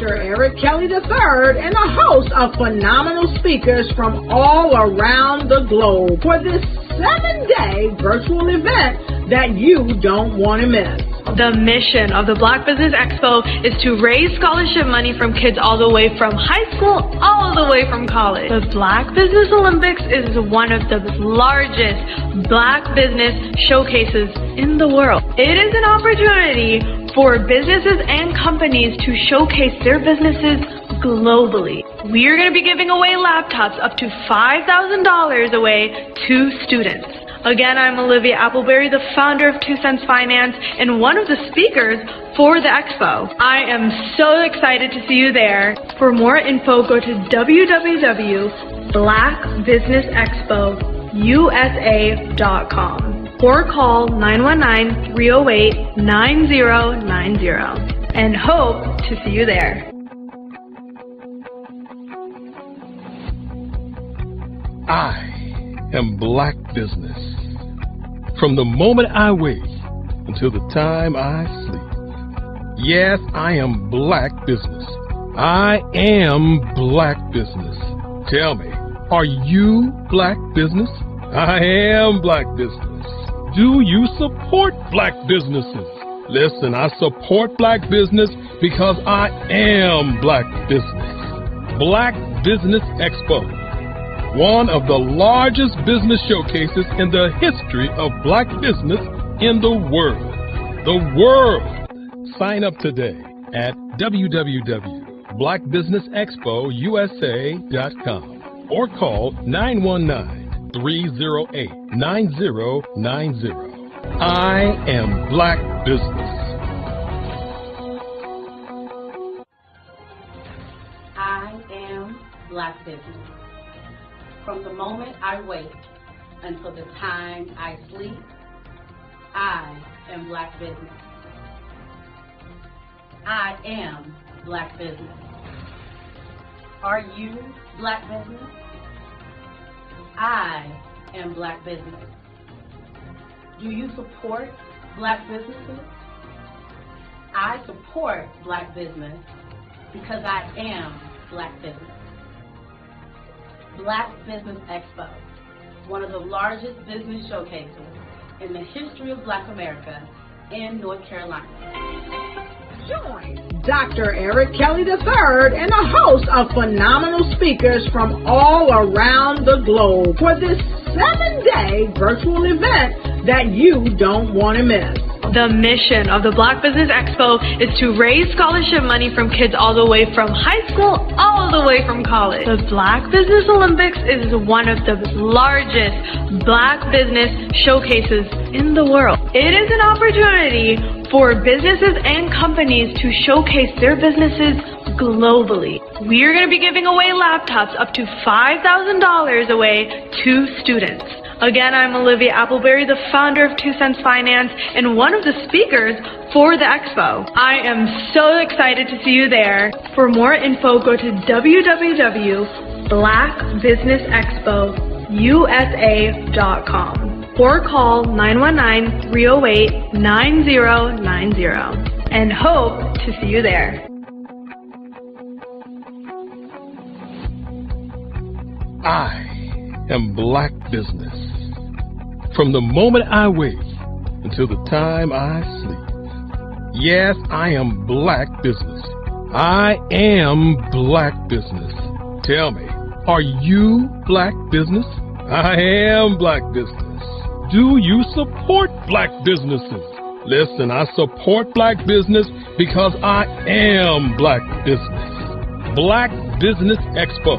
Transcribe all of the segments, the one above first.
Dr. Eric Kelly III and a host of phenomenal speakers from all around the globe for this 7-day virtual event that you don't want to miss. The mission of the Black Business Expo is to raise scholarship money from kids all the way from high school all the way from college. The Black Business Olympics is one of the largest Black business showcases in the world. It is an opportunity for businesses and companies to showcase their businesses globally. We are going to be giving away laptops up to $5,000 away to students. Again, I'm Olivia Appleberry, the founder of 2 Cents Finance and one of the speakers for the expo. I am so excited to see you there. For more info, go to www.blackbusinessexpousa.com or call 919-308-9090 and hope to see you there. I am Black Business. From the moment I wake until the time I sleep. Yes, I am Black Business. I am Black Business. Tell me, are you Black Business? I am Black Business. Do you support Black businesses? Listen, I support Black business because I am Black Business. Black Business Expo, one of the largest business showcases in the history of Black business in the world. The world! Sign up today at www.blackbusinessexpousa.com or call 919-308-9090. I am Black Business. I am Black Business. From the moment I wake until the time I sleep, I am Black Business. I am Black Business. Are you Black Business? I am Black Business. Do you support Black businesses? I support Black business because I am Black Business. Black Business Expo, one of the largest business showcases in the history of Black America in North Carolina. Join Dr. Eric Kelly III and a host of phenomenal speakers from all around the globe for this 7-day virtual event that you don't want to miss. The mission of the Black Business Expo is to raise scholarship money from kids all the way from high school all the way from college. The Black Business Olympics is one of the largest Black business showcases in the world. It is an opportunity for businesses and companies to showcase their businesses globally. We are going to be giving away laptops up to $5,000 away to students. Again, I'm Olivia Appleberry, the founder of 2 Cents Finance and one of the speakers for the expo. I am so excited to see you there. For more info, go to www.blackbusinessexpousa.com or call 919-308-9090 and hope to see you there. I am Black Business. From the moment I wake until the time I sleep. Yes, I am Black Business. I am Black Business. Tell me, are you Black Business? I am Black Business. Do you support Black businesses? Listen, I support Black business because I am Black Business. Black Business Expo,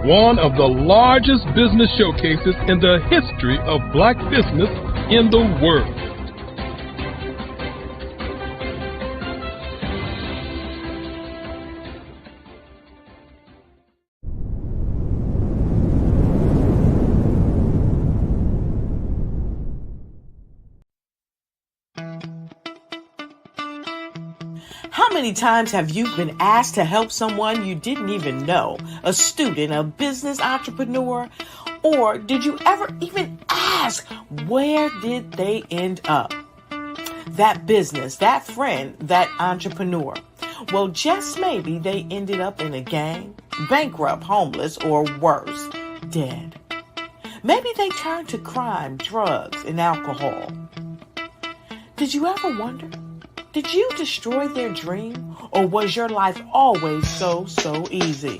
one of the largest business showcases in the history of Black business in the world. How many times have you been asked to help someone you didn't even know, a student, a business entrepreneur? Or did you ever even ask, where did they end up? That business, that friend, that entrepreneur. Well, just maybe they ended up in a gang, bankrupt, homeless, or worse, dead. Maybe they turned to crime, drugs, and alcohol. Did you ever wonder? Did you destroy their dream, or was your life always so easy?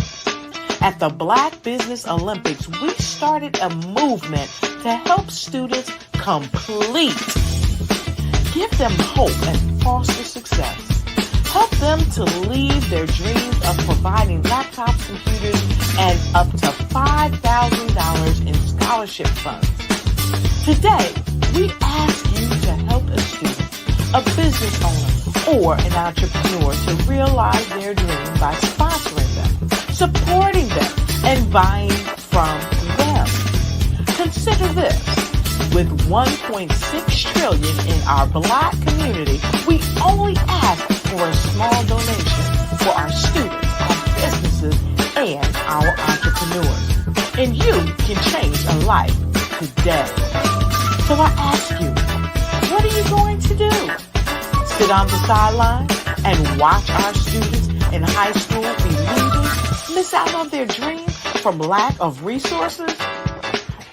At the Black Business Olympics, we started a movement to help students complete. Give them hope and foster success. Help them to leave their dreams of providing laptops, computers, and up to $5,000 in scholarship funds. Today, we ask you to help a student, a business owner, or an entrepreneur to realize their dream by sponsoring them, supporting them, and buying from them. Consider this. With $1.6 trillion in our Black community, we only ask for a small donation for our students, our businesses, and our entrepreneurs. And you can change a life today. So I ask you, what are you going to do? Sit on the sideline and watch our students in high school be leaders, miss out on their dream from lack of resources?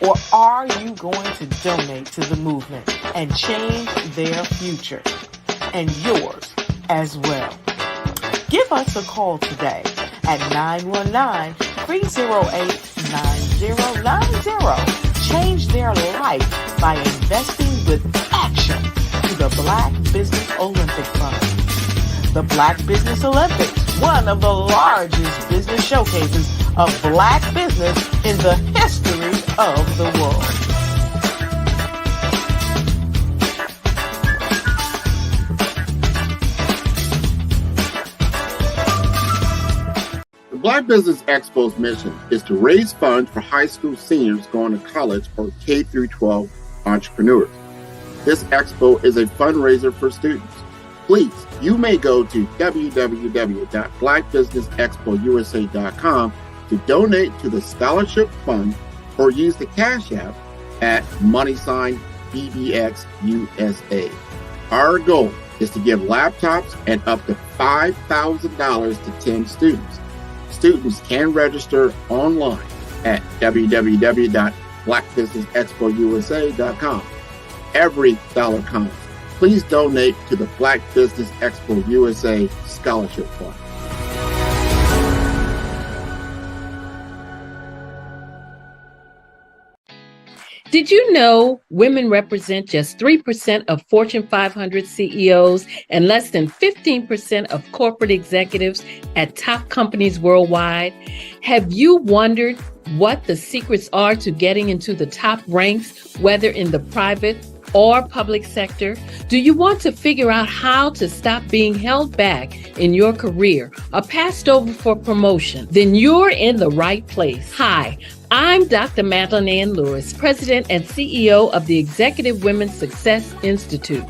Or are you going to donate to the movement and change their future and yours as well? Give us a call today at 919-308-9090. Change their life by investing with action to the Black Business Olympic Fund. The Black Business Olympics, one of the largest business showcases of Black business in the history of the world. The Black Business Expo's mission is to raise funds for high school seniors going to college or K-12 entrepreneurs. This expo is a fundraiser for students. Please, you may go to www.blackbusinessexpousa.com to donate to the scholarship fund or use the Cash App at $BBXUSA. Our goal is to give laptops and up to $5,000 to 10 students. Students can register online at www.blackbusinessexpousa.com. Every dollar counts. Please donate to the Black Business Expo USA Scholarship Fund. Did you know women represent just 3% of Fortune 500 CEOs and less than 15% of corporate executives at top companies worldwide? Have you wondered what the secrets are to getting into the top ranks, whether in the private or public sector? Do you want to figure out how to stop being held back in your career or passed over for promotion? Then you're in the right place. Hi, I'm Dr. Madeline Ann Lewis, President and CEO of the Executive Women's Success Institute.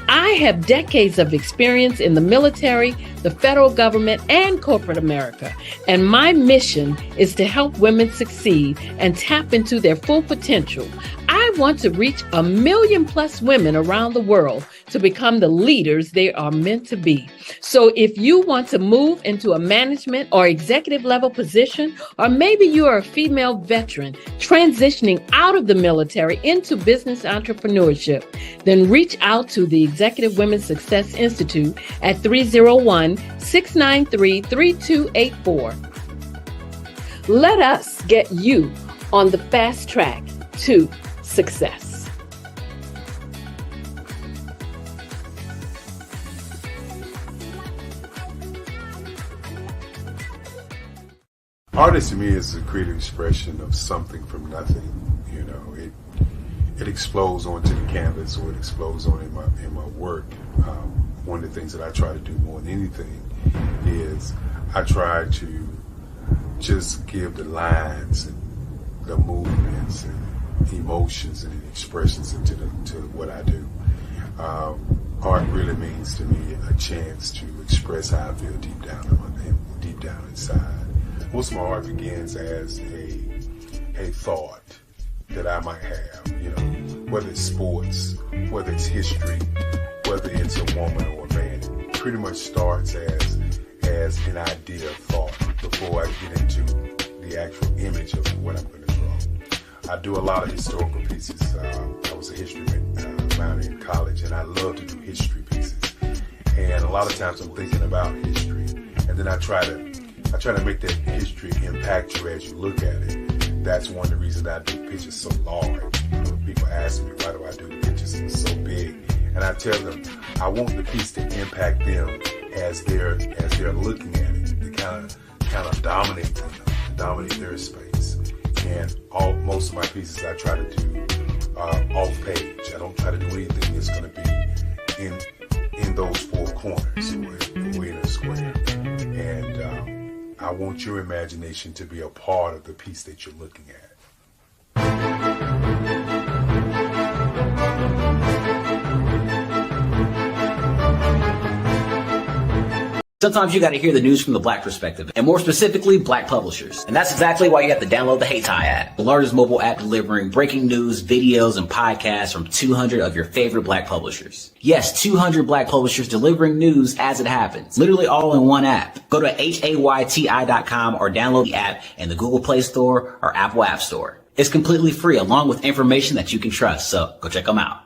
I have decades of experience in the military, the federal government, and corporate America, and my mission is to help women succeed and tap into their full potential. I want to reach 1 million+ women around the world to become the leaders they are meant to be. So if you want to move into a management or executive level position, or maybe you are a female veteran transitioning out of the military into business entrepreneurship, then reach out to the Executive Women's Success Institute at 301-693-3284. Let us get you on the fast track to success. Artist to me is a creative expression of something from nothing. You know, it explodes onto the canvas, or it explodes on in my work. One of the things that I try to do more than anything is I try to just give the lines and the movements and emotions and expressions into to what I do. Art really means to me a chance to express how I feel deep down inside. Most of my art begins as a thought that I might have, you know, whether it's sports, whether it's history, whether it's a woman or a man. It pretty much starts as as an idea of thought before I get into the actual image of what I'm going to draw. I do a lot of historical pieces. I was a history minor in college, and I love to do history pieces. And a lot of times I'm thinking about history, and then I try to make that history impact you as you look at it. That's one of the reasons I do pictures so large. People ask me, why do I do the pictures so big? And I tell them, I want the piece to impact them as they're looking at it, to kind of dominate them, to dominate their space. And most of my pieces I try to do off page. I don't try to do anything that's going to be in those four corners or in a square. And I want your imagination to be a part of the piece that you're looking at. Sometimes you got to hear the news from the Black perspective, and more specifically, Black publishers. And that's exactly why you have to download the HeyTie app, the largest mobile app delivering breaking news, videos, and podcasts from 200 of your favorite Black publishers. Yes, 200 Black publishers delivering news as it happens, literally all in one app. Go to HAYTI.com or download the app in the Google Play Store or Apple App Store. It's completely free, along with information that you can trust, so go check them out.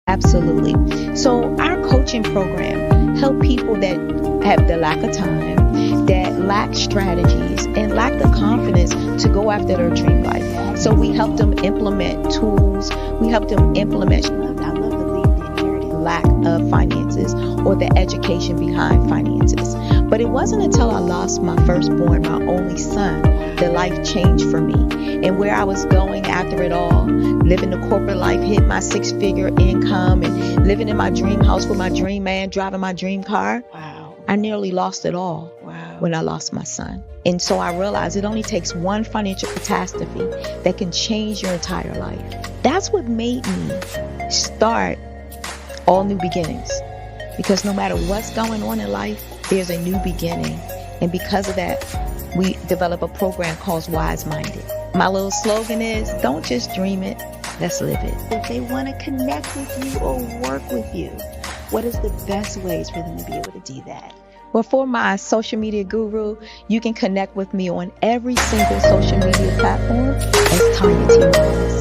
Absolutely. So our coaching program help people that have the lack of time, that lack strategies, and lack the confidence to go after their dream life. So we help them implement tools. We help them implement, I love to leave the inherited lack of finances or the education behind finances. But it wasn't until I lost my firstborn, my only son, that life changed for me. And where I was going after it all, living the corporate life, hit my 6-figure income, and living in my dream house with my dream man, driving my dream car. Wow. I nearly lost it all when I lost my son. And so I realized it only takes one financial catastrophe that can change your entire life. That's what made me start All New Beginnings. Because no matter what's going on in life, there's a new beginning. And because of that, we develop a program called Wise Minded. My little slogan is, don't just dream it, let's live it. If they want to connect with you or work with you, what is the best ways for them to be able to do that? Well, for my social media guru, you can connect with me on every single social media platform as Tanya T. Wallace.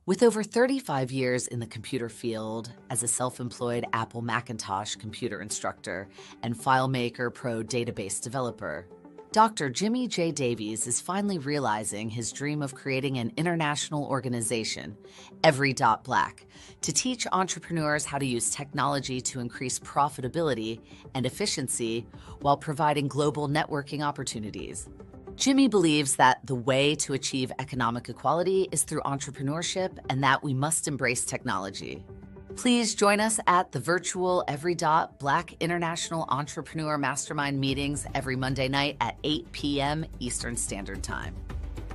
With over 35 years in the computer field as a self-employed Apple Macintosh computer instructor and FileMaker Pro database developer, Dr. Jimmy J. Davies is finally realizing his dream of creating an international organization, Every.Black, to teach entrepreneurs how to use technology to increase profitability and efficiency while providing global networking opportunities. Jimmy believes that the way to achieve economic equality is through entrepreneurship and that we must embrace technology. Please join us at the virtual Every.Black International Entrepreneur Mastermind meetings every Monday night at 8 p.m. Eastern Standard Time.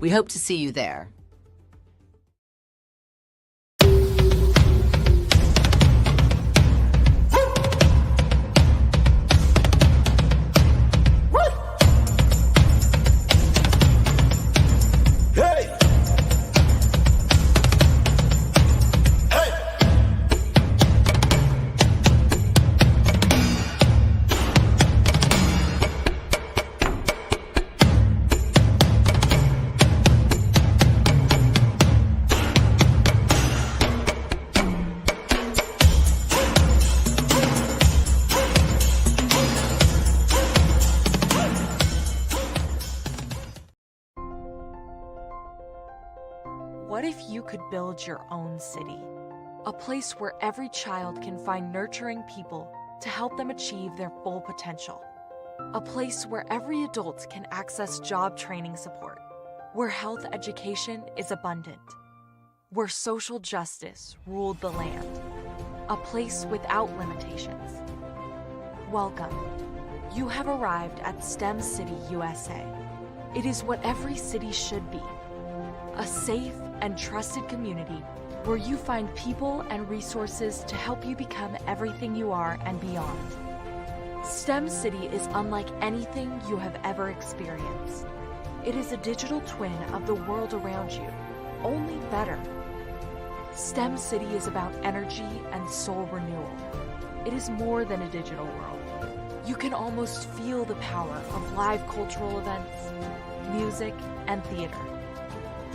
We hope to see you there. What if you could build your own city? A place where every child can find nurturing people to help them achieve their full potential. A place where every adult can access job training support, where health education is abundant, where social justice ruled the land. A place without limitations. Welcome. You have arrived at STEM City USA. It is what every city should be. A safe and trusted community where you find people and resources to help you become everything you are and beyond. STEM City is unlike anything you have ever experienced. It is a digital twin of the world around you, only better. STEM City is about energy and soul renewal. It is more than a digital world. You can almost feel the power of live cultural events, music, and theater.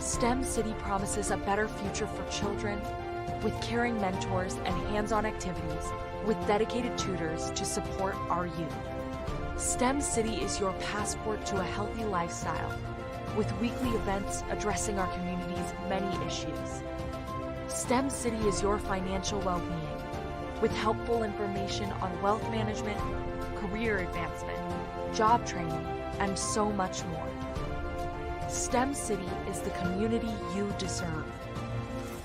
STEM City promises a better future for children with caring mentors and hands-on activities with dedicated tutors to support our youth. STEM City is your passport to a healthy lifestyle with weekly events addressing our community's many issues. STEM City is your financial well-being with helpful information on wealth management, career advancement, job training, and so much more. STEM City is the community you deserve.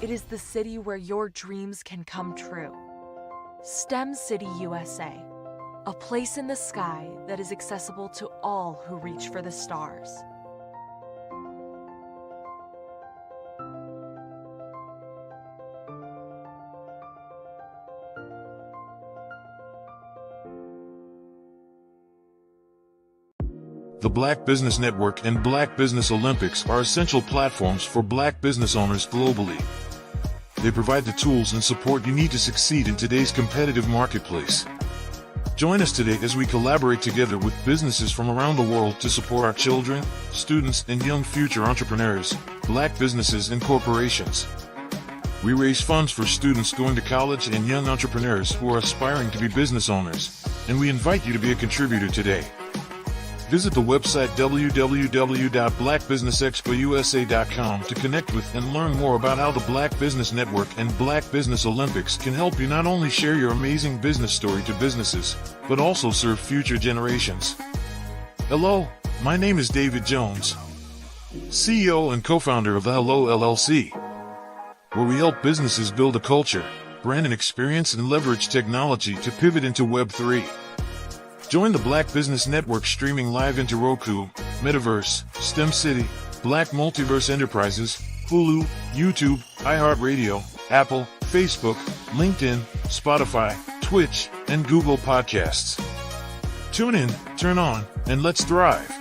It is the city where your dreams can come true. STEM City USA, a place in the sky that is accessible to all who reach for the stars. The Black Business Network and Black Business Olympics are essential platforms for Black business owners globally. They provide the tools and support you need to succeed in today's competitive marketplace. Join us today as we collaborate together with businesses from around the world to support our children, students, and young future entrepreneurs, Black businesses and corporations. We raise funds for students going to college and young entrepreneurs who are aspiring to be business owners, and we invite you to be a contributor today. Visit the website www.blackbusinessexpousa.com to connect with and learn more about how the Black Business Network and Black Business Olympics can help you not only share your amazing business story to businesses, but also serve future generations. Hello, my name is David Jones, CEO and co-founder of the Hello LLC, where we help businesses build a culture, brand an experience, and leverage technology to pivot into Web3. Join the Black Business Network streaming live into Roku, Metaverse, STEM City, Black Multiverse Enterprises, Hulu, YouTube, iHeartRadio, Apple, Facebook, LinkedIn, Spotify, Twitch, and Google Podcasts. Tune in, turn on, and let's thrive.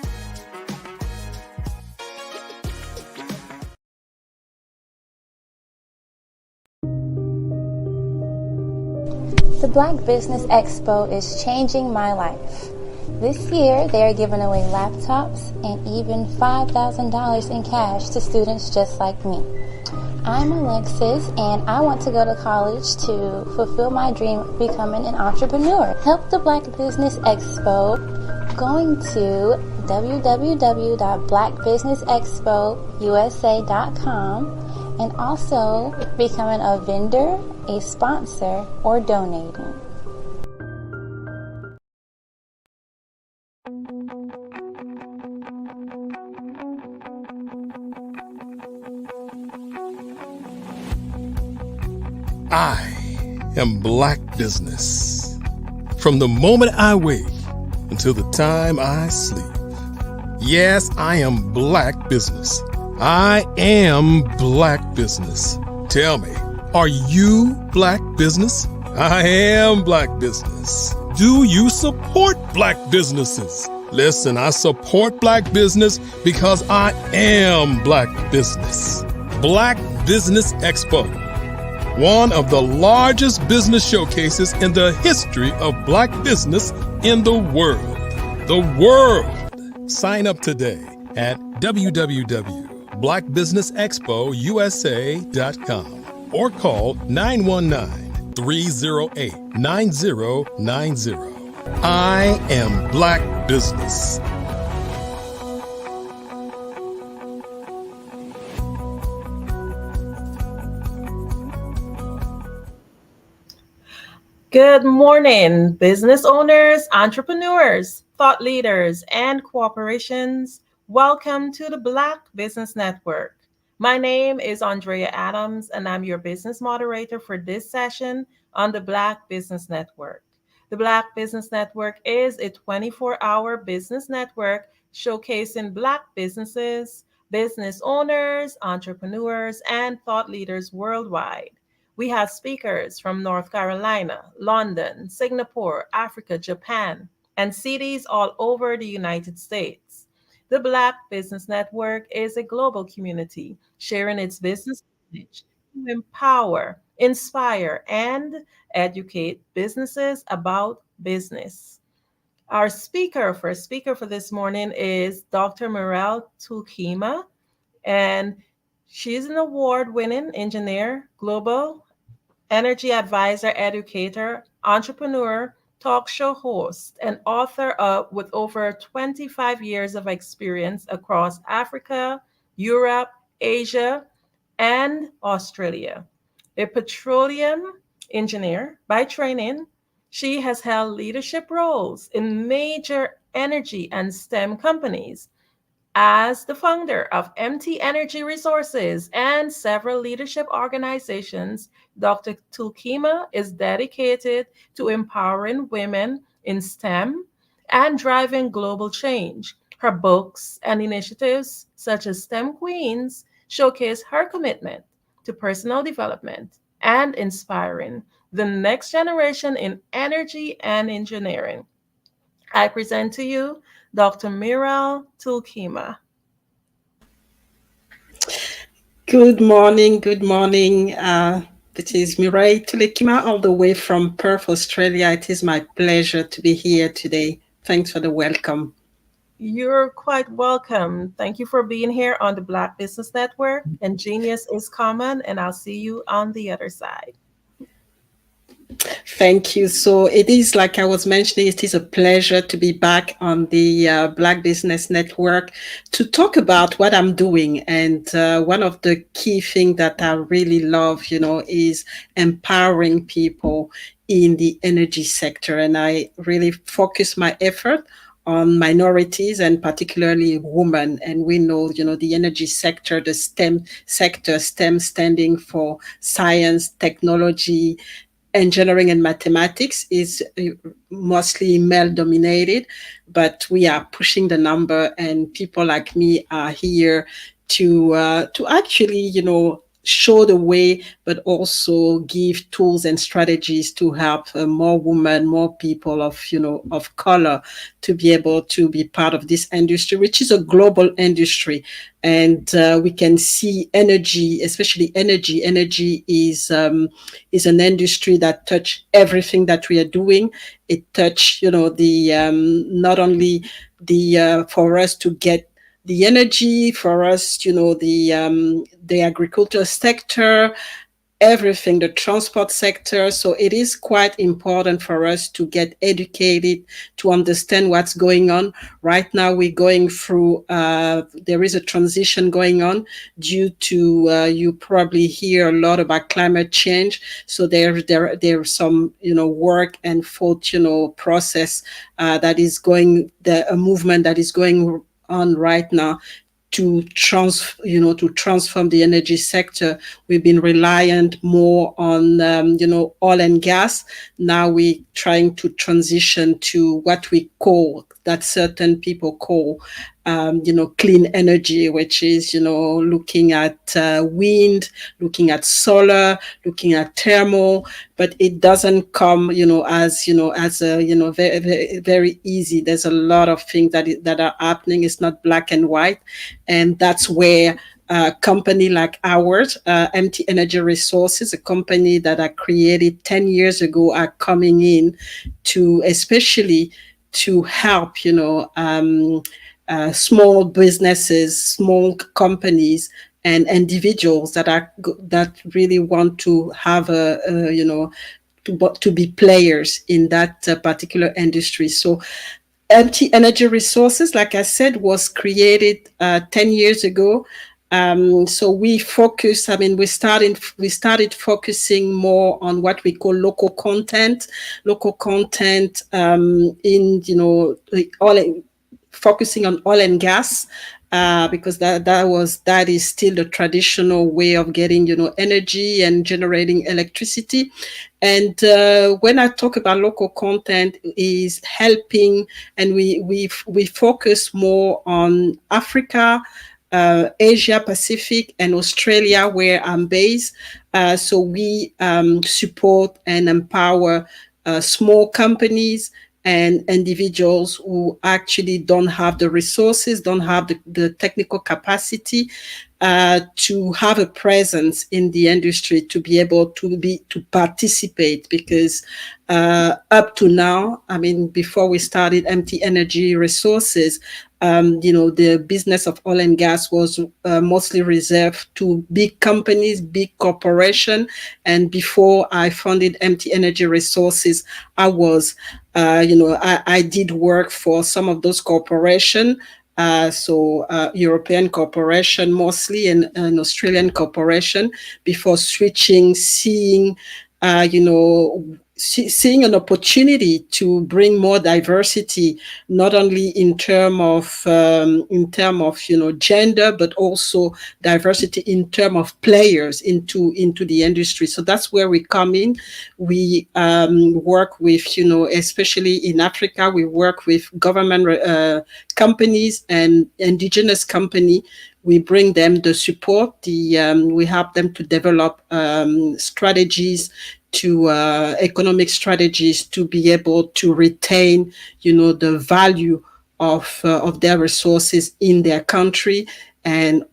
The Black Business Expo is changing my life. This year, they are giving away laptops and even $5,000 in cash to students just like me. I'm Alexis, and I want to go to college to fulfill my dream of becoming an entrepreneur. Help the Black Business Expo going to www.blackbusinessexpousa.com and also becoming a vendor, a sponsor, or donating. I am Black Business. From the moment I wake until the time I sleep. Yes, I am Black Business. I am Black Business. Tell me, are you Black Business? I am Black Business. Do you support Black businesses? Listen, I support Black business because I am Black Business. Black Business Expo, one of the largest business showcases in the history of Black business in the world. The world! Sign up today at www.blackbusinessexpousa.com or call 919-308-9090. I am Black Business. Good morning, business owners, entrepreneurs, thought leaders, and corporations. Welcome to the Black Business Network. My name is Andrea Adams, and I'm your business moderator for this session on the Black Business Network. The Black Business Network is a 24-hour business network showcasing Black businesses, business owners, entrepreneurs, and thought leaders worldwide. We have speakers from North Carolina, London, Singapore, Africa, Japan, and cities all over the United States. The Black Business Network is a global community sharing its business knowledge to empower, inspire, and educate businesses about business. Our first speaker for this morning is Dr. Mirelle Tukima, and she's an award-winning engineer, global energy advisor, educator, entrepreneur, talk show host, and author with over 25 years of experience across Africa, Europe, Asia, and Australia. A petroleum engineer by training, she has held leadership roles in major energy and STEM companies. As the founder of MT Energy Resources and several leadership organizations, Dr. Tulkema is dedicated to empowering women in STEM and driving global change. Her books and initiatives, such as STEM Queens, showcase her commitment to personal development and inspiring the next generation in energy and engineering. I present to you Dr. Miral Tulkema. Good morning. Good morning. This is Mirai Tulekima, all the way from Perth, Australia. It is my pleasure to be here today. Thanks for the welcome. You're quite welcome. Thank you for being here on the Black Business Network. And genius is common, and I'll see you on the other side. Thank you. So it is, like I was mentioning, it is a pleasure to be back on the Black Business Network to talk about what I'm doing. And one of the key things that I really love, is empowering people in the energy sector. And I really focus my effort on minorities and particularly women. And we know, the energy sector, the STEM sector, STEM standing for science, technology, engineering and mathematics, is mostly male dominated, but we are pushing the number, and people like me are here to actually, show the way, but also give tools and strategies to help more women, more people of color to be able to be part of this industry, which is a global industry. And we can see energy, especially energy. Energy is an industry that touch everything that we are doing. It touch, not only for us to get the energy, for us, the agricultural sector, everything, the transport sector. So it is quite important for us to get educated, to understand what's going on. Right now, we're going through, there is a transition going on due to, you probably hear a lot about climate change. So there's some, work and thought, process that is going, a movement that is going on right now to transform the energy sector. We've been reliant more on oil and gas. Now we're trying to transition to what we call, that certain people call clean energy, which is looking at wind, looking at solar, looking at thermal, but it doesn't come as a very, very, very easy. There's a lot of things that are happening. It's not black and white, and that's where a company like ours, MT Energy Resources, a company that I created 10 years ago, are coming in to especially to help small businesses, small companies, and individuals that really want to have to be players in that particular industry. So MT Energy Resources, like I said, was created 10 years ago. So we focus. I mean, we started focusing more on what we call local content. Local content in focusing on oil and gas. Because that is still the traditional way of getting energy and generating electricity. And when I talk about local content, is helping, and we focus more on Africa, Asia Pacific, and Australia, where I'm based. So we support and empower small companies and individuals who actually don't have the resources, don't have the technical capacity to have a presence in the industry, to be able to participate. Because up to now, I mean, before we started MT Energy Resources, the business of oil and gas was mostly reserved to big companies, big corporation. And before I founded MT Energy Resources, I was, I did work for some of those corporations. European corporation mostly, and an Australian corporation, before switching, seeing an opportunity to bring more diversity, not only in term of gender, but also diversity in term of players into the industry. So that's where we come in. We work with, especially in Africa, we work with government companies and indigenous company. We bring them the support. We help them to develop strategies, to economic strategies, to be able to retain, the value of their resources in their country, and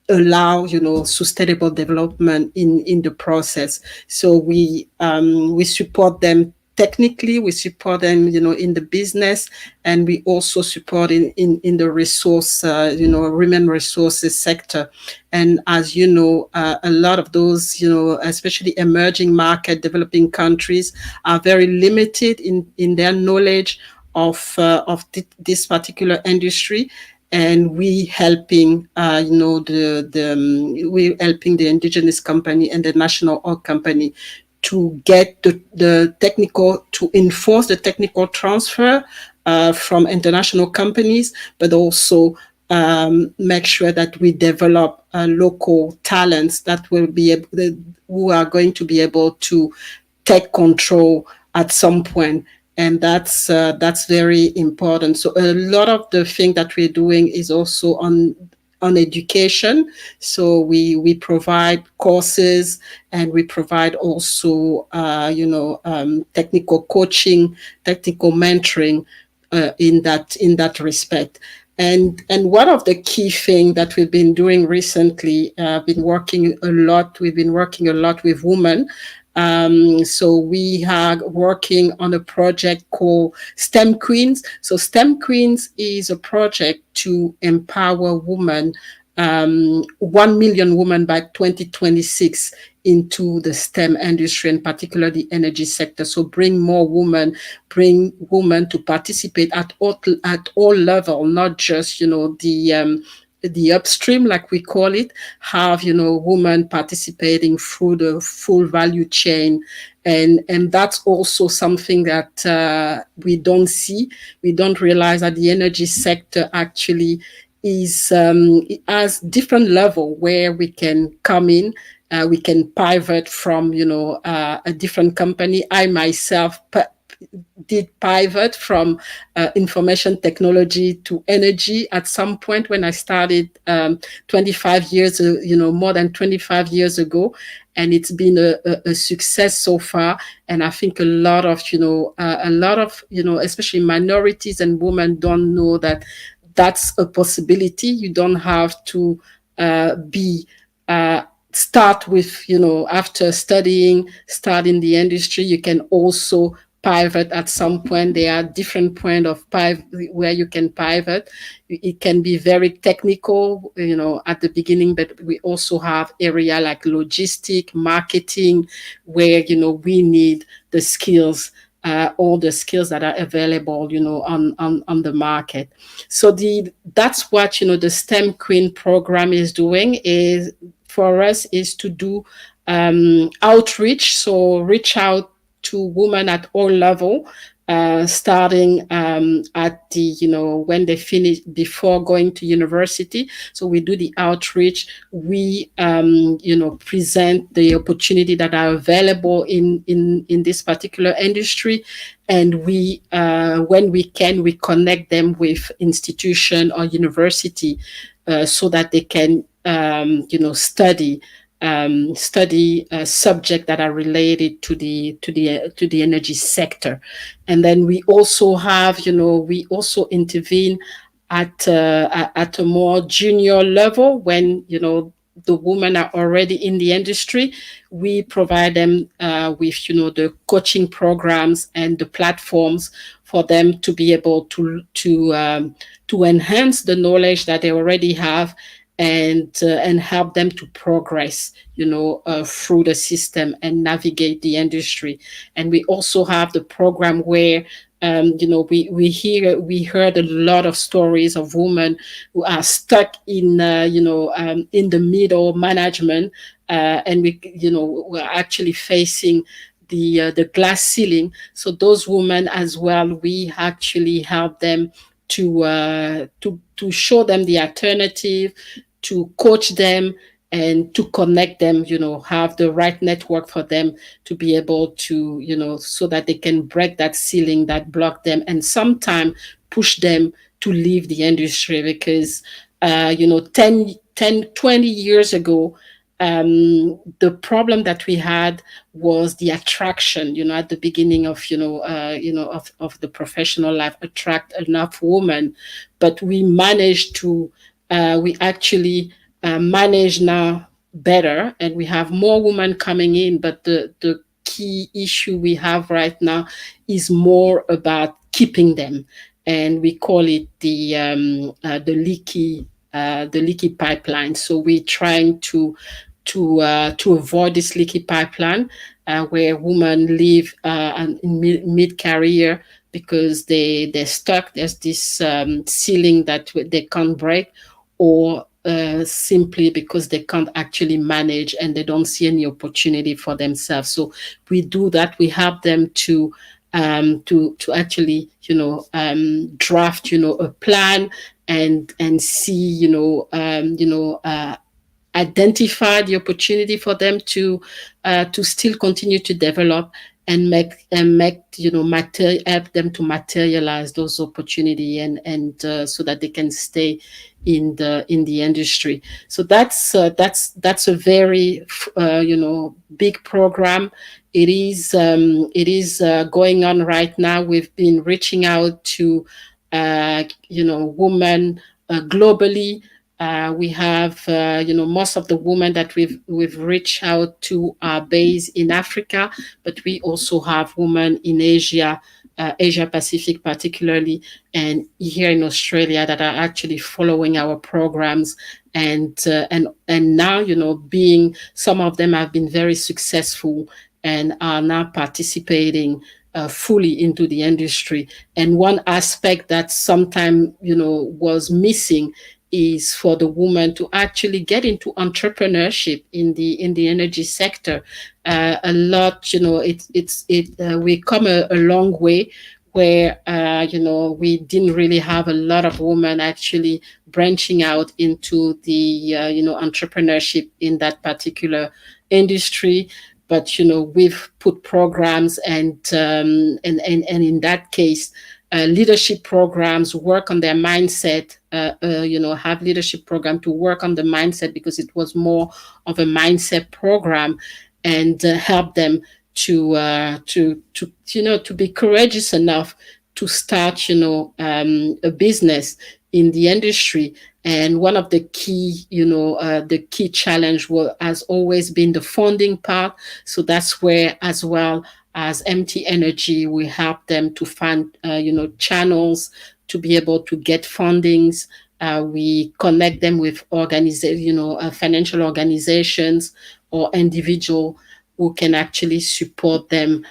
allow, sustainable development in the process. So we support them technically, we support them, in the business, and we also support in the resource, women resources sector. And as you know, a lot of those, especially emerging market, developing countries, are very limited in their knowledge of this particular industry. And we helping, we helping the indigenous company and the national oil company to get the technical, to enforce the technical transfer from international companies, but also make sure that we develop local talents that will be able, who are going to be able to take control at some point. And that's very important. So a lot of the thing that we're doing is also on education. So we provide courses, and we provide also technical coaching, technical mentoring in that respect. And one of the key things that we've been doing recently, we've been working a lot with women. So we are working on a project called STEM Queens. So STEM Queens is a project to empower women, 1 million women by 2026 into the STEM industry, and particularly the energy sector. So bring women to participate at all level, not just, the upstream, like we call it, have, women participating through the full value chain. And that's also something that we don't see. We don't realize that the energy sector actually is has different level where we can come in. We can pivot from, a different company. I myself did pivot from information technology to energy at some point when I started 25 years, more than 25 years ago. And it's been a success so far. And I think a lot of, especially minorities and women don't know that that's a possibility. You don't have to start with, after starting the industry, you can also pivot at some point. There are different points of where you can pivot. It can be very technical, at the beginning, but we also have area like logistic, marketing, where, we need the skills all the skills that are available, on the market. So that's what, the STEM Queen program is doing, is for us is to do outreach. So reach out to women at all level, starting at the, when they finish, before going to university. So we do the outreach. We, present the opportunity that are available in this particular industry. And we, when we can, we connect them with institution or university, so that they can, study subjects that are related to the energy sector. And then we also have, we also intervene at a more junior level when, the women are already in the industry. We provide them with, the coaching programs and the platforms for them to be able to enhance the knowledge that they already have, and help them to progress, through the system and navigate the industry. And we also have the program where, we heard a lot of stories of women who are stuck in, in the middle management, and we're actually facing the glass ceiling. So those women as well, we actually help them to show them the alternative, to coach them, and to connect them, have the right network for them to be able to, so that they can break that ceiling that block them, and sometimes push them to leave the industry. Because, 20 years ago, the problem that we had was the attraction, at the beginning of, of the professional life, attract enough women. But we managed to, we actually manage now better, and we have more women coming in. But the key issue we have right now is more about keeping them. And we call it the leaky pipeline. So we're trying to avoid this leaky pipeline, where women leave in mid-career because they're stuck. There's this ceiling that they can't break, or simply because they can't actually manage and they don't see any opportunity for themselves. So we do that. We help them to actually, draft, a plan, and see, identify the opportunity for them to still continue to develop, and make help them to materialize those opportunity, and so that they can stay in the industry. So that's a very big program. It is going on right now. We've been reaching out to women globally. We have, most of the women that we've reached out to are based in Africa, but we also have women in Asia, Asia Pacific particularly, and here in Australia, that are actually following our programs. And now, being, some of them have been very successful and are now participating fully into the industry. And one aspect that sometimes, was missing is for the woman to actually get into entrepreneurship in the energy sector. A lot, we come a long way, where we didn't really have a lot of women actually branching out into the entrepreneurship in that particular industry. But we've put programs, and in that case, leadership programs, work on their mindset, have leadership program to work on the mindset, because it was more of a mindset program, and help them to be courageous enough to start, a business in the industry. And one of the key, the key challenge has always been the funding part. So that's where, as well as MT Energy, we help them to find, channels to be able to get fundings. We connect them with financial organizations or individual who can actually support them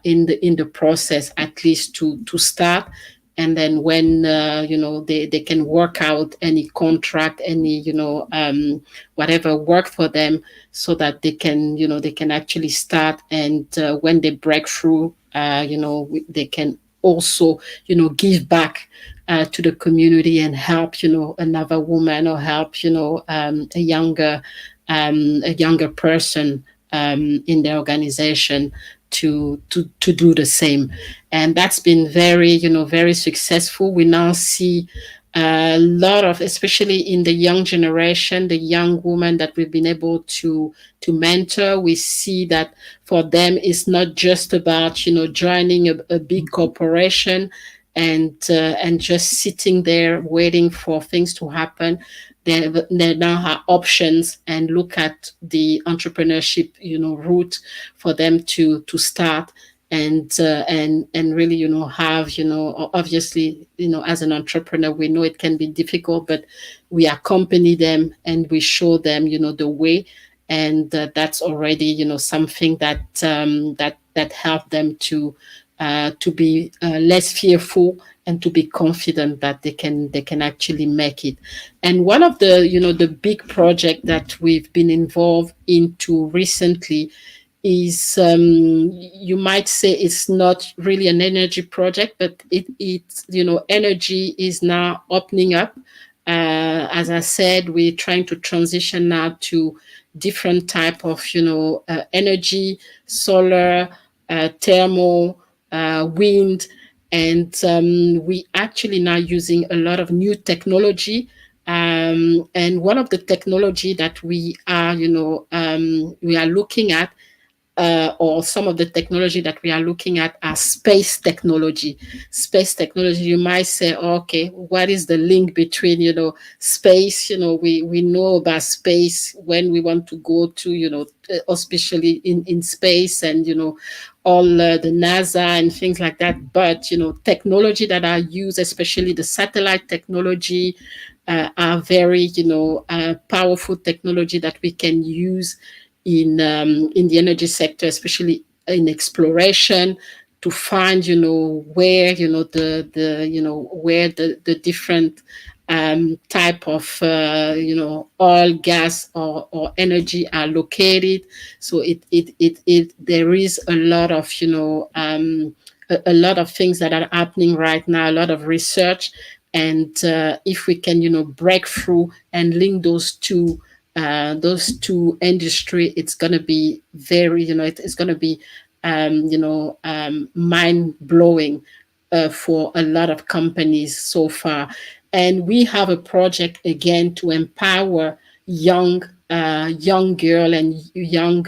in the process, at least to start. And then when they can work out any contract, any whatever work for them, so that they can actually start. And when they break through, they can also give back to the community and help another woman, or help a younger person in the organization to do the same. And that's been very successful. We now see a lot of, especially in the young generation, the young women that we've been able to mentor. We see that for them, it's not just about joining a big corporation and just sitting there waiting for things to happen. They now have options and look at the entrepreneurship route for them to start and really have obviously as an entrepreneur, we know it can be difficult, but we accompany them and we show them the way. And that's already something that that help them to be less fearful and to be confident that they can actually make it. And one of the the big project that we've been involved into recently is, you might say it's not really an energy project, but it's energy is now opening up. As I said, we're trying to transition now to different type of energy, solar, thermal, wind, and we actually now using a lot of new technology. And one of the technology that we are looking at, or some of the technology that we are looking at, are space technology. Space technology, you might say, okay, what is the link between, space? We know about space when we want to go to, especially in space and, all the NASA and things like that. But, technology that are used, especially the satellite technology, are very, powerful technology that we can use in the energy sector, especially in exploration, to find where where the different type of oil, gas, or energy are located. So there is a lot of a lot of things that are happening right now, a lot of research. And if we can break through and link those two industry, it's going to be very it's going to be mind blowing for a lot of companies so far. And we have a project again to empower young girl and young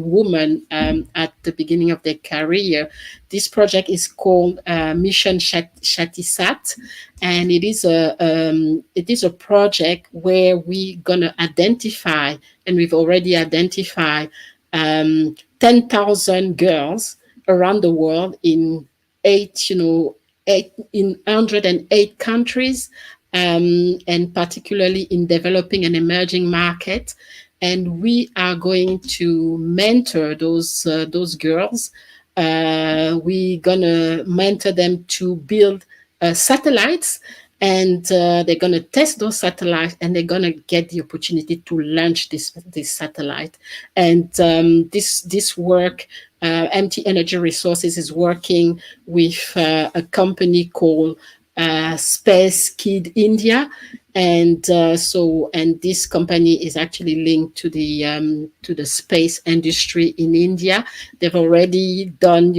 woman at the beginning of their career. This project is called Mission Shatisat, and it is a project where we're gonna identify, and we've already identified 10,000 girls around the world in 108 countries, and particularly in developing and emerging markets. And we are going to mentor those girls. We're gonna mentor them to build satellites, and they're gonna test those satellites, and they're gonna get the opportunity to launch this satellite. And this work, MT Energy Resources is working with a company called Space Kid India, and this company is actually linked to the space industry in India. They've already done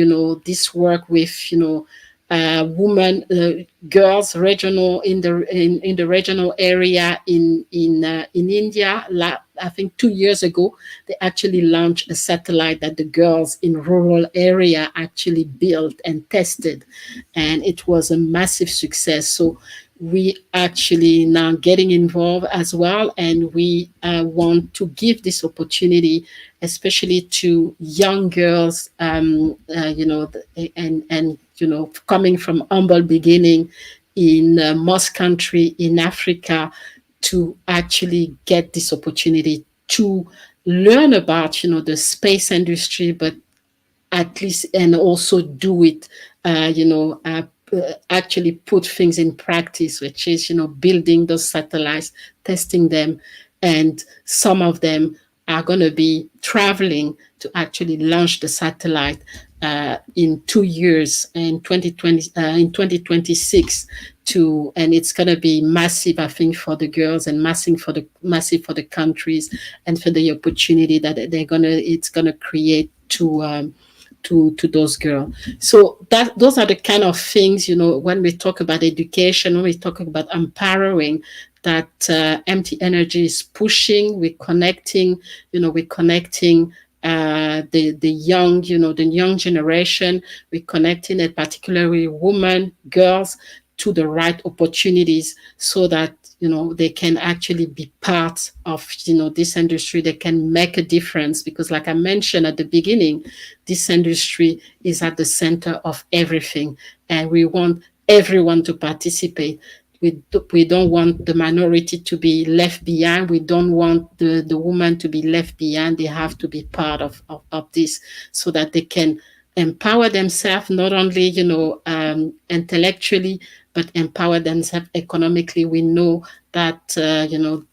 this work with women, girls, regional in the regional area in India. I think 2 years ago, they actually launched a satellite that the girls in rural area actually built and tested, and it was a massive success. So we actually now getting involved as well, and we want to give this opportunity, especially to young girls, and coming from humble beginning in most country in Africa, to actually get this opportunity to learn about the space industry, but at least, and also do it, actually put things in practice, which is, building those satellites, testing them, and some of them are going to be traveling to actually launch the satellite in 2 years, in 2026, and it's going to be massive, I think, for the girls, and massive for the countries, and for the opportunity that it's gonna create to those girls. So those are the kind of things, when we talk about education, when we talk about empowering, that Empty Energy is pushing. We're connecting the young generation. We're connecting it, particularly women, girls, to the right opportunities, so that they can actually be part of this industry. They can make a difference, because like I mentioned at the beginning, this industry is at the center of everything, and we want everyone to participate. We don't want the minority to be left behind. We don't want the woman to be left behind. They have to be part of this, so that they can empower themselves, not only intellectually, but empower themselves economically. We know that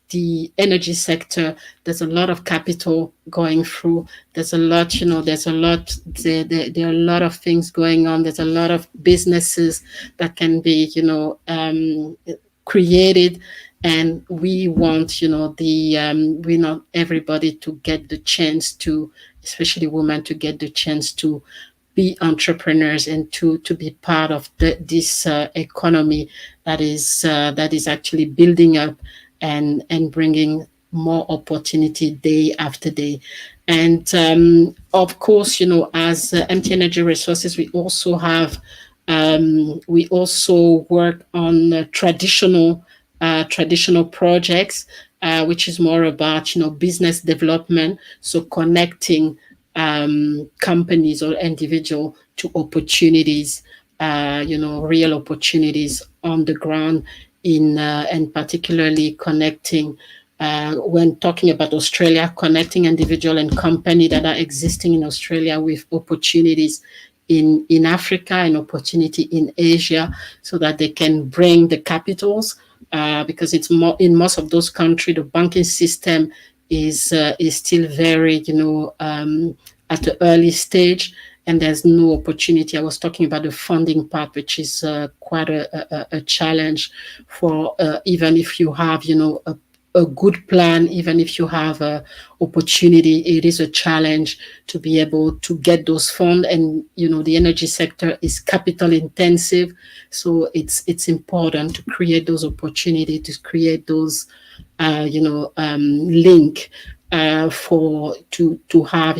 the energy sector, there's a lot of capital going through. There's a lot, there are a lot of things going on. There's a lot of businesses that can be, created. And we want, we want everybody to get the chance to, especially women, to get the chance to be entrepreneurs, and to be part of this economy that is actually building up and bringing more opportunity day after day. And of course, as Empty Energy Resources, we also work on traditional projects, which is more about business development, so connecting companies or individual to opportunities, real opportunities on the ground, and particularly connecting, when talking about Australia, connecting individual and company that are existing in Australia with opportunities in Africa and opportunity in Asia, so that they can bring the capitals, because it's more in most of those countries, the banking system is still very, at the early stage, and there's no opportunity. I was talking about the funding part, which is quite a challenge for, even if you have, a good plan, even if you have a opportunity, it is a challenge to be able to get those funds. And the energy sector is capital intensive, so it's important to create those opportunities, to create those link to have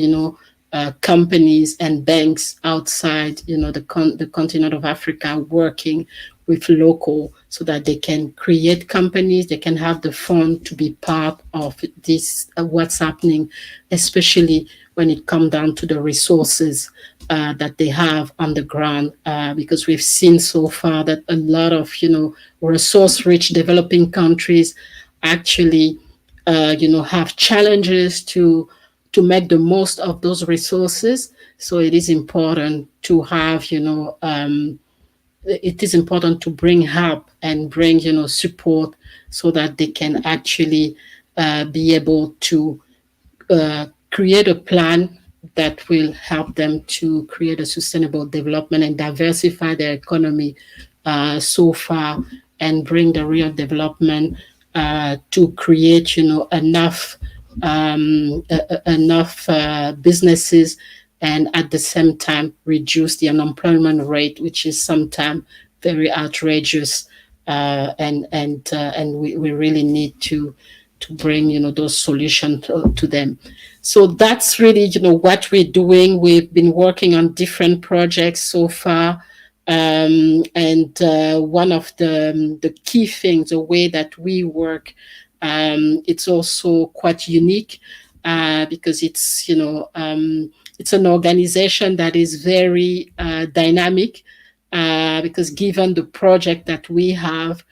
companies and banks outside the continent of Africa working with local, so that they can create companies, they can have the fund to be part of this, what's happening, especially when it comes down to the resources that they have on the ground, because we've seen so far that a lot of resource-rich developing countries actually have challenges to make the most of those resources. So it is important to have it is important to bring help and bring support, so that they can actually be able to create a plan that will help them to create a sustainable development and diversify their economy so far, and bring the real development to create enough businesses, and at the same time reduce the unemployment rate, which is sometimes very outrageous, and we really need to bring those solutions to them. So that's really what we're doing. We've been working on different projects so far, and one of the key things, the way that we work, it's also quite unique, because it's it's an organization that is very dynamic, because given the project that we have,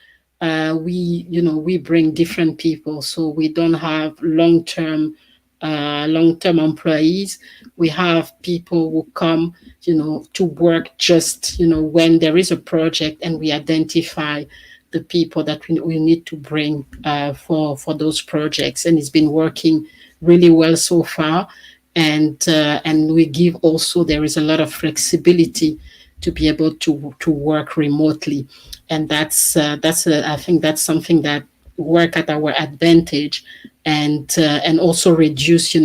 we bring different people, so we don't have long-term long-term employees. We have people who come, to work just, when there is a project and we identify the people that we need to bring for those projects. And it's been working really well so far. And we give also, there is a lot of flexibility to be able to work remotely. And I think that's something that work at our advantage, and also reduce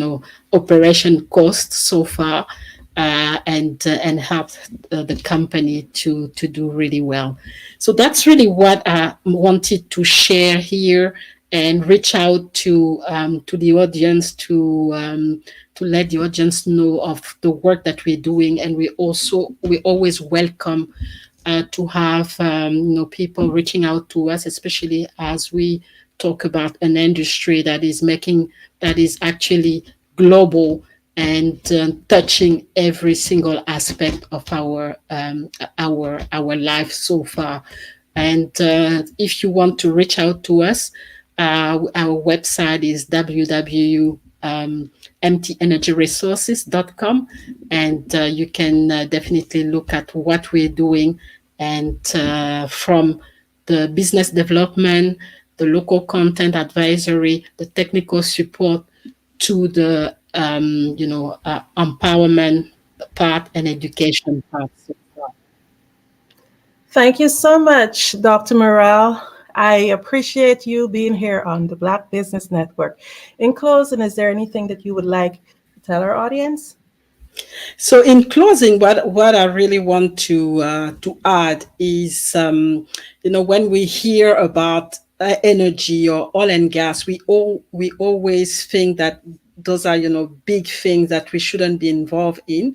operation costs so far, and help the company to do really well. So that's really what I wanted to share here, and reach out to the audience to let the audience know of the work that we're doing. And we always welcome to have people reaching out to us, especially as we talk about an industry that is actually global, and touching every single aspect of our life so far. And if you want to reach out to us, our website is www.mtenergyresources.com, and you can definitely look at what we're doing, and from the business development, the local content advisory, the technical support, to the empowerment part and education part. Thank you so much, Dr. Morel. I appreciate you being here on the Black Business Network. In closing, is there anything that you would like to tell our audience? So in closing, what I really want to add is, when we hear about energy or oil and gas, we always think that those are big things that we shouldn't be involved in,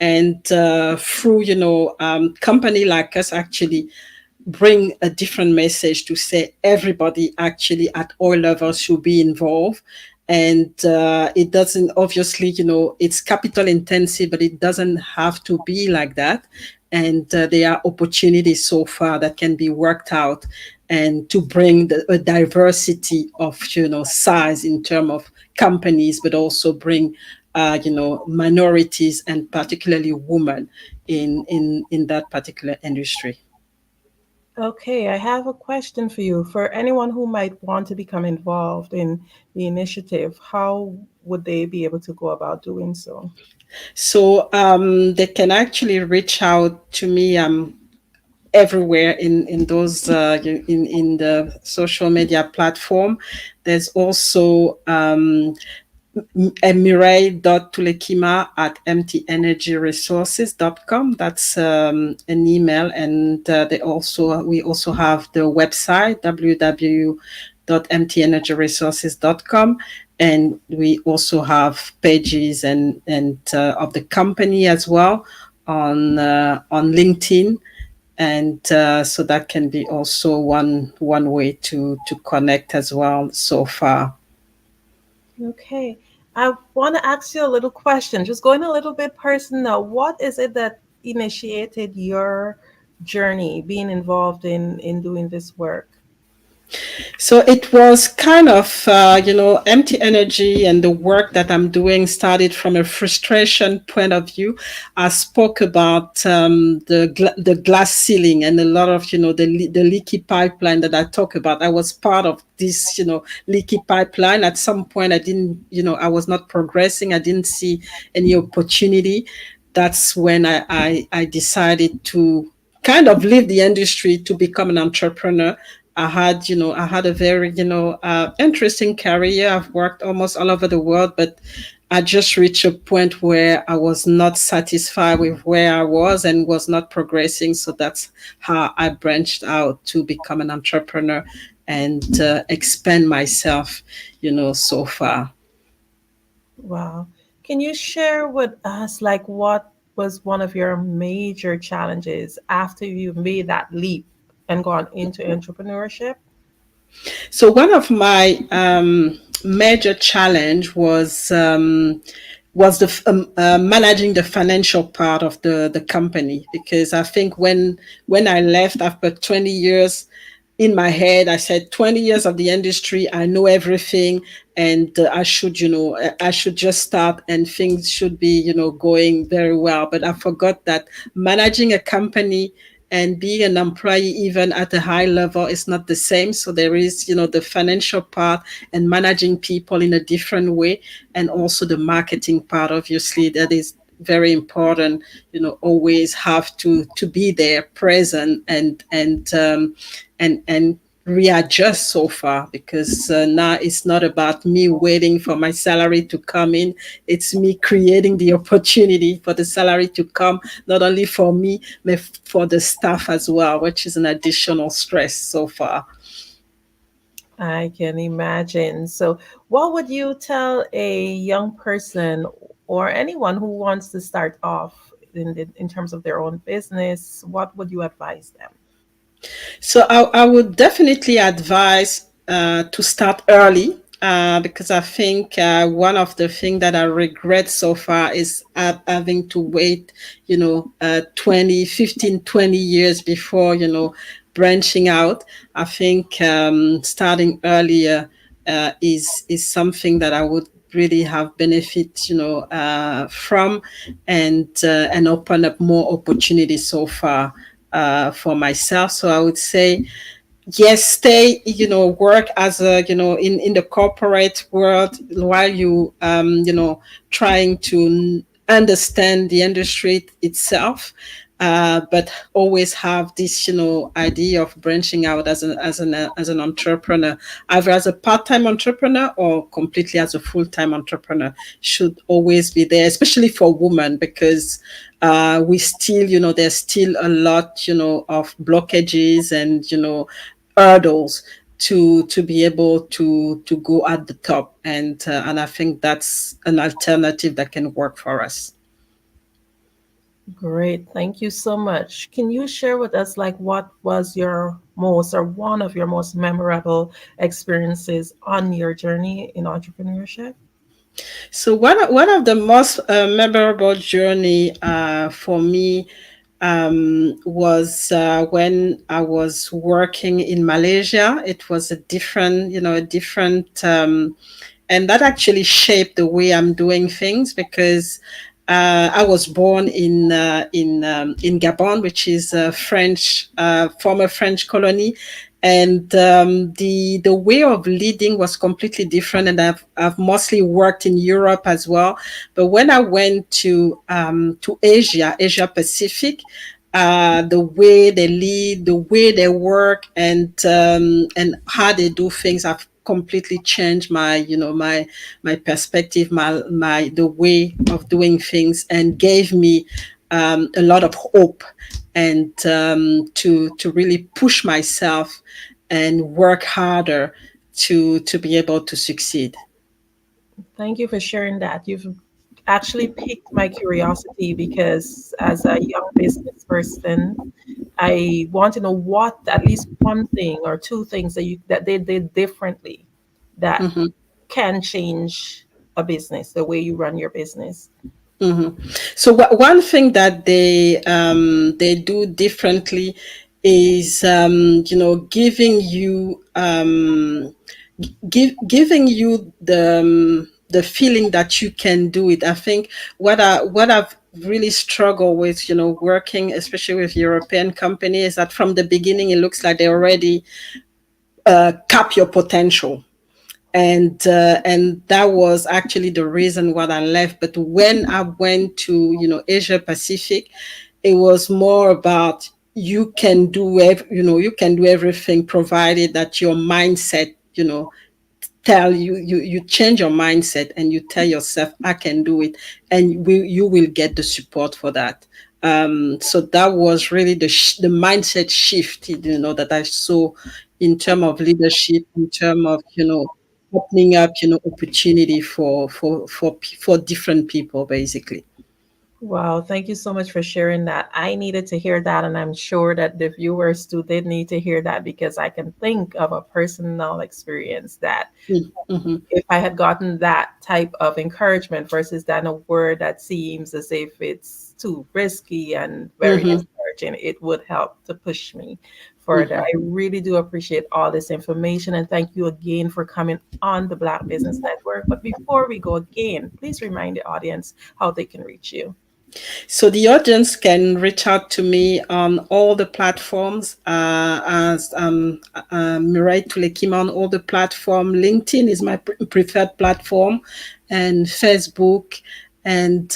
and through company like us actually bring a different message to say everybody actually at all levels should be involved. And it doesn't, obviously, it's capital intensive, but it doesn't have to be like that. And there are opportunities so far that can be worked out, and to bring a diversity of size in terms of companies, but also bring minorities, and particularly women in that particular industry. Okay, I have a question for you. For anyone who might want to become involved in the initiative, how would they be able to go about doing so? So they can actually reach out to me. Everywhere in those in the social media platform. There's also mirai.tulekima@mtenergyresources.com. That's an email, and we also have the website www.mtenergyresources.com, and we also have pages and of the company as well on LinkedIn. And so that can be also one way to connect as well so far. Okay. I want to ask you a little question, just going a little bit personal. What is it that initiated your journey being involved in doing this work? So it was kind of, empty energy, and the work that I'm doing started from a frustration point of view. I spoke about the glass ceiling, and a lot of, the leaky pipeline that I talk about. I was part of this, leaky pipeline. At some point, I didn't, I was not progressing. I didn't see any opportunity. That's when I decided to kind of leave the industry to become an entrepreneur. I had a very, interesting career. I've worked almost all over the world, but I just reached a point where I was not satisfied with where I was and was not progressing. So that's how I branched out to become an entrepreneur and expand myself, so far. Wow. Can you share with us, like, what was one of your major challenges after you made that leap and gone into entrepreneurship? So one of my major challenge was managing the financial part of the company, because I think when I left after 20 years, in my head, I said 20 years of the industry, I know everything, and I should, I should just start and things should be, going very well. But I forgot that managing a company and being an employee, even at a high level, is not the same. So there is, the financial part and managing people in a different way, and also the marketing part, obviously, that is very important. Always have to be there, present, and readjust so far, because now it's not about me waiting for my salary to come in. It's me creating the opportunity for the salary to come, not only for me but for the staff as well, which is an additional stress so far. I can imagine. So, what would you tell a young person or anyone who wants to start off in terms of their own business? What would you advise them? So I would definitely advise to start early, because I think one of the things that I regret so far is having to wait, 20 years before, branching out. I think starting earlier is something that I would really have benefit, from, and open up more opportunities so far for myself. So I would say, yes, stay, work as a, in the corporate world while you, trying to understand the industry itself. But always have this, idea of branching out as an entrepreneur, either as a part-time entrepreneur or completely as a full-time entrepreneur, should always be there, especially for women, because we still, there's still a lot, of blockages and, hurdles to be able to go at the top, and I think that's an alternative that can work for us. Great. Thank you so much. Can you share with us, like, what was your most or one of your most memorable experiences on your journey in entrepreneurship? So one of the most memorable journey for me was when I was working in Malaysia. It was a different, and that actually shaped the way I'm doing things, because I was born in Gabon, which is a French, former French colony, and the way of leading was completely different. And I've mostly worked in Europe as well, but when I went to Asia Pacific, the way they lead, the way they work, and how they do things have completely changed my, my perspective, my the way of doing things, and gave me a lot of hope, and to really push myself and work harder to be able to succeed. Thank you for sharing that. You've actually piqued my curiosity because, as a young business person, I want to know what at least one thing or two things that they did differently that Mhm. can change a business, the way you run your business. So one thing that they do differently is, giving you, giving you the feeling that you can do it. I think what I've really struggled with, working especially with European companies, is that from the beginning it looks like they already cap your potential, and that was actually the reason why I left. But when I went to, Asia Pacific, it was more about, you can do everything, provided that your mindset, tell you change your mindset, and you tell yourself, I can do it, and you will get the support for that. So that was really the mindset shift, that I saw in terms of leadership, in terms of, opening up, opportunity for different people, basically. Wow, thank you so much for sharing that. I needed to hear that, and I'm sure that the viewers too did need to hear that, because I can think of a personal experience that Mm-hmm. if I had gotten that type of encouragement versus than a word that seems as if it's too risky and very Mm-hmm. discouraging. researching, it would help to push me further. I really do appreciate all this information, and thank you again for coming on the Black Business Network. But before we go again, please remind the audience how they can reach you. So the audience can reach out to me on all the platforms as Mireille Tulekima on all the platforms. LinkedIn is my preferred platform, and Facebook, and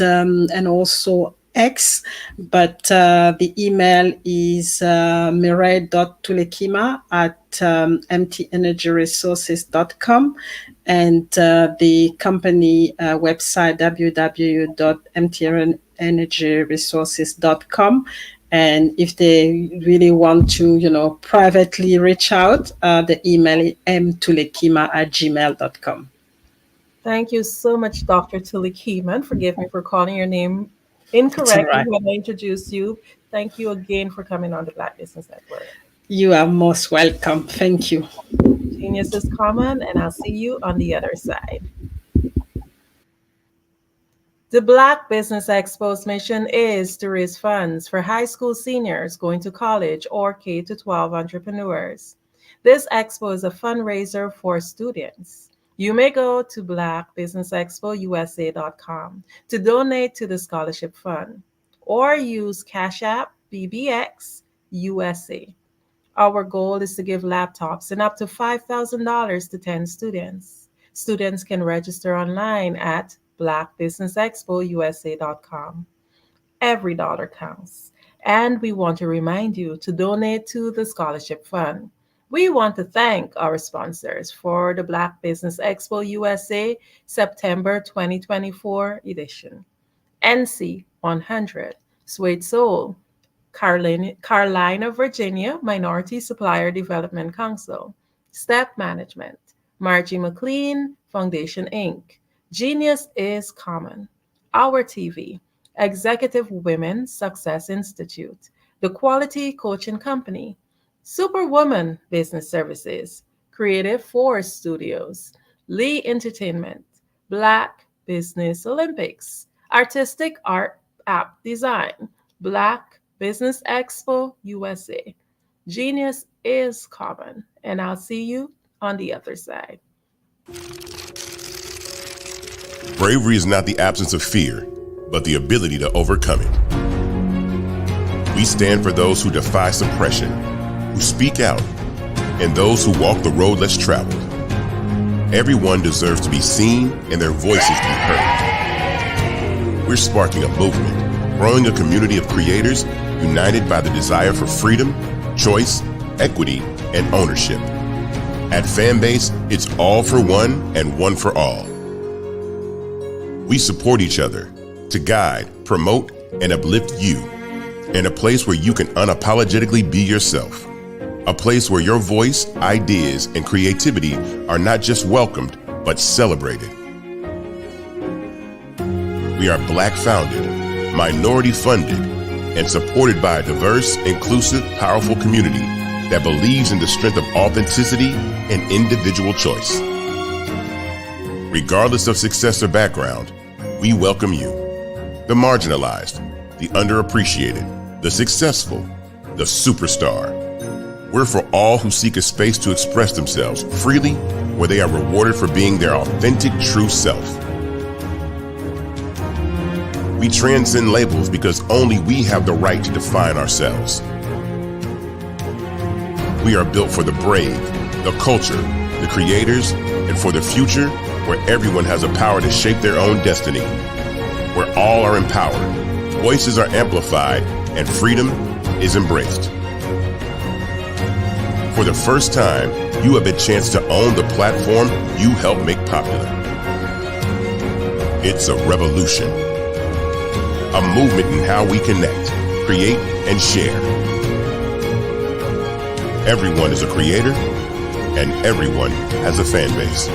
also X. But the email is mireille.tulekima@mtenergyresources.com, and the company website www.mtenergyresources.com. And if they really want to, privately reach out, the email is mtulekima@gmail.com. Thank you so much, Dr. Tulekima, and forgive me for calling your name incorrectly when I introduced you. Thank you again for coming on the Black Business Network. You are most welcome. Thank you. Genius is common, and I'll see you on the other side. The Black Business Expo's mission is to raise funds for high school seniors going to college or K-12 entrepreneurs. This expo is a fundraiser for students. You may go to blackbusinessexpousa.com to donate to the scholarship fund, or use Cash App BBX USA. Our goal is to give laptops and up to $5,000 to 10 students. Students can register online at blackbusinessexpousa.com. Every dollar counts, and we want to remind you to donate to the scholarship fund. We want to thank our sponsors for the Black Business Expo USA September 2024 edition: NC 100, Suede Soul, Carolina, Virginia Minority Supplier Development Council, Step Management, Margie McLean Foundation Inc., Genius is Common, Our TV, Executive Women Success Institute, The Quality Coaching Company, Superwoman Business Services, Creative Force Studios, Lee Entertainment, Black Business Olympics, Artistic Art App Design, Black Business Expo USA. Genius is common, and I'll see you on the other side. Bravery is not the absence of fear, but the ability to overcome it. We stand for those who defy suppression, who speak out, and those who walk the road less traveled. Everyone deserves to be seen and their voices to be heard. We're sparking a movement, growing a community of creators united by the desire for freedom, choice, equity, and ownership. At Fanbase, it's all for one and one for all. We support each other to guide, promote, and uplift you in a place where you can unapologetically be yourself. A place where your voice, ideas, and creativity are not just welcomed, but celebrated. We are Black founded, minority funded, and supported by a diverse, inclusive, powerful community that believes in the strength of authenticity and individual choice. Regardless of success or background, we welcome you. The marginalized, the underappreciated, the successful, the superstar. We're for all who seek a space to express themselves freely, where they are rewarded for being their authentic, true self. We transcend labels because only we have the right to define ourselves. We are built for the brave, the culture, the creators, and for the future where everyone has the power to shape their own destiny. Where all are empowered, voices are amplified, and freedom is embraced. For the first time, you have a chance to own the platform you helped make popular. It's a revolution, a movement in how we connect, create, and share. Everyone is a creator, and everyone has a fan base.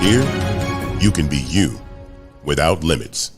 Here, you can be you without limits.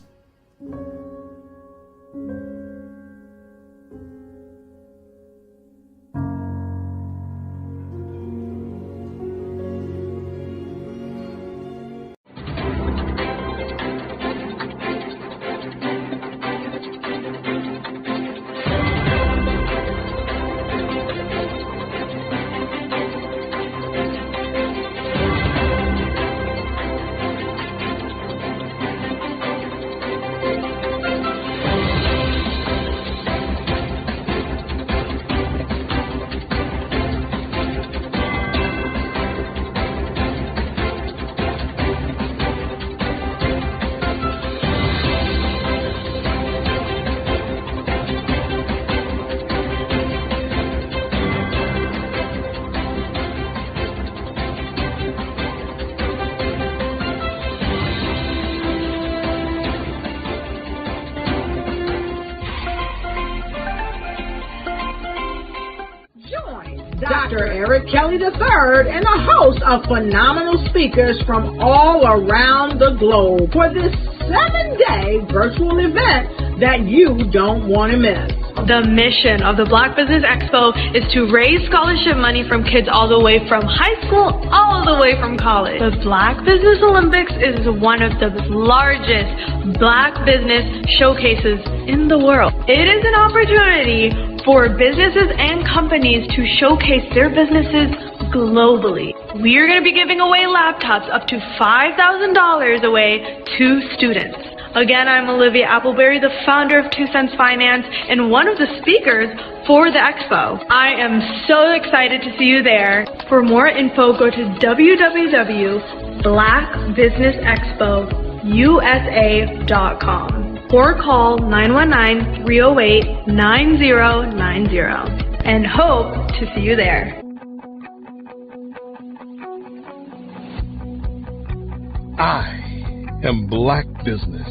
Dr. Eric Kelly III and a host of phenomenal speakers from all around the globe for this 7-day virtual event that you don't want to miss. The mission of the Black Business Expo is to raise scholarship money from kids all the way from high school all the way from college. The Black Business Olympics is one of the largest Black business showcases in the world. It is an opportunity for businesses and companies to showcase their businesses globally. We are going to be giving away laptops up to $5,000 away to students. Again, I'm Olivia Appleberry, the founder of 2 Cents Finance and one of the speakers for the expo. I am so excited to see you there. For more info, go to www.blackbusinessexpousa.com or call 919-308-9090 and hope to see you there. I am Black Business.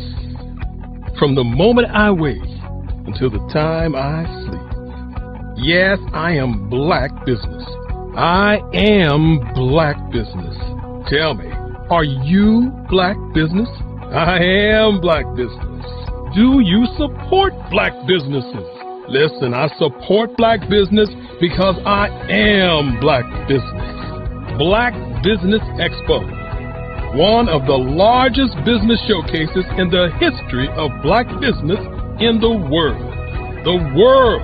From the moment I wake until the time I sleep. Yes, I am Black Business. I am Black Business. Tell me, are you Black Business? I am Black Business. Do you support Black businesses? Listen, I support Black business because I am Black Business. Black Business Expo, one of the largest business showcases in the history of Black business in the world. The world!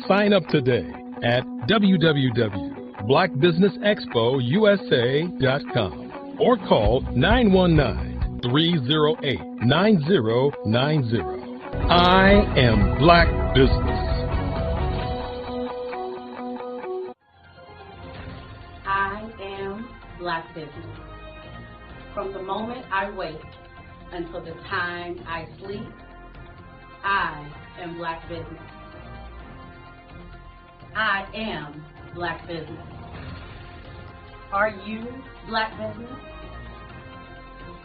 Sign up today at www.blackbusinessexpousa.com or call 919-308-9090. I am Black Business. I am Black Business. From the moment I wake until the time I sleep, I am Black Business. I am Black Business. Are you Black Business?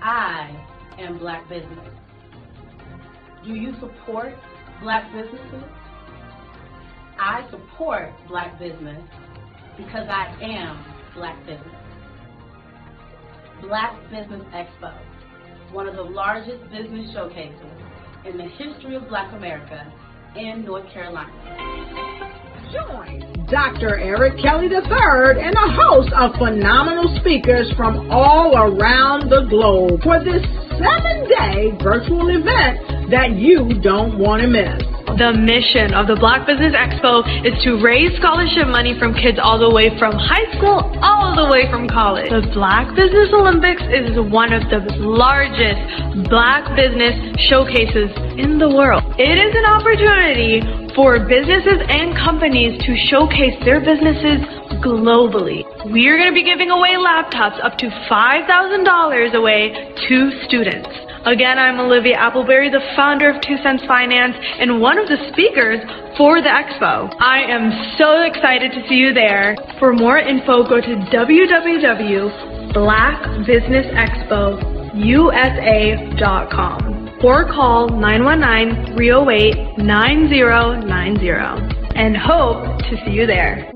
I am Black Business. Do you support Black businesses? I support Black business because I am Black Business. Black Business Expo, one of the largest business showcases in the history of Black America in North Carolina. Join Dr. Eric Kelly III and a host of phenomenal speakers from all around the globe for this 7-day virtual event that you don't want to miss. The mission of the Black Business Expo is to raise scholarship money from kids all the way from high school all the way from college. The Black Business Olympics is one of the largest Black business showcases in the world. It is an opportunity for businesses and companies to showcase their businesses globally. We are going to be giving away laptops up to $5,000 away to students. Again, I'm Olivia Appleberry, the founder of 2 Cents Finance and one of the speakers for the expo. I am so excited to see you there. For more info, go to www.blackbusinessexpousa.com or call 919-308-9090 and hope to see you there.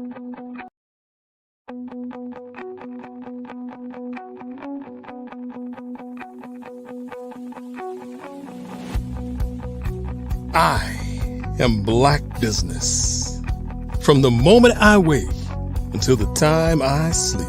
I am Black Business. From the moment I wake until the time I sleep.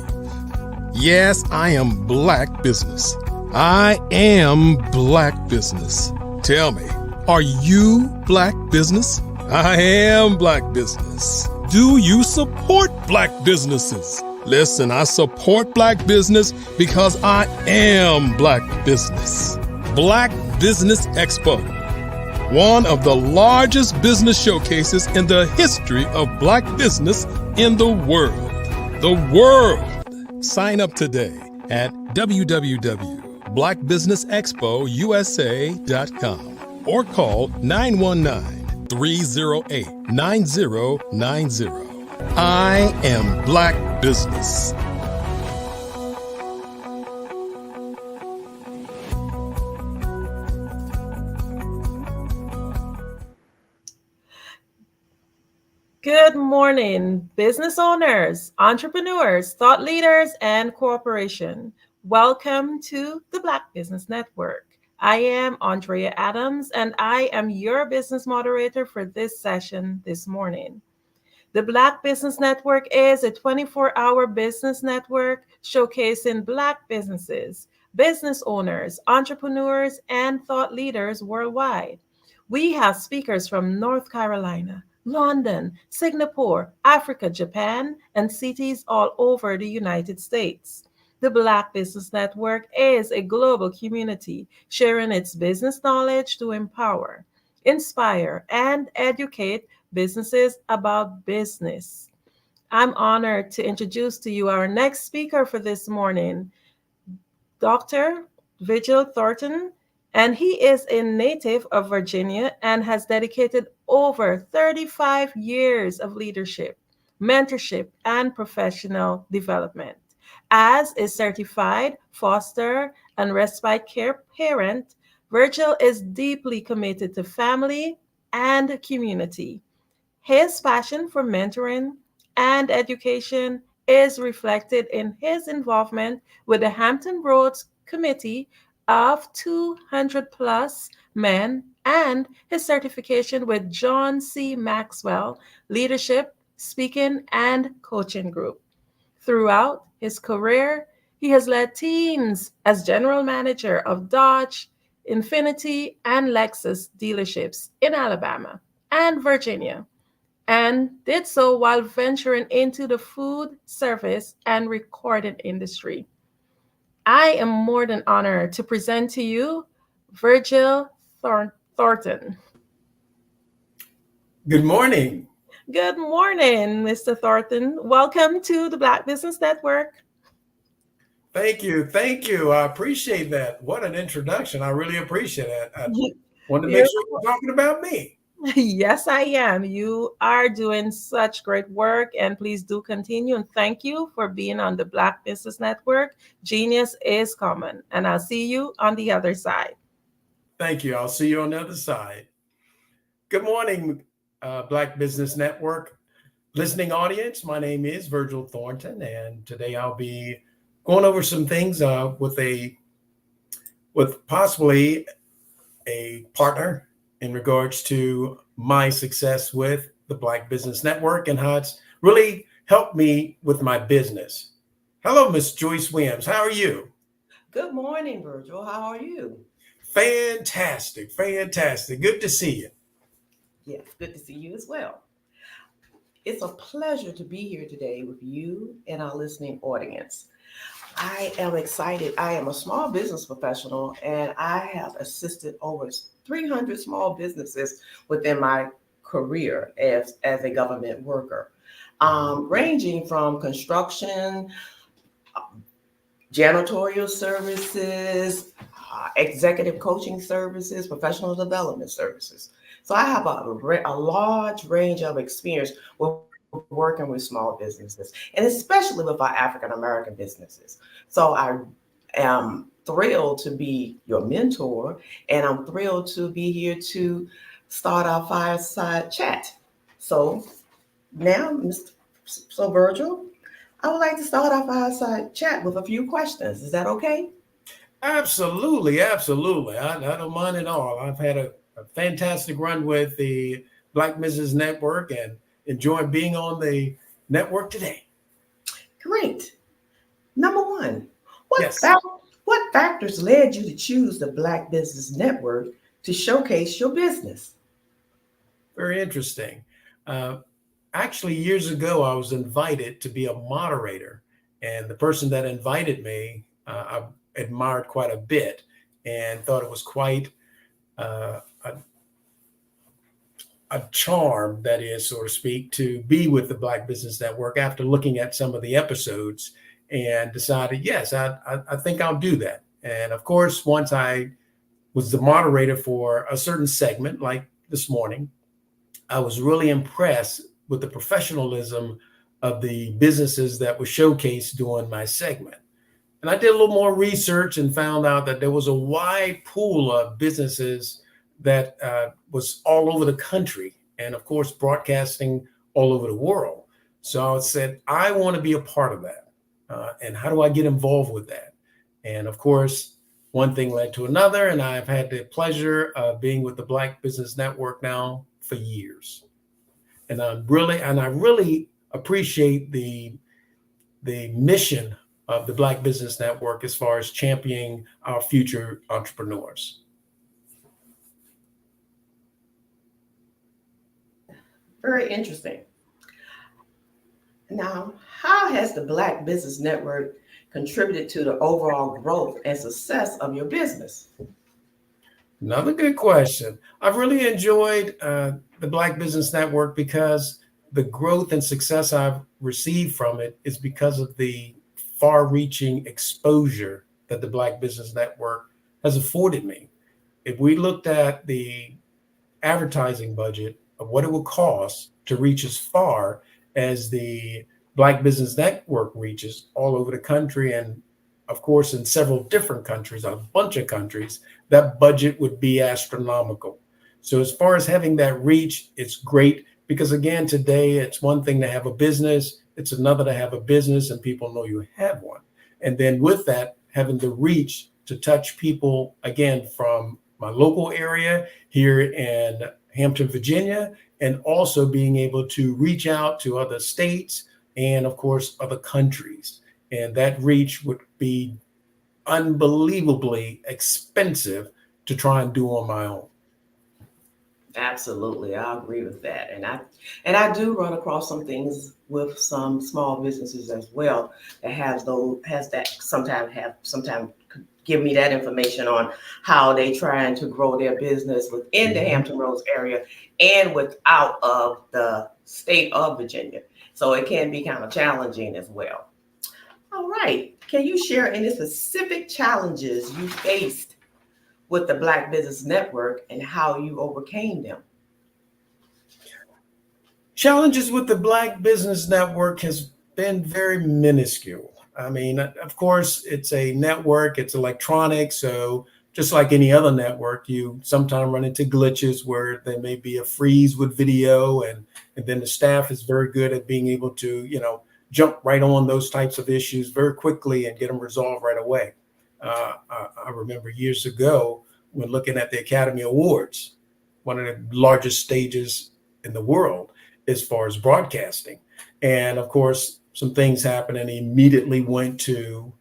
Yes, I am Black Business. I am Black Business. Tell me, are you Black Business? I am Black Business. Do you support Black businesses? Listen, I support Black business because I am Black Business. Black Business Expo, one of the largest business showcases in the history of Black business in the world. The world! Sign up today at www.blackbusinessexpousa.com or call 919-308-9090. I am Black Business. Good morning, business owners, entrepreneurs, thought leaders, and corporation. Welcome to the Black Business Network. I am Andrea Adams, and I am your business moderator for this session this morning. The Black Business Network is a 24-hour business network showcasing Black businesses, business owners, entrepreneurs, and thought leaders worldwide. We have speakers from North Carolina, London, Singapore, Africa, Japan, and cities all over the United States. The Black Business Network is a global community sharing its business knowledge to empower, inspire, and educate businesses about business. I'm honored to introduce to you our next speaker for this morning, Dr. Vigil Thornton, and he is a native of Virginia and has dedicated over 35 years of leadership, mentorship, and professional development. As a certified foster and respite care parent, Virgil is deeply committed to family and community. His passion for mentoring and education is reflected in his involvement with the Hampton Roads Committee of 200 plus men and his certification with John C. Maxwell Leadership, Speaking, and Coaching Group. Throughout his career, he has led teams as general manager of Dodge, Infiniti, and Lexus dealerships in Alabama and Virginia, and did so while venturing into the food, service, and recording industry. I am more than honored to present to you Virgil Thornton. Good morning. Good morning, Mr. Thornton. Welcome to the Black Business Network. Thank you. Thank you. I appreciate that. What an introduction. I really appreciate it. I wanted to make sure you're talking about me. Yes, I am. You are doing such great work, and please do continue. And thank you for being on the Black Business Network. Genius is common, and I'll see you on the other side. Thank you. I'll see you on the other side. Good morning, Black Business Network listening audience. My name is Virgil Thornton, and today I'll be going over some things with possibly a partner in regards to my success with the Black Business Network and how it's really helped me with my business. Hello, Miss Joyce Williams. How are you? Good morning, Virgil. How are you? Fantastic. Fantastic. Good to see you. Yes, good to see you as well. It's a pleasure to be here today with you and our listening audience. I am excited. I am a small business professional, and I have assisted over 300 small businesses within my career as a government worker, ranging from construction, janitorial services, executive coaching services, professional development services. So I have a large range of experience with working with small businesses, and especially with our African American businesses. So I am thrilled to be your mentor, and I'm thrilled to be here to start our fireside chat. So now, Virgil, I would like to start our fireside chat with a few questions. Is that okay? Absolutely, absolutely. I don't mind at all. I've had a fantastic run with the Black Business Network and enjoying being on the network today. Great. Number one, what factors led you to choose the Black Business Network to showcase your business? Very interesting. Actually, years ago, I was invited to be a moderator, and the person that invited me, I admired quite a bit and thought it was quite a charm, that is, so to speak, to be with the Black Business Network after looking at some of the episodes and decided, yes, I think I'll do that. And of course, once I was the moderator for a certain segment, like this morning, I was really impressed with the professionalism of the businesses that were showcased during my segment. And I did a little more research and found out that there was a wide pool of businesses that was all over the country, and of course, broadcasting all over the world. So I said, I want to be a part of that. And how do I get involved with that? And of course, one thing led to another, and I've had the pleasure of being with the Black Business Network now for years. And I really appreciate the mission of the Black Business Network as far as championing our future entrepreneurs. Very interesting. Now, how has the Black Business Network contributed to the overall growth and success of your business? Another good question. I've really enjoyed the Black Business Network because the growth and success I've received from it is because of the far-reaching exposure that the Black Business Network has afforded me. If we looked at the advertising budget of what it would cost to reach as far as the Black Business Network reaches all over the country, and of course in several different countries, a bunch of countries, that budget would be astronomical. So as far as having that reach, it's great because again, today it's one thing to have a business, it's another to have a business and people know you have one. And then with that, having the reach to touch people, again, from my local area here in Hampton, Virginia, and also being able to reach out to other states and of course other countries. And that reach would be unbelievably expensive to try and do on my own. Absolutely, I agree with that. And I do run across some things with some small businesses as well that sometimes give me that information on how they trying to grow their business within the Hampton Roads area and without of the state of Virginia. So it can be kind of challenging as well. All right, can you share any specific challenges you faced with the Black Business Network and how you overcame them? Challenges with the Black Business Network has been very minuscule. I mean, of course, it's a network, it's electronic. So just like any other network, you sometimes run into glitches where there may be a freeze with video, and then the staff is very good at being able to, jump right on those types of issues very quickly and get them resolved right away. I remember years ago when looking at the Academy Awards, one of the largest stages in the world as far as broadcasting. And of course, some things happened and immediately went to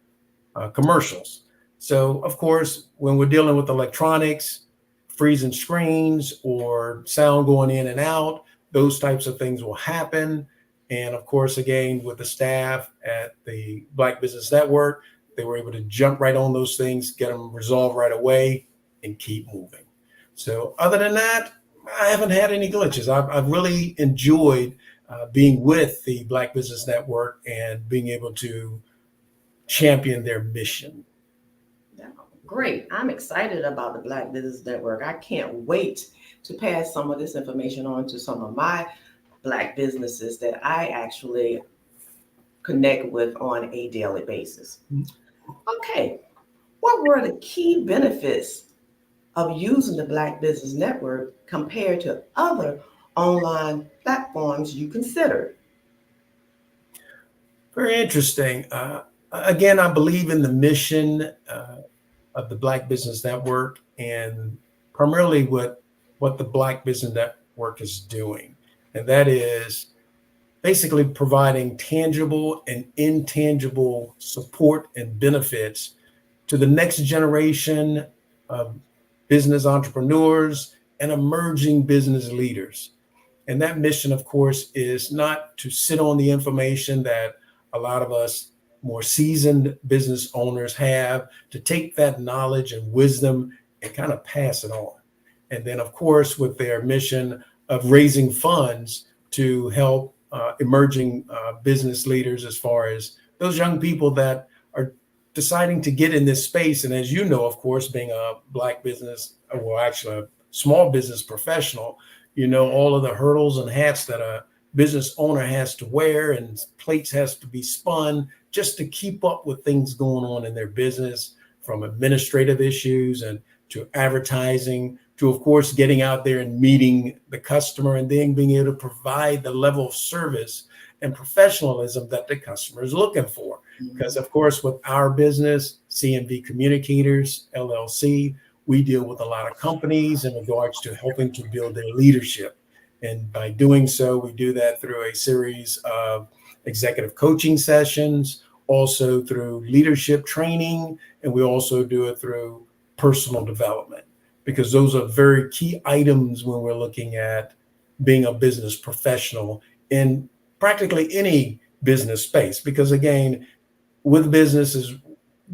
commercials. So of course, when we're dealing with electronics, freezing screens or sound going in and out, those types of things will happen. And of course, again, with the staff at the Black Business Network, they were able to jump right on those things, get them resolved right away, and keep moving. So other than that, I haven't had any glitches. I've really enjoyed being with the Black Business Network and being able to champion their mission. Great. I'm excited about the Black Business Network. I can't wait to pass some of this information on to some of my Black businesses that I actually connect with on a daily basis. Okay. What were the key benefits of using the Black Business Network compared to other online platforms you considered? Very interesting. Again, I believe in the mission of the Black Business Network and primarily what the Black Business Network is doing. And that is basically providing tangible and intangible support and benefits to the next generation of business entrepreneurs and emerging business leaders. And that mission, of course, is not to sit on the information that a lot of us more seasoned business owners have, to take that knowledge and wisdom and kind of pass it on. And then, of course, with their mission of raising funds to help emerging business leaders, as far as those young people that are deciding to get in this space. And as you know, of course, being a Black business, well, actually a small business professional, you know, all of the hurdles and hats that a business owner has to wear and plates has to be spun just to keep up with things going on in their business, from administrative issues and to advertising, to, of course, getting out there and meeting the customer and then being able to provide the level of service and professionalism that the customer is looking for. Because, of course, with our business, CNV Communicators, LLC, we deal with a lot of companies in regards to helping to build their leadership. And by doing so, we do that through a series of executive coaching sessions, also through leadership training, and we also do it through personal development, because those are very key items when we're looking at being a business professional in practically any business space. Because again, with business is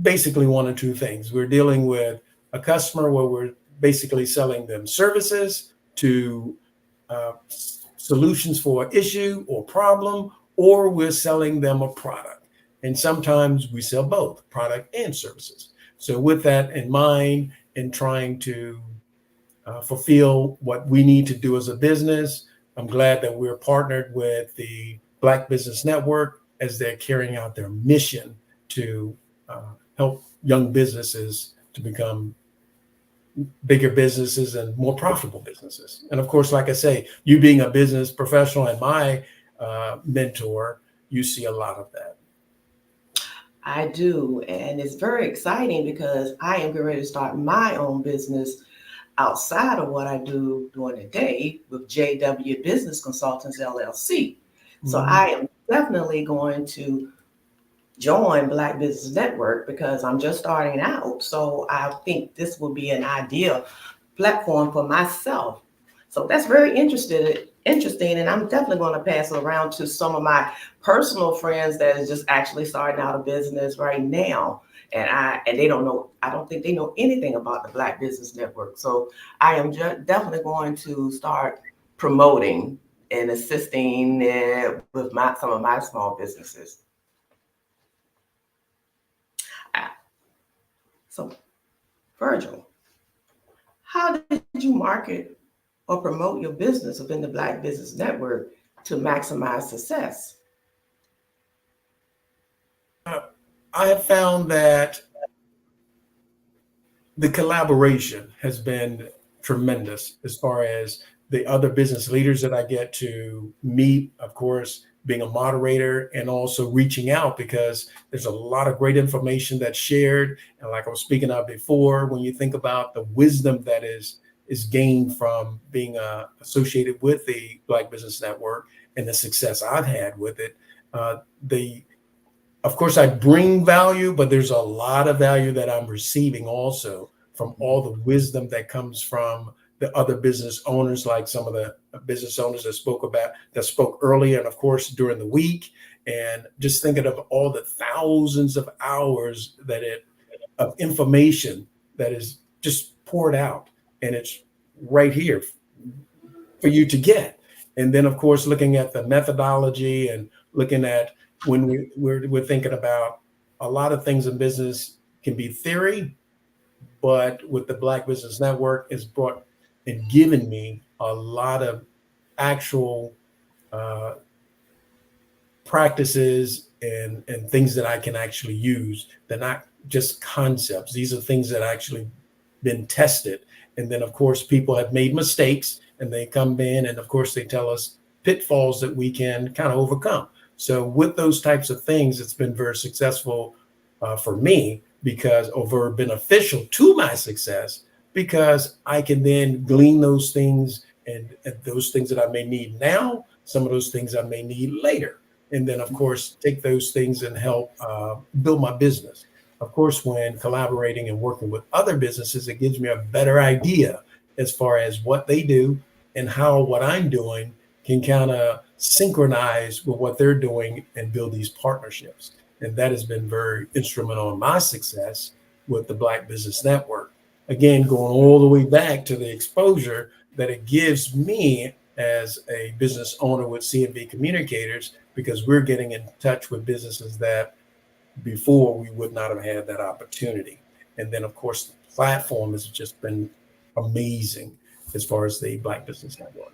basically one or two things. We're dealing with a customer where we're basically selling them services to solutions for an issue or problem, or we're selling them a product. And sometimes we sell both product and services. So with that in mind, in trying to fulfill what we need to do as a business, I'm glad that we're partnered with the Black Business Network as they're carrying out their mission to help young businesses to become bigger businesses and more profitable businesses. And of course, like I say, you being a business professional and my mentor, you see a lot of that. I do. And it's very exciting because I am getting ready to start my own business outside of what I do during the day with JW Business Consultants, LLC. So I am definitely going to join Black Business Network because I'm just starting out. So I think this will be an ideal platform for myself. So that's very interesting. And I'm definitely going to pass it around to some of my personal friends that is just actually starting out a business right now. And they don't know, I don't think they know anything about the Black Business Network. So I am definitely going to start promoting and assisting with some of my small businesses. So, Virgil, how did you market or promote your business within the Black Business Network to maximize success? I have found that the collaboration has been tremendous as far as the other business leaders that I get to meet, of course, being a moderator and also reaching out, because there's a lot of great information that's shared. And like I was speaking of before, when you think about the wisdom that is gained from being associated with the Black Business Network and the success I've had with it, of course, I bring value, but there's a lot of value that I'm receiving also from all the wisdom that comes from the other business owners, like some of the business owners that spoke earlier, and of course during the week. And just thinking of all the thousands of hours of information that is just poured out, and it's right here for you to get. And then of course looking at the methodology and looking at when we're thinking about a lot of things in business can be theory, but with the Black Business Network, it's brought and given me a lot of actual practices and things that I can actually use. They're not just concepts. These are things that actually been tested. And then of course, people have made mistakes and they come in and of course they tell us pitfalls that we can kind of overcome. So with those types of things, it's been very successful for me or beneficial to my success, because I can then glean those things and those things that I may need now, some of those things I may need later. And then of course, take those things and help build my business. Of course, when collaborating and working with other businesses, it gives me a better idea as far as what they do and how what I'm doing can kind of synchronize with what they're doing and build these partnerships. And that has been very instrumental in my success with the Black Business Network. Again, going all the way back to the exposure that it gives me as a business owner with CNV Communicators, because we're getting in touch with businesses that before we would not have had that opportunity. And then of course, the platform has just been amazing as far as the Black Business Network.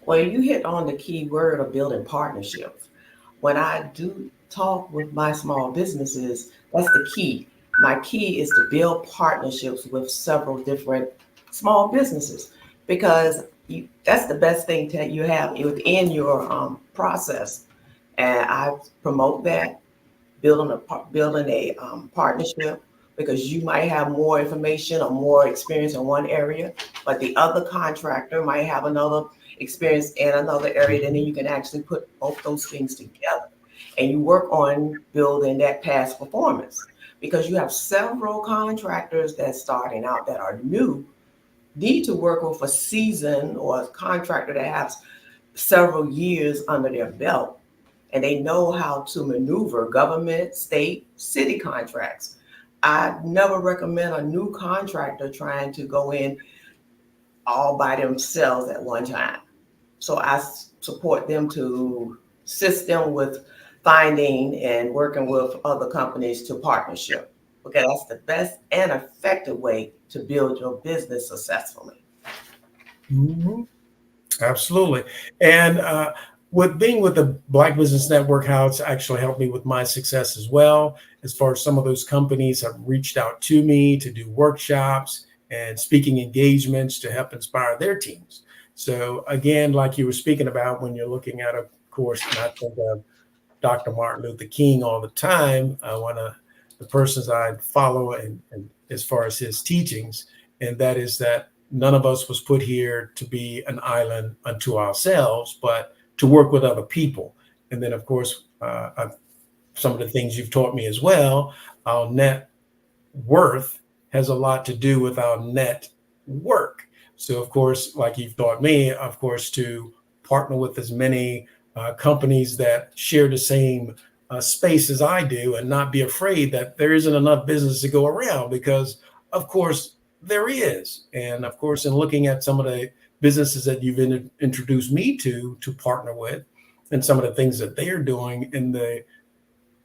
Well, you hit on the key word of building partnerships. When I do talk with my small businesses, that's the key. My key is to build partnerships with several different small businesses because that's the best thing that you have within your process. And I promote that, building a partnership because you might have more information or more experience in one area, but the other contractor might have another experience in another area, and then you can actually put both those things together. And you work on building that past performance because you have several contractors that's starting out that are new, need to work with a seasoned or a contractor that has several years under their belt and they know how to maneuver government, state, city contracts. I never recommend a new contractor trying to go in all by themselves at one time. So I support them to assist them with finding and working with other companies to partnership, because that's the best and effective way to build your business successfully. Mm-hmm. Absolutely. And with being with the Black Business Network, how it's actually helped me with my success as well, as far as some of those companies have reached out to me to do workshops and speaking engagements to help inspire their teams. So again, like you were speaking about, when you're looking at, of course, and I think of Dr. Martin Luther King all the time, one of the persons I follow and as far as his teachings, and that is that none of us was put here to be an island unto ourselves, but to work with other people. And then, of course, some of the things you've taught me as well, our net worth has a lot to do with our net work. So, of course, like you've taught me, of course, to partner with as many companies that share the same space as I do and not be afraid that there isn't enough business to go around, because, of course, there is. And of course, in looking at some of the businesses that you've introduced me to partner with and some of the things that they are doing in the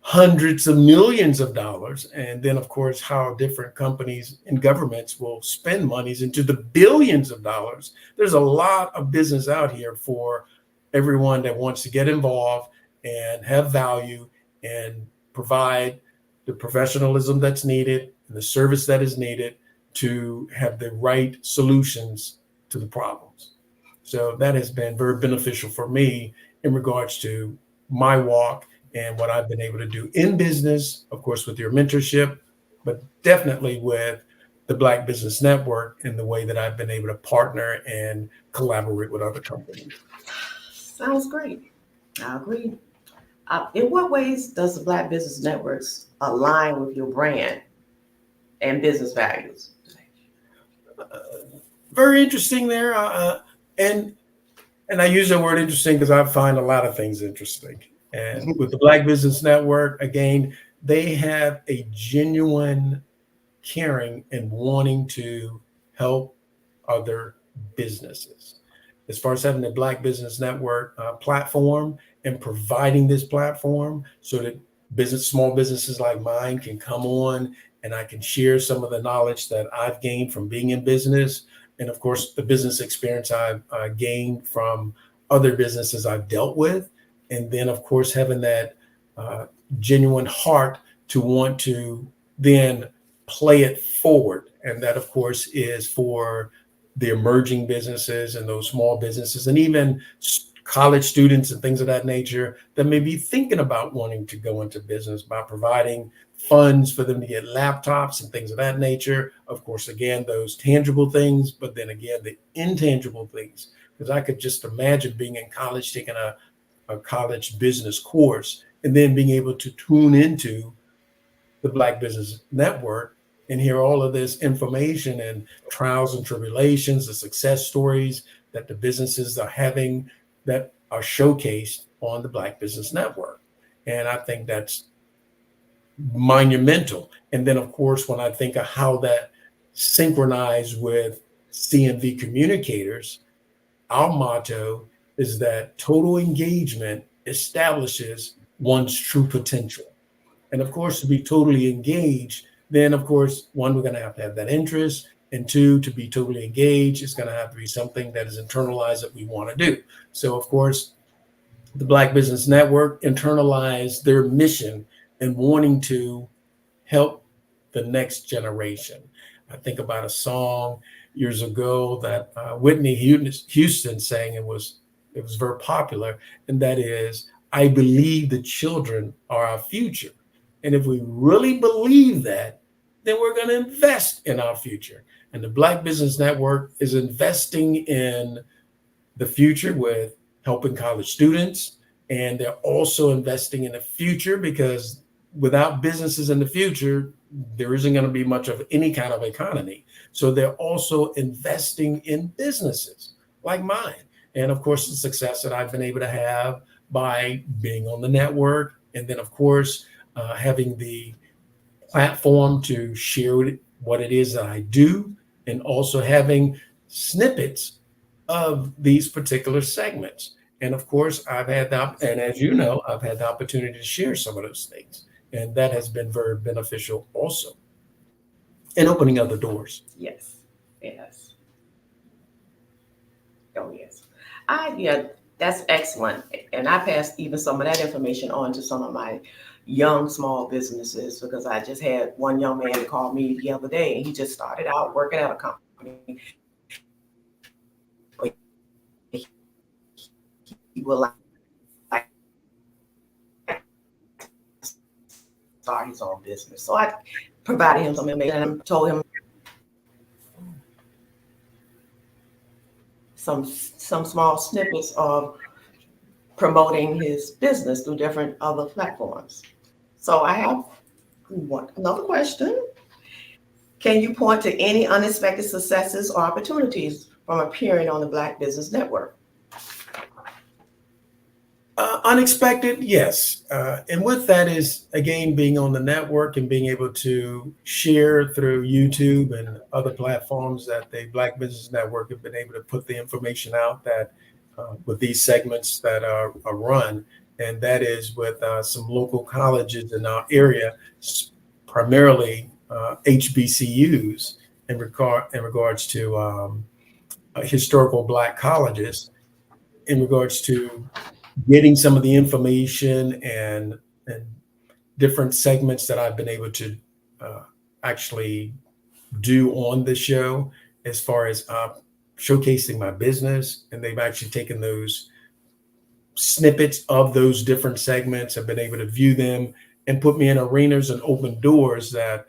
hundreds of millions of dollars. And then, of course, how different companies and governments will spend monies into the billions of dollars. There's a lot of business out here for everyone that wants to get involved and have value and provide the professionalism that's needed and the service that is needed to have the right solutions to the problems. So that has been very beneficial for me in regards to my walk and what I've been able to do in business, of course, with your mentorship, but definitely with the Black Business Network and the way that I've been able to partner and collaborate with other companies. Sounds great. I agree. In what ways does the Black Business Networks align with your brand and business values? Very interesting there. And I use the word interesting because I find a lot of things interesting. And with the Black Business Network, again, they have a genuine caring and wanting to help other businesses. As far as having the Black Business Network platform and providing this platform so that small businesses like mine can come on and I can share some of the knowledge that I've gained from being in business. And of course, the business experience I've gained from other businesses I've dealt with. And then, of course, having that genuine heart to want to then play it forward. And that, of course, is for the emerging businesses and those small businesses and even college students and things of that nature that may be thinking about wanting to go into business, by providing funds for them to get laptops and things of that nature. Of course, again, those tangible things, but then again, the intangible things, because I could just imagine being in college, taking a college business course and then being able to tune into the Black Business Network and hear all of this information and trials and tribulations, the success stories that the businesses are having that are showcased on the Black Business Network. And I think that's monumental. And then, of course, when I think of how that synchronized with CNV communicators, our motto is that total engagement establishes one's true potential. And of course, to be totally engaged, then of course, one, we're going to have that interest. And two, to be totally engaged, it's going to have to be something that is internalized that we want to do. So of course, the Black Business Network internalized their mission and wanting to help the next generation. I think about a song years ago that Whitney Houston sang, and it was very popular, and that is, "I believe the children are our future." And if we really believe that, then we're going to invest in our future. And the Black Business Network is investing in the future with helping college students. And they're also investing in the future because without businesses in the future, there isn't going to be much of any kind of economy. So they're also investing in businesses like mine. And of course, the success that I've been able to have by being on the network. And then, of course, having the platform to share what it is that I do, and also having snippets of these particular segments. And of course, and as you know, I've had the opportunity to share some of those things. And that has been very beneficial also in opening other doors. Yes, yes. Oh, yes. Yeah, that's excellent. And I passed even some of that information on to some of my young small businesses, because I just had one young man call me the other day, and he just started out working at a company. He would like start his own business. So I provided him some information and told him some small snippets of promoting his business through different other platforms. So I have another question. Can you point to any unexpected successes or opportunities from appearing on the Black Business Network? Unexpected, yes. And with that is, again, being on the network and being able to share through YouTube and other platforms that the Black Business Network have been able to put the information out that with these segments that are run. And that is with some local colleges in our area, primarily HBCUs in regards to historical Black colleges, in regards to getting some of the information and different segments that I've been able to actually do on the show, as far as showcasing my business. And they've actually taken those snippets of those different segments, have been able to view them and put me in arenas and open doors that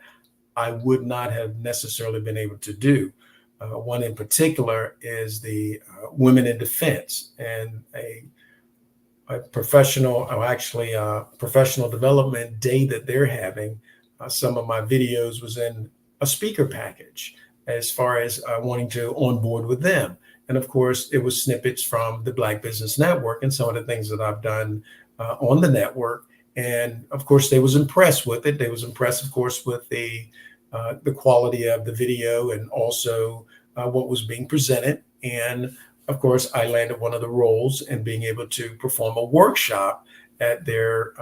I would not have necessarily been able to do. One in particular is the Women in Defense, and a professional development day that they're having. Some of my videos was in a speaker package as far as wanting to onboard with them. And of course, it was snippets from the Black Business Network and some of the things that I've done on the network. And of course, they was impressed with it. They was impressed, of course, with the quality of the video and also what was being presented. And of course, I landed one of the roles in being able to perform a workshop at their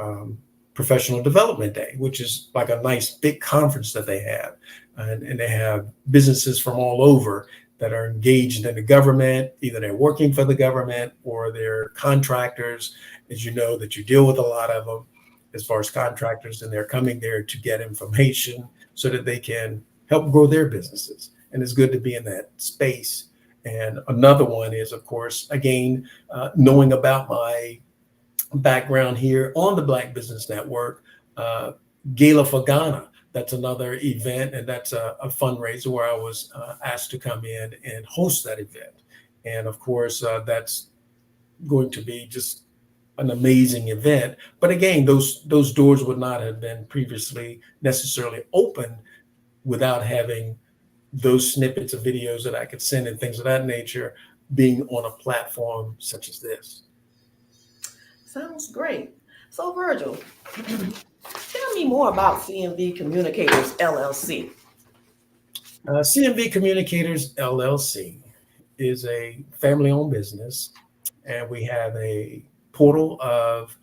professional development day, which is like a nice big conference that they have. And they have businesses from all over that are engaged in the government. Either they're working for the government or they're contractors, as you know, that you deal with a lot of them as far as contractors, and they're coming there to get information so that they can help grow their businesses. And it's good to be in that space. And another one is, of course, again, knowing about my background here on the Black Business Network, Gala for Ghana. That's another event, and that's a fundraiser where I was asked to come in and host that event. And of course, that's going to be just an amazing event. But again, those doors would not have been previously necessarily open without having those snippets of videos that I could send and things of that nature being on a platform such as this. Sounds great. So Virgil, tell me more about CMV Communicators LLC. CMV Communicators LLC is a family-owned business, and we have a portal of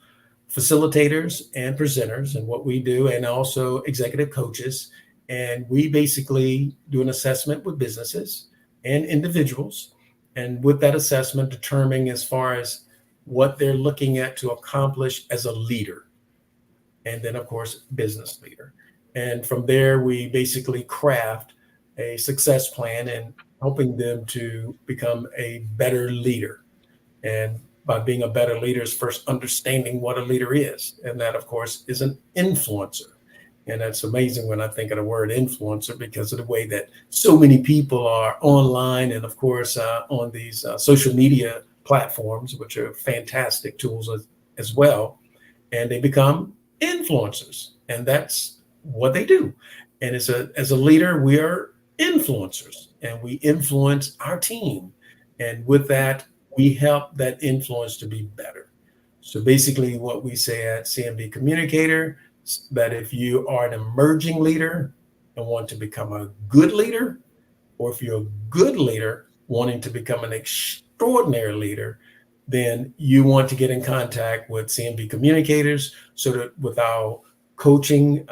facilitators and presenters and what we do, and also executive coaches. And we basically do an assessment with businesses and individuals. And with that assessment, determining as far as what they're looking at to accomplish as a leader. And then, of course, business leader. And from there, we basically craft a success plan and helping them to become a better leader. And by being a better leader is first understanding what a leader is. And that, of course, is an influencer. And that's amazing when I think of the word influencer because of the way that so many people are online and, of course, on these social media platforms, which are fantastic tools as well. And they become influencers. And that's what they do. And as a leader, we are influencers and we influence our team. And with that, we help that influence to be better. So basically what we say at CMB Communicator, that if you are an emerging leader and want to become a good leader, or if you're a good leader wanting to become an extraordinary leader, then you want to get in contact with CMB Communicators so that with our coaching,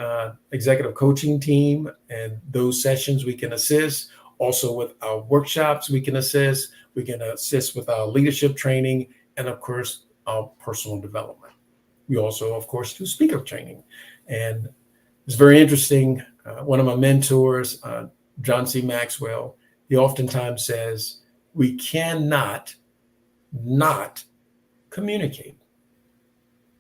executive coaching team and those sessions we can assist. Also with our workshops we can assist. We can assist with our leadership training and of course our personal development. We also, of course, do speaker training. And it's very interesting. One of my mentors, John C. Maxwell, he oftentimes says, we cannot not communicate.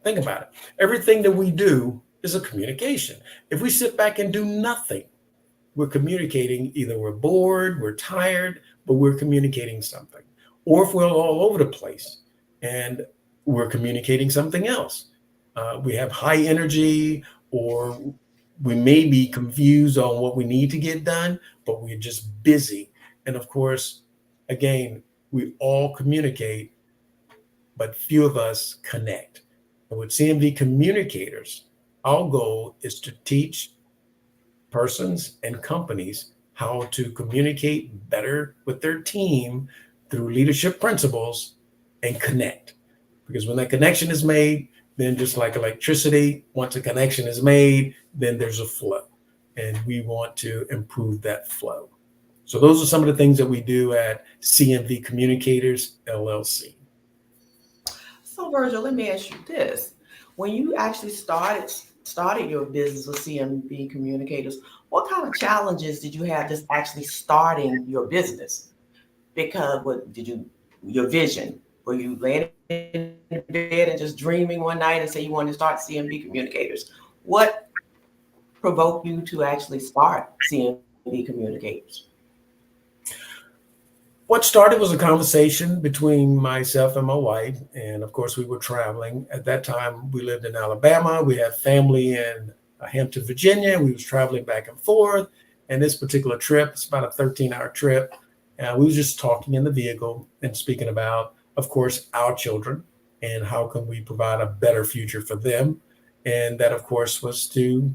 Think about it. Everything that we do is a communication. If we sit back and do nothing, we're communicating. Either we're bored, we're tired, but we're communicating something. Or if we're all over the place and we're communicating something else. We have high energy, or we may be confused on what we need to get done, but we're just busy. And of course, again, we all communicate, but few of us connect. And with CMV Communicators, our goal is to teach persons and companies how to communicate better with their team through leadership principles and connect. Because when that connection is made, then just like electricity, once a connection is made, then there's a flow. And we want to improve that flow. So those are some of the things that we do at CMV Communicators, LLC. So Virgil, let me ask you this. When you actually started your business with CMV Communicators, what kind of challenges did you have just actually starting your business? Because your vision, were you laying in bed and just dreaming one night and say you wanted to start CMV Communicators? What provoked you to actually start CMV Communicators? What started was a conversation between myself and my wife. And of course, we were traveling. At that time, we lived in Alabama. We had family in Hampton, Virginia. We was traveling back and forth. And this particular trip, it's about a 13-hour trip. And we were just talking in the vehicle and speaking about, of course, our children and how can we provide a better future for them. And that, of course, was to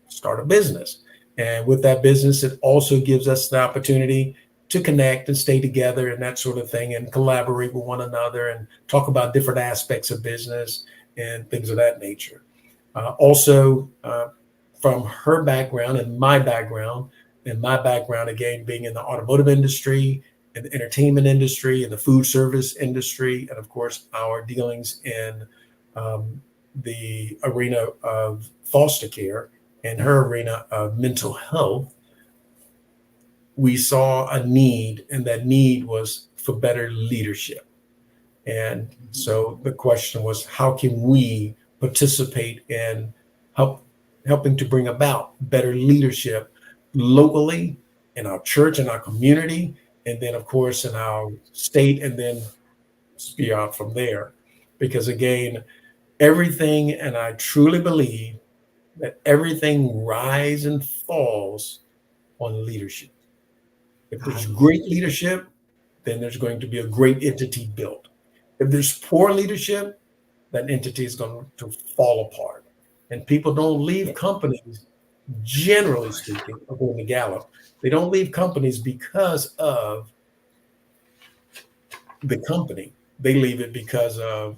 start a business. And with that business, it also gives us the opportunity to connect and stay together and that sort of thing and collaborate with one another and talk about different aspects of business and things of that nature. Also, from her background and my background again, being in the automotive industry and the entertainment industry and the food service industry, and of course, our dealings in the arena of foster care and her arena of mental health, we saw a need, and that need was for better leadership. And so the question was, how can we participate in helping to bring about better leadership locally in our church, in our community, and then of course in our state, and then spear out from there. Because again, everything, and I truly believe that everything rises and falls on leadership. If there's great leadership, then there's going to be a great entity built. If there's poor leadership, that entity is going to fall apart. And people don't leave companies, generally speaking, according to Gallup, they don't leave companies because of the company. They leave it because of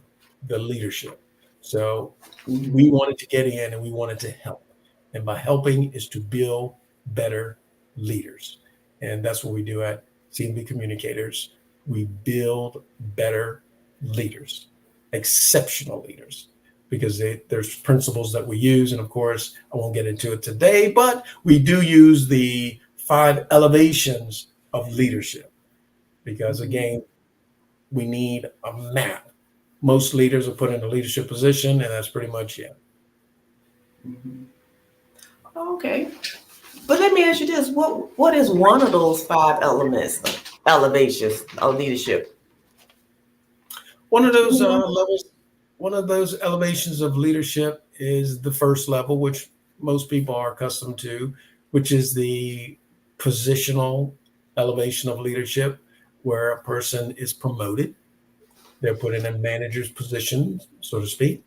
the leadership. So we wanted to get in and we wanted to help. And by helping is to build better leaders. And that's what we do at CMB Communicators. We build better leaders, exceptional leaders, because there's principles that we use. And of course, I won't get into it today, but we do use the 5 elevations of leadership, because again, we need a map. Most leaders are put in a leadership position, and that's pretty much it. Okay. But let me ask you this. What is one of those 5 elevations of leadership? One of those levels, one of those elevations of leadership is the first level, which most people are accustomed to, which is the positional elevation of leadership, where a person is promoted. They're put in a manager's position, so to speak,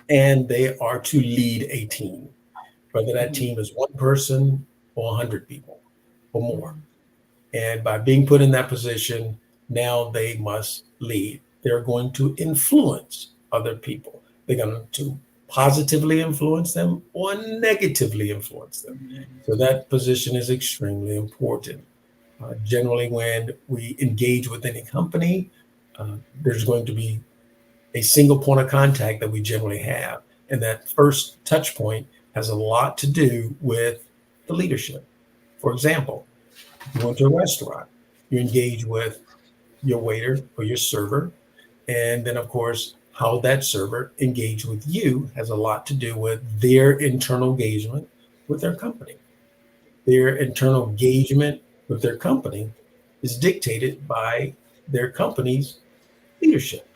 and they are to lead a team, whether that team is 1 person or 100 people or more. And by being put in that position, now they must lead. They're going to influence other people. They're going to positively influence them or negatively influence them. So that position is extremely important. Generally, when we engage with any company, there's going to be a single point of contact that we generally have. And that first touch point has a lot to do with the leadership. For example, if you went to a restaurant, you engage with your waiter or your server. And then, of course, how that server engaged with you has a lot to do with their internal engagement with their company. Their internal engagement with their company is dictated by their company's leadership.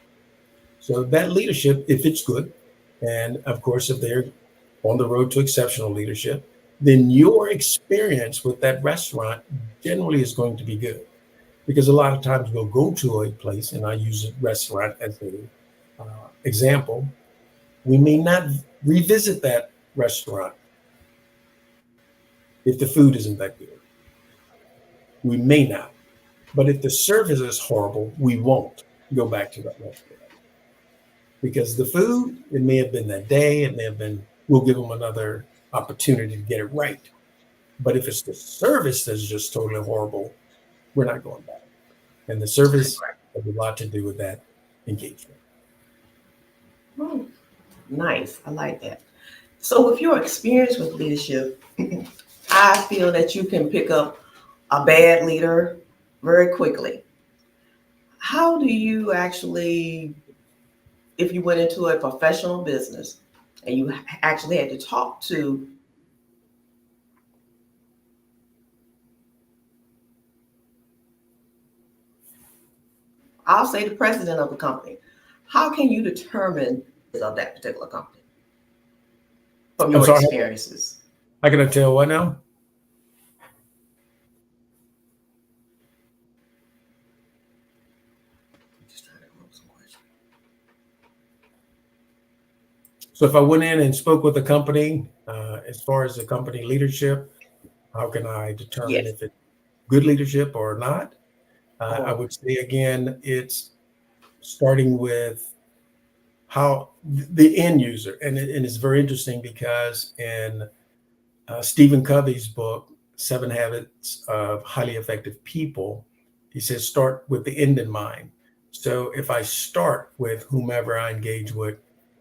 So that leadership, if it's good, and of course, if they're on the road to exceptional leadership, then your experience with that restaurant generally is going to be good. Because a lot of times we'll go to a place, and I use a restaurant as an example. We may not revisit that restaurant if the food isn't that good. We may not. But if the service is horrible, we won't go back to that restaurant. Because the food, it may have been that day, it may have been, we'll give them another opportunity to get it right. But if it's the service that's just totally horrible, we're not going back. And the service has a lot to do with that engagement. Nice. I like that. So with your experience with leadership, I feel that you can pick up a bad leader very quickly. How do you actually, if you went into a professional business and you actually had to talk to I'll say the president of the company, how can you determine of that particular company from your experiences? How can I tell what now? So if I went in and spoke with the company, as far as the company leadership, how can I determine if it's good leadership or not? I would say, again, it's starting with how the end user, and it's very interesting because in Stephen Covey's book, 7 Habits of Highly Effective People, he says, start with the end in mind. So if I start with whomever I engage with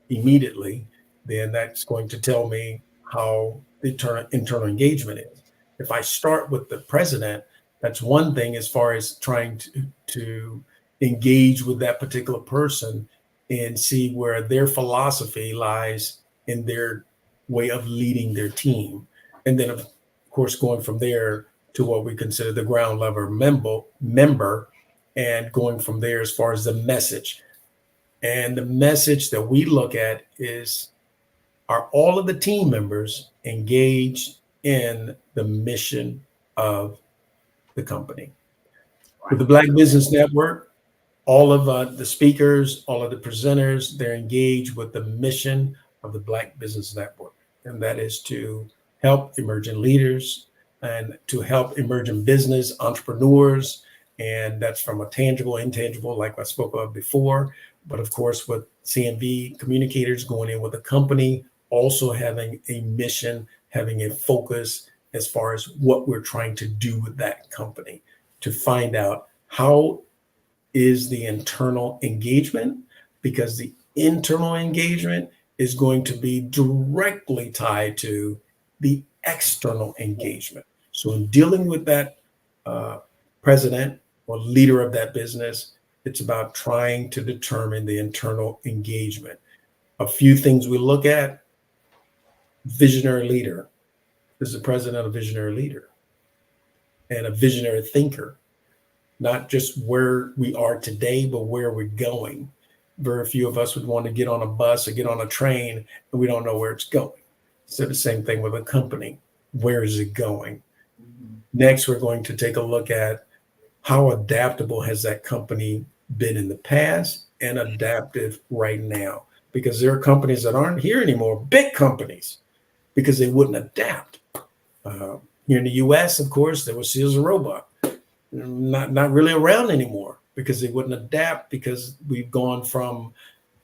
immediately, then that's going to tell me how the internal engagement is. If I start with the president, that's one thing as far as trying to engage with that particular person and see where their philosophy lies in their way of leading their team. And then, of course, going from there to what we consider the ground level member, and going from there as far as the message. And the message that we look at is, are all of the team members engaged in the mission of the company? With the Black Business Network, all of the speakers, all of the presenters, they're engaged with the mission of the Black Business Network. And that is to help emerging leaders and to help emerging business entrepreneurs. And that's from a tangible, intangible, like I spoke of before. But of course, with CMV communicators going in with a company, also having a mission, having a focus as far as what we're trying to do with that company, to find out how is the internal engagement, because the internal engagement is going to be directly tied to the external engagement. So in dealing with that president or leader of that business, it's about trying to determine the internal engagement. A few things we look at: visionary leader. Is the president a visionary leader and a visionary thinker? Not just where we are today, but where we're going. Very few of us would want to get on a bus or get on a train and we don't know where it's going. So the same thing with a company. Where is it going? Next, we're going to take a look at how adaptable has that company been in the past and adaptive right now. Because there are companies that aren't here anymore, big companies, because they wouldn't adapt. Here in the US, of course, there was Sears and Roebuck. Not really around anymore because they wouldn't adapt, because we've gone from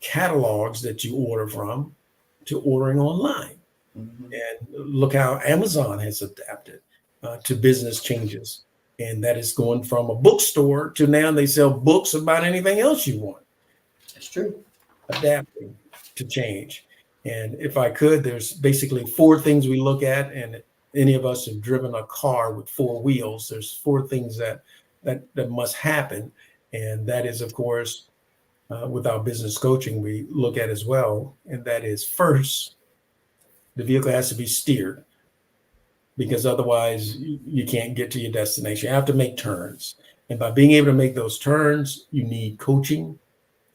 catalogs that you order from to ordering online. And look how Amazon has adapted to business changes. And that is going from a bookstore to now they sell books about anything else you want. That's true. Adapting to change. And if I could, there's basically 4 things we look at, and any of us have driven a car with 4 wheels. There's 4 things that must happen, and that is, of course, with our business coaching, we look at as well. And that is, first, the vehicle has to be steered, because otherwise you can't get to your destination. You have to make turns, and by being able to make those turns, you need coaching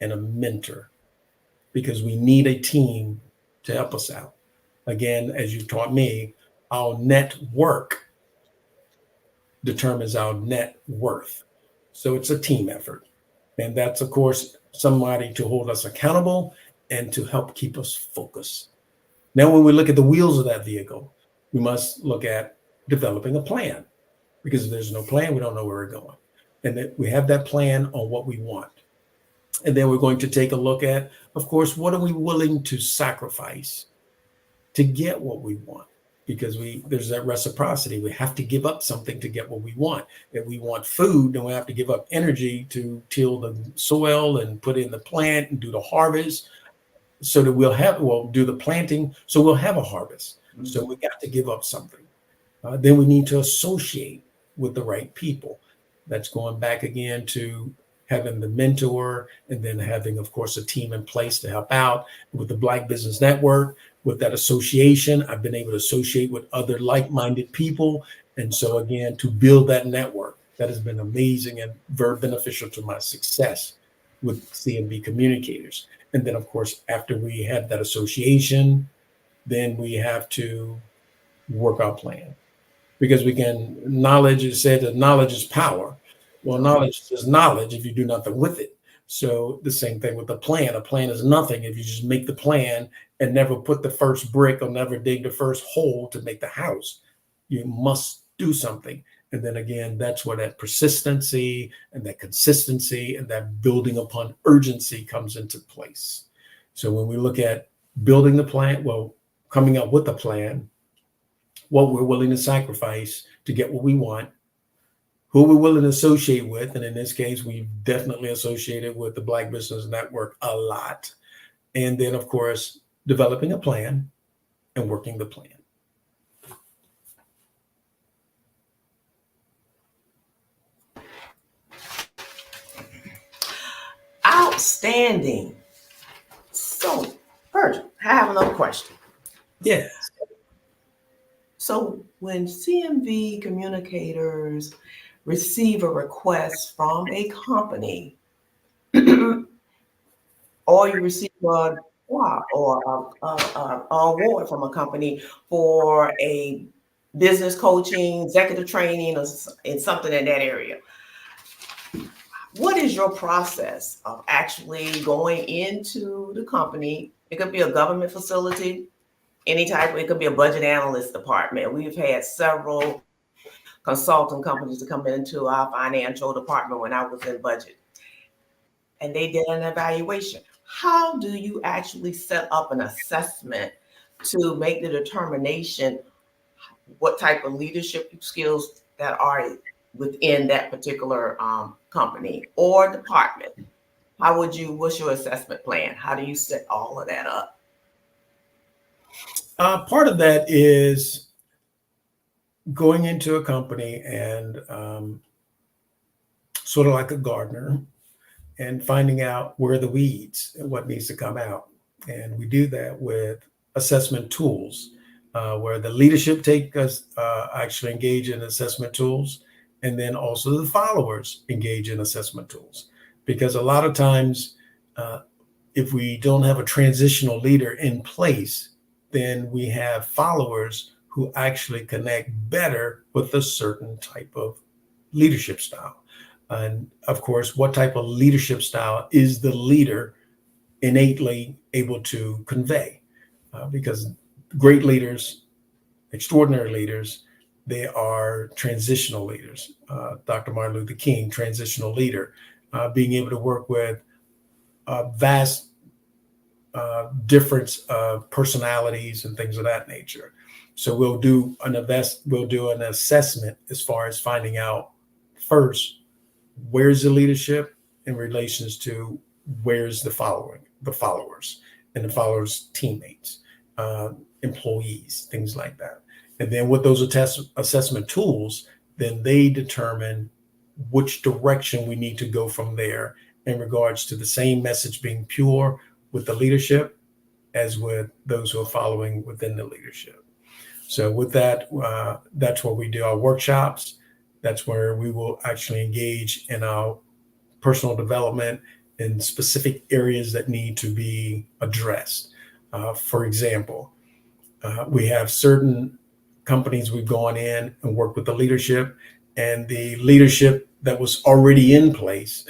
and a mentor, because we need a team to help us out. Again, as you taught me, our network determines our net worth. So it's a team effort. And that's, of course, somebody to hold us accountable and to help keep us focused. Now, when we look at the wheels of that vehicle, we must look at developing a plan, because if there's no plan, we don't know where we're going. And that we have that plan on what we want. And then we're going to take a look at, of course, what are we willing to sacrifice to get what we want? Because there's that reciprocity. We have to give up something to get what we want. If we want food, then we have to give up energy to till the soil and put in the plant and do the harvest, so that we'll do the planting, so we'll have a harvest. So we got to give up something. Then we need to associate with the right people. That's going back again to having the mentor, and then having, of course, a team in place to help out. With the Black Business Network, with that association, I've been able to associate with other like-minded people. And so again, to build that network, that has been amazing and very beneficial to my success with CMB communicators. And then, of course, after we have that association, then we have to work our plan, because knowledge is said that knowledge is power. Well, knowledge is just knowledge if you do nothing with it. So the same thing with the plan. A plan is nothing if you just make the plan and never put the first brick or never dig the first hole to make the house. You must do something. And then again, that's where that persistency and that consistency and that building upon urgency comes into place. So when we look at building the plan, well, coming up with a plan, what we're willing to sacrifice to get what we want, who we're willing to associate with. And in this case, we've definitely associated with the Black Business Network a lot. And then, of course, developing a plan and working the plan. Outstanding. So, Virgil, I have another question. Yeah. So when CMV communicators receive a request from a company, or you receive a award from a company for a business coaching, executive training, or in something in that area, what is your process of actually going into the company? It could be a government facility, any type. It could be a budget analyst department. We've had several consulting companies to come into our financial department when I was in budget, and they did an evaluation. How do you actually set up an assessment to make the determination what type of leadership skills that are within that particular company or department, what's your assessment plan? How do you set all of that up? Part of that is going into a company and sort of like a gardener and finding out where are the weeds and what needs to come out. And we do that with assessment tools, where the leadership take us actually engage in assessment tools, and then also the followers engage in assessment tools. Because a lot of times, if we don't have a transitional leader in place, then we have followers who actually connect better with a certain type of leadership style. And of course, what type of leadership style is the leader innately able to convey? Because great leaders, extraordinary leaders, they are transitional leaders. Dr. Martin Luther King, transitional leader, being able to work with a vast difference of personalities and things of that nature. So we'll do an assessment as far as finding out first, where's the leadership in relations to where's the followers and the followers' teammates, employees, things like that. And then with those assessment tools, then they determine which direction we need to go from there in regards to the same message being pure with the leadership as with those who are following within the leadership. So with that, that's what we do our workshops. That's where we will actually engage in our personal development in specific areas that need to be addressed. For example, we have certain companies we've gone in and worked with the leadership, and the leadership that was already in place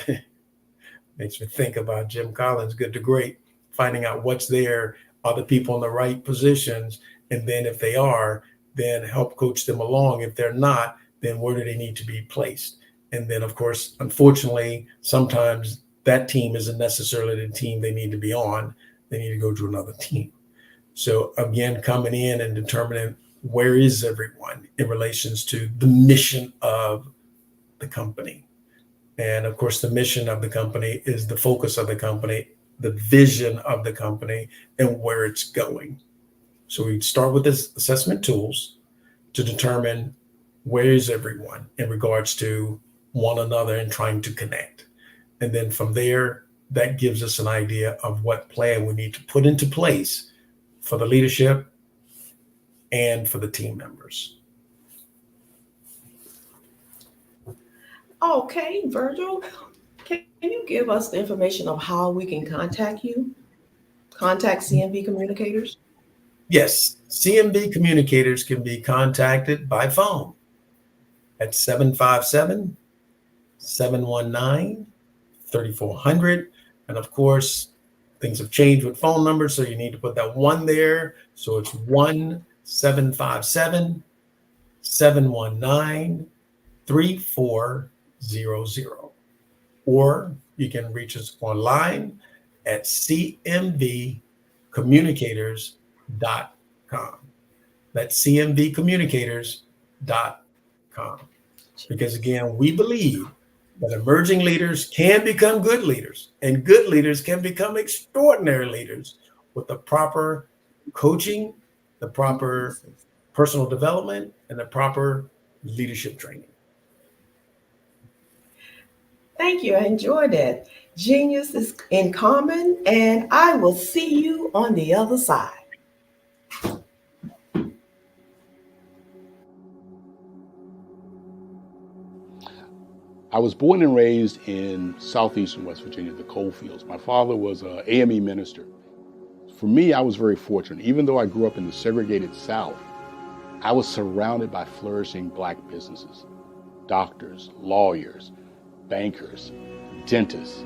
makes me think about Jim Collins, Good to Great, finding out what's there, are the people in the right positions, and then if they are, then help coach them along. If they're not, then where do they need to be placed? And then, of course, unfortunately, sometimes that team isn't necessarily the team they need to be on. They need to go to another team. So again, coming in and determining where is everyone in relations to the mission of the company. And of course, the mission of the company is the focus of the company, the vision of the company, and where it's going. So we start with this assessment tools to determine where is everyone in regards to one another and trying to connect. And then from there, that gives us an idea of what plan we need to put into place for the leadership and for the team members. Okay, Virgil, can you give us the information of how we can contact you? Contact CMB Communicators? Yes, CMB Communicators can be contacted by phone at 757-719-3400. And of course, things have changed with phone numbers, so you need to put that one there. So it's 1-757-719-3400. Or you can reach us online at cmvcommunicators.com. That's cmvcommunicators.com. Because again, we believe that emerging leaders can become good leaders, and good leaders can become extraordinary leaders with the proper coaching, the proper personal development, and the proper leadership training. Thank you. I enjoyed that. Genius is in common, and I will see you on the other side. I was born and raised in southeastern West Virginia, the coal fields. My father was an AME minister. For me, I was very fortunate. Even though I grew up in the segregated South, I was surrounded by flourishing Black businesses, doctors, lawyers, bankers, dentists.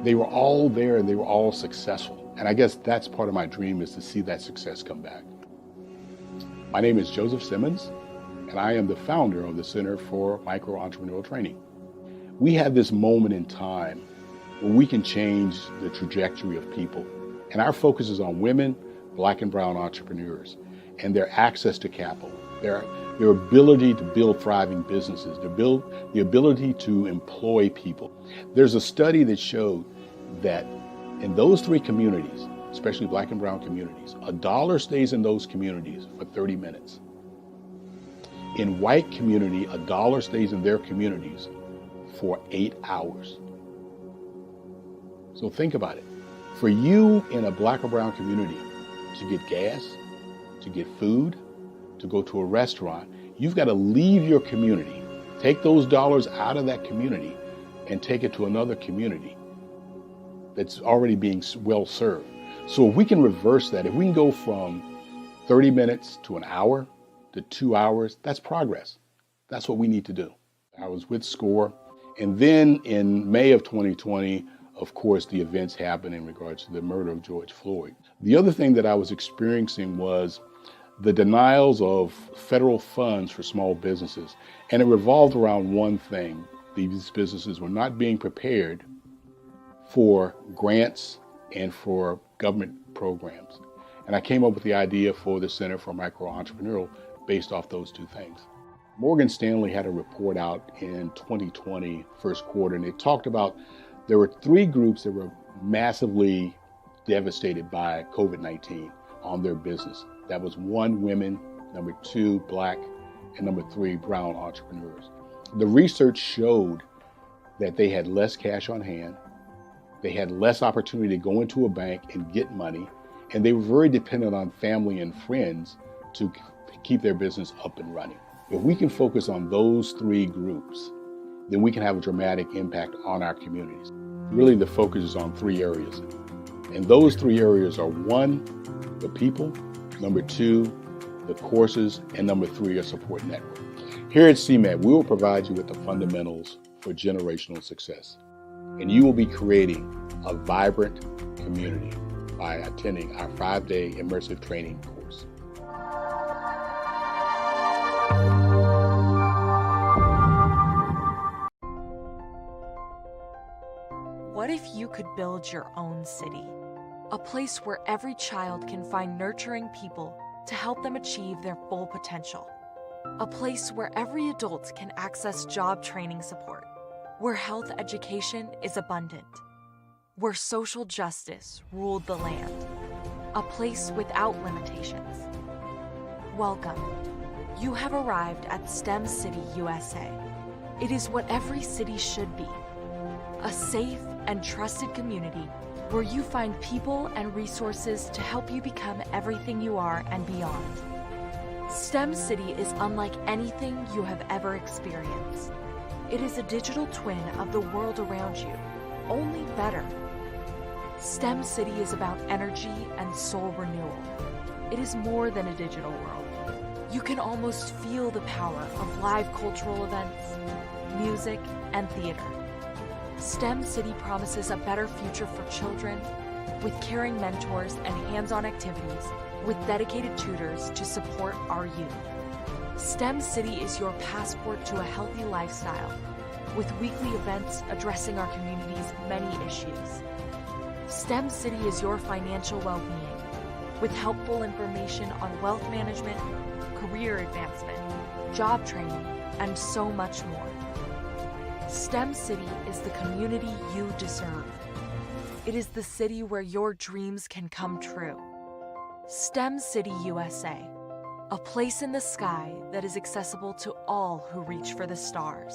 They were all there and they were all successful. And I guess that's part of my dream, is to see that success come back. My name is Joseph Simmons, and I am the founder of the Center for Micro-Entrepreneurial Training. We have this moment in time where we can change the trajectory of people. And our focus is on women, Black and brown entrepreneurs, and their access to capital, their ability to build thriving businesses, the ability to employ people. There's a study that showed that in those three communities, especially Black and brown communities, $1 stays in those communities for 30 minutes. In white community, $1 stays in their communities for 8 hours. So think about it. For you in a Black or brown community to get gas, to get food, to go to a restaurant, you've got to leave your community, take those dollars out of that community and take it to another community that's already being well served. So if we can reverse that, if we can go from 30 minutes to an hour to 2 hours, that's progress. That's what we need to do. I was with SCORE, and then in May of 2020, of course, the events happened in regards to the murder of George Floyd. The other thing that I was experiencing was the denials of federal funds for small businesses. And it revolved around one thing. These businesses were not being prepared for grants and for government programs. And I came up with the idea for the Center for Micro-Entrepreneurial based off those two things. Morgan Stanley had a report out in 2020, first quarter, and it talked about there were 3 groups that were massively devastated by COVID-19 on their business. That was 1, women, number 2, Black, and number 3, brown entrepreneurs. The research showed that they had less cash on hand, they had less opportunity to go into a bank and get money, and they were very dependent on family and friends to keep their business up and running. If we can focus on those 3 groups, then we can have a dramatic impact on our communities. Really, the focus is on 3 areas. And those 3 areas are 1, the people, number 2, the courses, and number 3, a support network. Here at CMAT, we will provide you with the fundamentals for generational success. And you will be creating a vibrant community by attending our 5-day immersive training course. What if you could build your own city? A place where every child can find nurturing people to help them achieve their full potential. A place where every adult can access job training support. Where health education is abundant. Where social justice ruled the land. A place without limitations. Welcome. You have arrived at STEM City USA. It is what every city should be. A safe and trusted community where you find people and resources to help you become everything you are and beyond. STEM City is unlike anything you have ever experienced. It is a digital twin of the world around you, only better. STEM City is about energy and soul renewal. It is more than a digital world. You can almost feel the power of live cultural events, music, and theater. STEM City promises a better future for children with caring mentors and hands-on activities with dedicated tutors to support our youth. STEM City is your passport to a healthy lifestyle with weekly events addressing our community's many issues. STEM City is your financial well-being with helpful information on wealth management, career advancement, job training, and so much more. STEM City is the community you deserve. It is the city where your dreams can come true. STEM City USA, a place in the sky that is accessible to all who reach for the stars.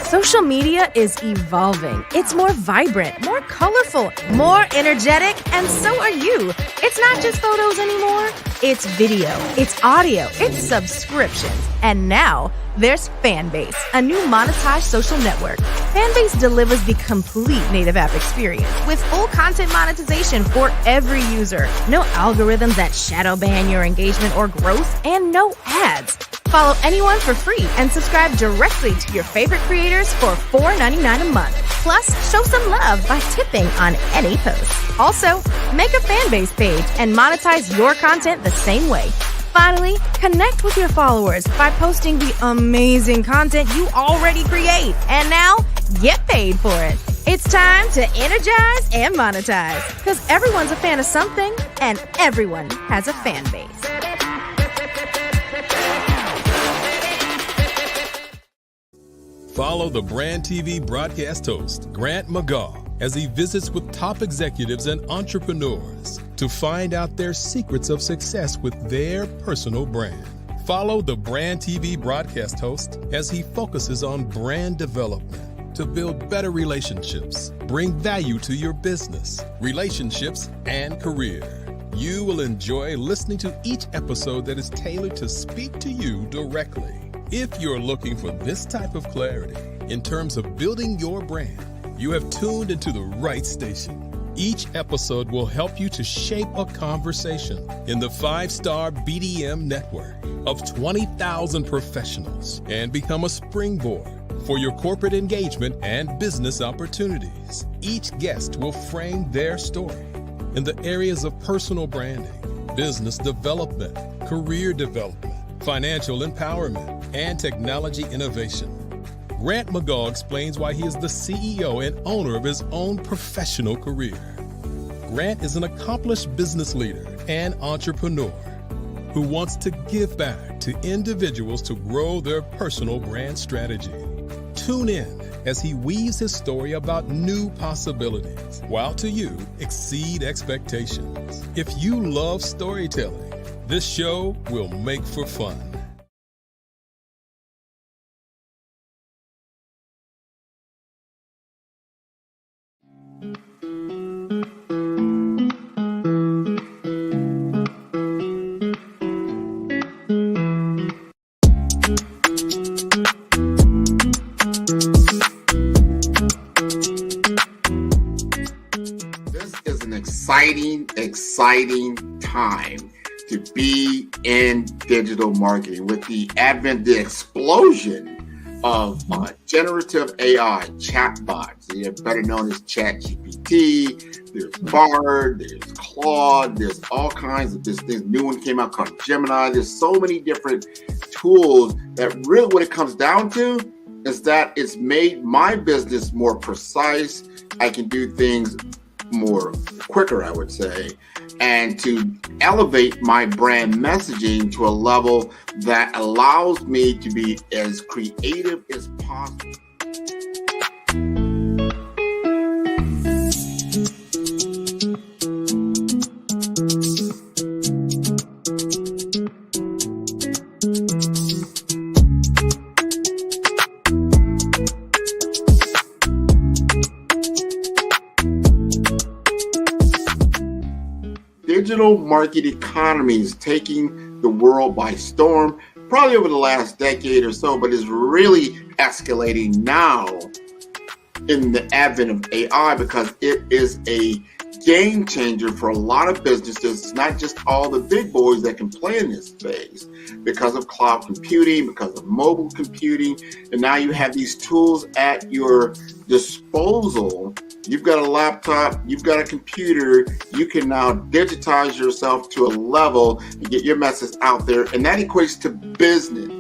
Social media is evolving. It's more vibrant, more colorful, more energetic, and so are you. It's not just photos anymore. It's video, it's audio, it's subscriptions. And now there's Fanbase, a new monetized social network. Fanbase delivers the complete native app experience with full content monetization for every user. No algorithms that shadow ban your engagement or growth, and no ads. Follow anyone for free and subscribe directly to your favorite creators for $4.99 a month. Plus, show some love by tipping on any post. Also, make a Fanbase page and monetize your content the same way. Finally, connect with your followers by posting the amazing content you already create. And now, get paid for it. It's time to energize and monetize, because everyone's a fan of something and everyone has a fan base. Follow the Brand TV broadcast host, Grant McGaugh, as he visits with top executives and entrepreneurs to find out their secrets of success with their personal brand. Follow the Brand TV broadcast host as he focuses on brand development to build better relationships, bring value to your business, relationships, and career. You will enjoy listening to each episode that is tailored to speak to you directly. If you're looking for this type of clarity in terms of building your brand, you have tuned into the right station. Each episode will help you to shape a conversation in the 5-star BDM network of 20,000 professionals and become a springboard for your corporate engagement and business opportunities. Each guest will frame their story in the areas of personal branding, business development, career development, financial empowerment, and technology innovation. Grant McGaugh explains why he is the CEO and owner of his own professional career. Grant is an accomplished business leader and entrepreneur who wants to give back to individuals to grow their personal brand strategy. Tune in as he weaves his story about new possibilities, while to you exceed expectations. If you love storytelling, this show will make for fun. Exciting time to be in digital marketing with the advent, the explosion of generative AI chatbots. They're better known as ChatGPT. There's Bard, there's Claude, there's all kinds of this new one came out called Gemini. There's so many different tools that really what it comes down to is that it's made my business more precise. I can do things more quicker, I would say, and to elevate my brand messaging to a level that allows me to be as creative as possible. Digital market economy is taking the world by storm, probably over the last decade or so, but is really escalating now in the advent of AI because it is a game changer for a lot of businesses. It's not just all the big boys that can play in this space because of cloud computing, because of mobile computing, and now you have these tools at your disposal. You've got a laptop, you've got a computer, you can now digitize yourself to a level and get your message out there, and that equates to business.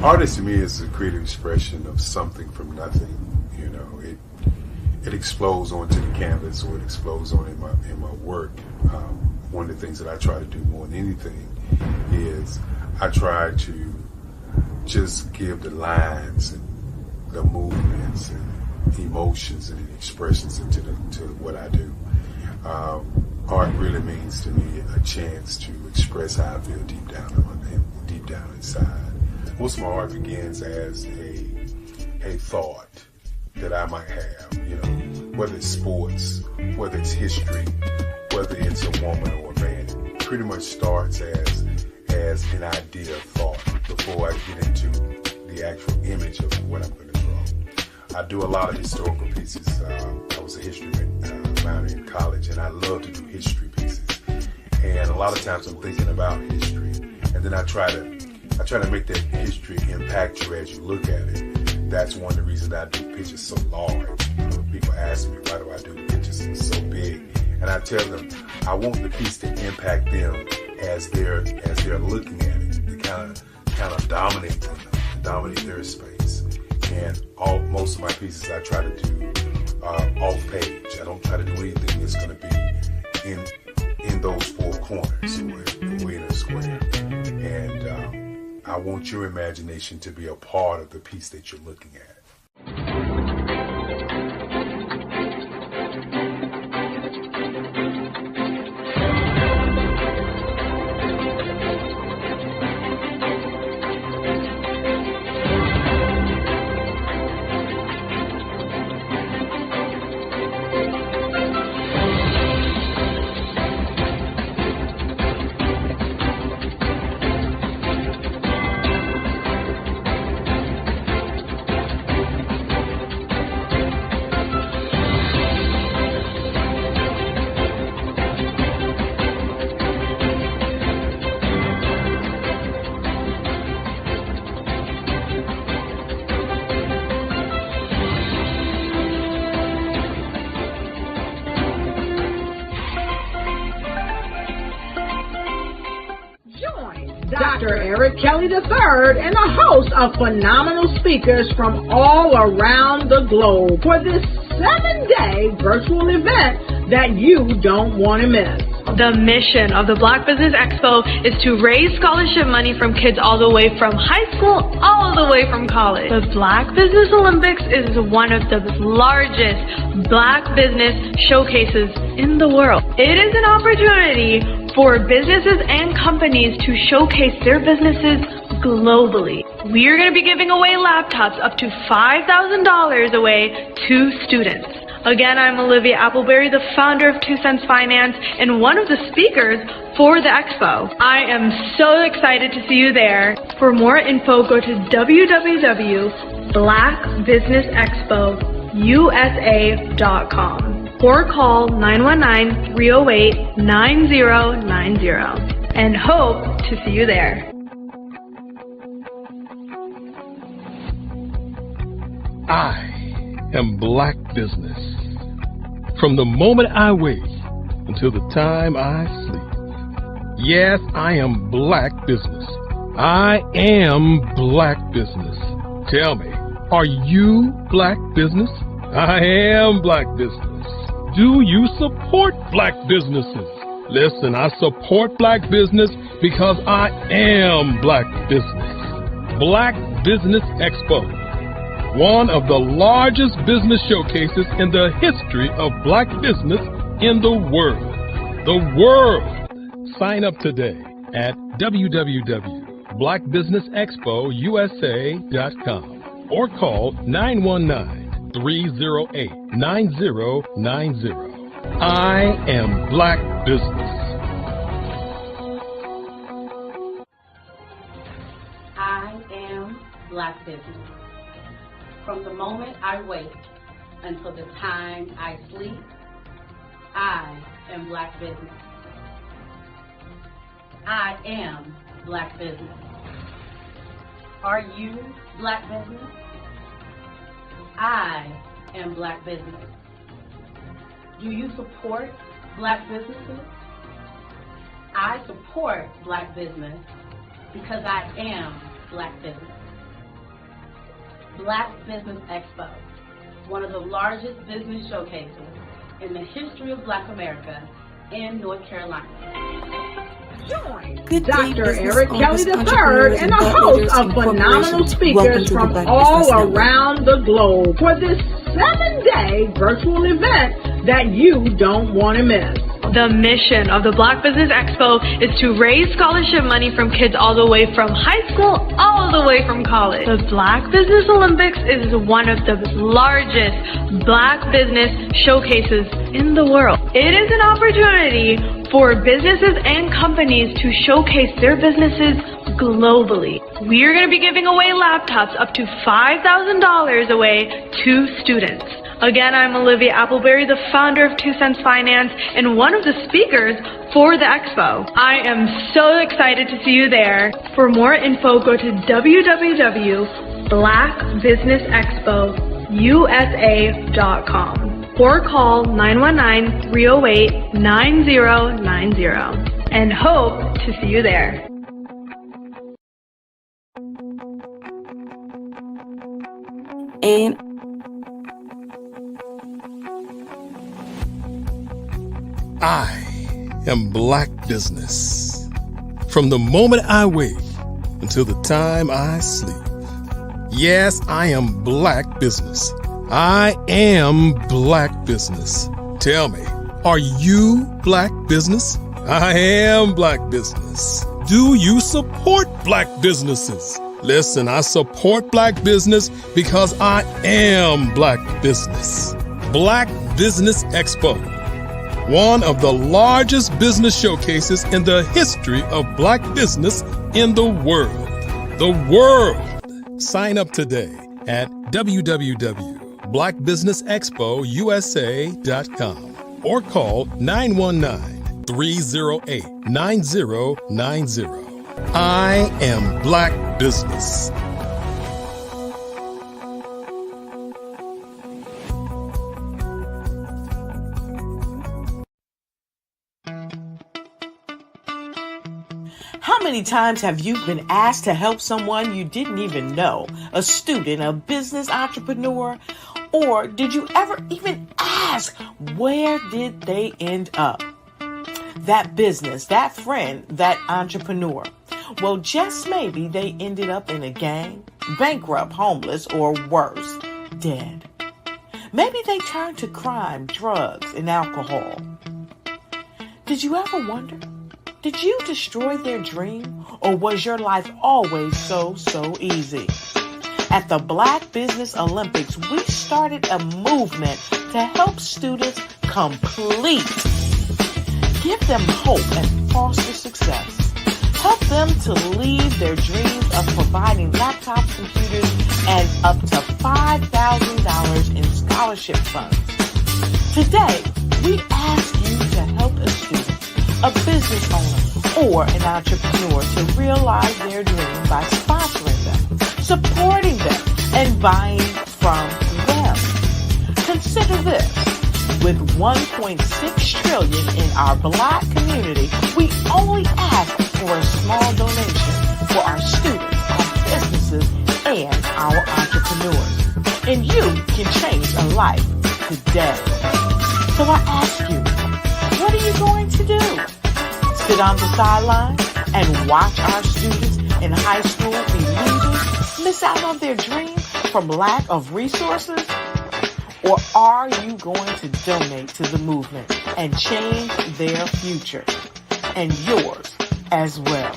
Artist to me is a creative expression of something from nothing. You know, it explodes onto the canvas, or it explodes on in my work. One of the things that I try to do more than anything is I try to just give the lines and the movements and emotions and expressions into what I do. Art really means to me a chance to express how I feel deep down inside. Most of my art begins as a thought that I might have, you know, whether it's sports, whether it's history, whether it's a woman or a man. It pretty much starts as an idea of thought before I get into the actual image of what I'm going to I do a lot of historical pieces. I was a history minor in college, and I love to do history pieces. And a lot of times I'm thinking about history, and then I try to make that history impact you as you look at it. That's one of the reasons I do pictures so large. People ask me, why do I do pictures so big? And I tell them, I want the piece to impact them as they're looking at it, to kind of dominate them, dominate their space. And most of my pieces I try to do off page. I don't try to do anything that's going to be in those four corners or in a square. And I want your imagination to be a part of the piece that you're looking at. Dr. Eric Kelly III and a host of phenomenal speakers from all around the globe for this 7-day virtual event that you don't want to miss. The mission of the Black Business Expo is to raise scholarship money from kids all the way from high school all the way from college. The Black Business Olympics is one of the largest Black business showcases in the world. It is an opportunity for businesses and companies to showcase their businesses globally. We are going to be giving away laptops up to $5,000 away to students. Again, I'm Olivia Appleberry, the founder of 2 Cents Finance and one of the speakers for the expo. I am so excited to see you there. For more info, go to www.blackbusinessexpousa.com or call 919-308-9090 and hope to see you there. I am Black Business. From the moment I wake until the time I sleep. Yes, I am Black Business. I am Black Business. Tell me, are you Black Business? I am Black Business. Do you support Black businesses? Listen, I support Black business because I am Black Business. Black Business Expo, one of the largest business showcases in the history of Black business in the world. The world! Sign up today at www.blackbusinessexpousa.com or call 919-308-9090. I am Black Business. I am Black Business. From the moment I wake until the time I sleep, I am Black Business. I am Black Business. Are you Black Business? I am Black Business. Do you support Black businesses? I support Black business because I am Black Business. Black Business Expo, one of the largest business showcases in the history of Black America in North Carolina. Join Dr. Eric Kelly III and a host of phenomenal speakers from all around the globe for this 7-day virtual event that you don't want to miss. The mission of the Black Business Expo is to raise scholarship money from kids all the way from high school all the way from college. The Black Business Olympics is one of the largest Black business showcases in the world. It is an opportunity for businesses and companies to showcase their businesses globally. We are going to be giving away laptops up to $5,000 away to students. Again, I'm Olivia Appleberry, the founder of 2 Cents Finance and one of the speakers for the expo. I am so excited to see you there. For more info, go to www.blackbusinessexpousa.com or call 919-308-9090 and hope to see you there. And I am Black Business. From the moment I wake until the time I sleep. Yes, I am Black Business. I am Black Business. Tell me, are you Black Business? I am Black Business. Do you support Black businesses? Listen, I support Black business because I am Black Business. Black Business Expo, one of the largest business showcases in the history of Black business in the world. The world. Sign up today at www.blackbusinessexpousa.com or call 919-308-9090. I am Black Business. How many times have you been asked to help someone you didn't even know, a student, a business entrepreneur, or did you ever even ask, where did they end up? That business, that friend, that entrepreneur. Well, just maybe they ended up in a gang, bankrupt, homeless, or worse, dead. Maybe they turned to crime, drugs, and alcohol. Did you ever wonder? Did you destroy their dream, or was your life always so easy? At the Black Business Olympics, we started a movement to help students complete. Give them hope and foster success. Help them to leave their dreams of providing laptops, computers, and up to $5,000 in scholarship funds. Today, we ask you to help a student, a business owner, or an entrepreneur to realize their dream by sponsoring them, supporting them, and buying from them. Consider this. With $1.6 trillion in our Black community, we only ask for a small donation for our students, our businesses, and our entrepreneurs. And you can change a life today. So I ask you, what are you going to do? Sit on the sideline and watch our students in high school be losers, miss out on their dream from lack of resources? Or are you going to donate to the movement and change their future and yours as well?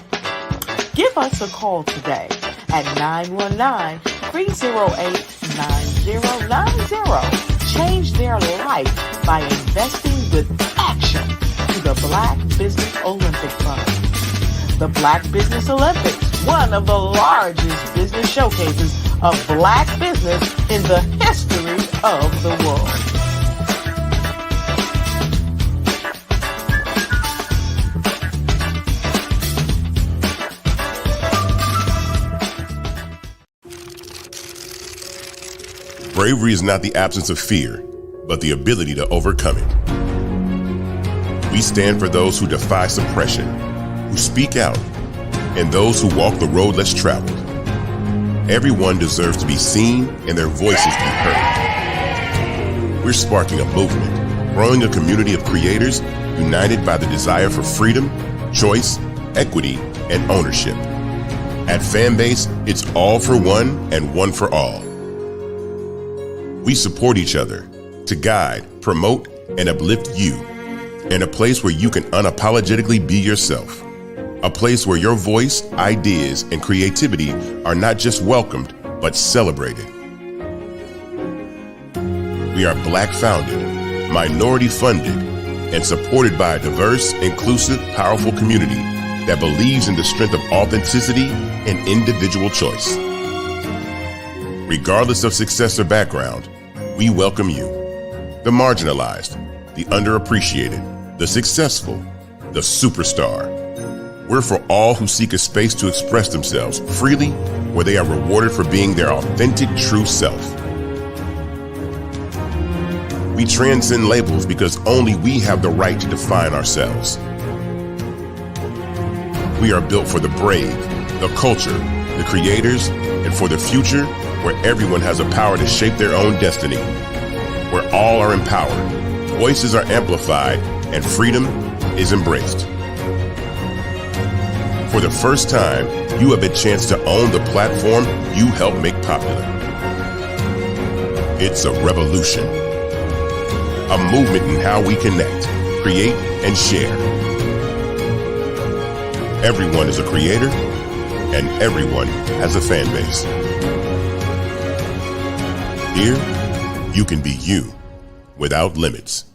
Give us a call today at 919-308-9090. Change their life by investing with action to the Black Business Olympic Fund. The Black Business Olympics, one of the largest business showcases of Black business in the history of the world. Bravery is not the absence of fear, but the ability to overcome it. We stand for those who defy suppression, who speak out, and those who walk the road less traveled. Everyone deserves to be seen and their voices be heard. We're sparking a movement, growing a community of creators united by the desire for freedom, choice, equity, and ownership. At Fanbase, it's all for one and one for all. We support each other to guide, promote, and uplift you in a place where you can unapologetically be yourself. A place where your voice, ideas, and creativity are not just welcomed, but celebrated. We are Black founded, minority funded, and supported by a diverse, inclusive, powerful community that believes in the strength of authenticity and individual choice. Regardless of success or background, we welcome you, the marginalized, the underappreciated, the successful, the superstar. We're for all who seek a space to express themselves freely, where they are rewarded for being their authentic, true self. We transcend labels because only we have the right to define ourselves. We are built for the brave, the culture, the creators, and for the future where everyone has the power to shape their own destiny, where all are empowered, voices are amplified, and freedom is embraced. For the first time, you have a chance to own the platform you helped make popular. It's a revolution, a movement in how we connect, create, and share. Everyone is a creator, and everyone has a fan base. Here, you can be you without limits.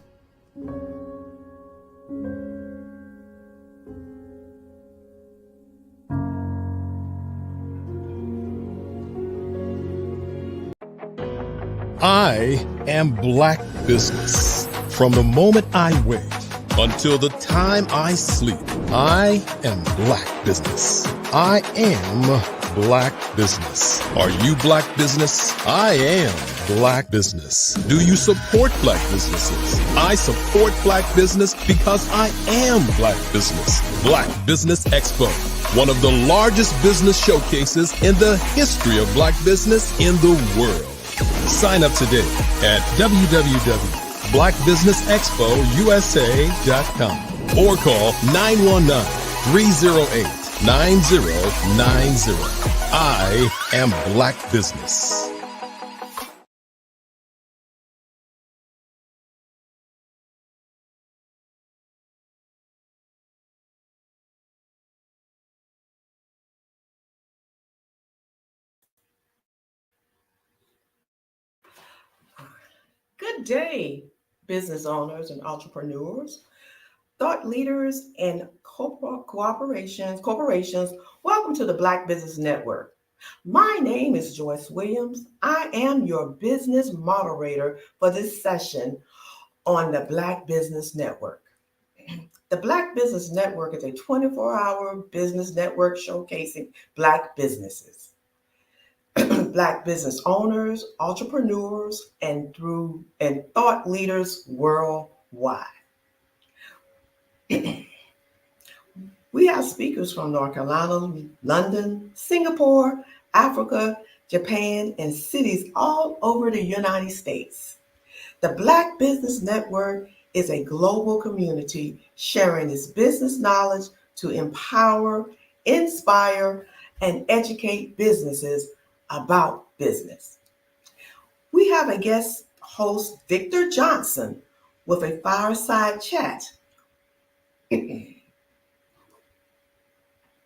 I am Black Business. From the moment I wake until the time I sleep, I am Black Business. I am Black Business. Are you Black Business? I am Black Business. Do you support Black businesses? I support Black business because I am Black Business. Black Business Expo, one of the largest business showcases in the history of Black business in the world. Sign up today at www.blackbusinessexpousa.com or call 919-308-9090. I am Black Business. Good day, business owners and entrepreneurs, thought leaders, and corporations. Welcome to the Black Business Network. My name is Joyce Williams. I am your business moderator for this session on the Black Business Network. The Black Business Network is a 24-hour business network showcasing Black businesses. Black business owners, entrepreneurs, and thought leaders worldwide. We have speakers from North Carolina, London, Singapore, Africa, Japan, and cities all over the United States. The Black Business Network is a global community sharing its business knowledge to empower, inspire, and educate businesses about business. We have a guest host, Victor Johnson, with a fireside chat.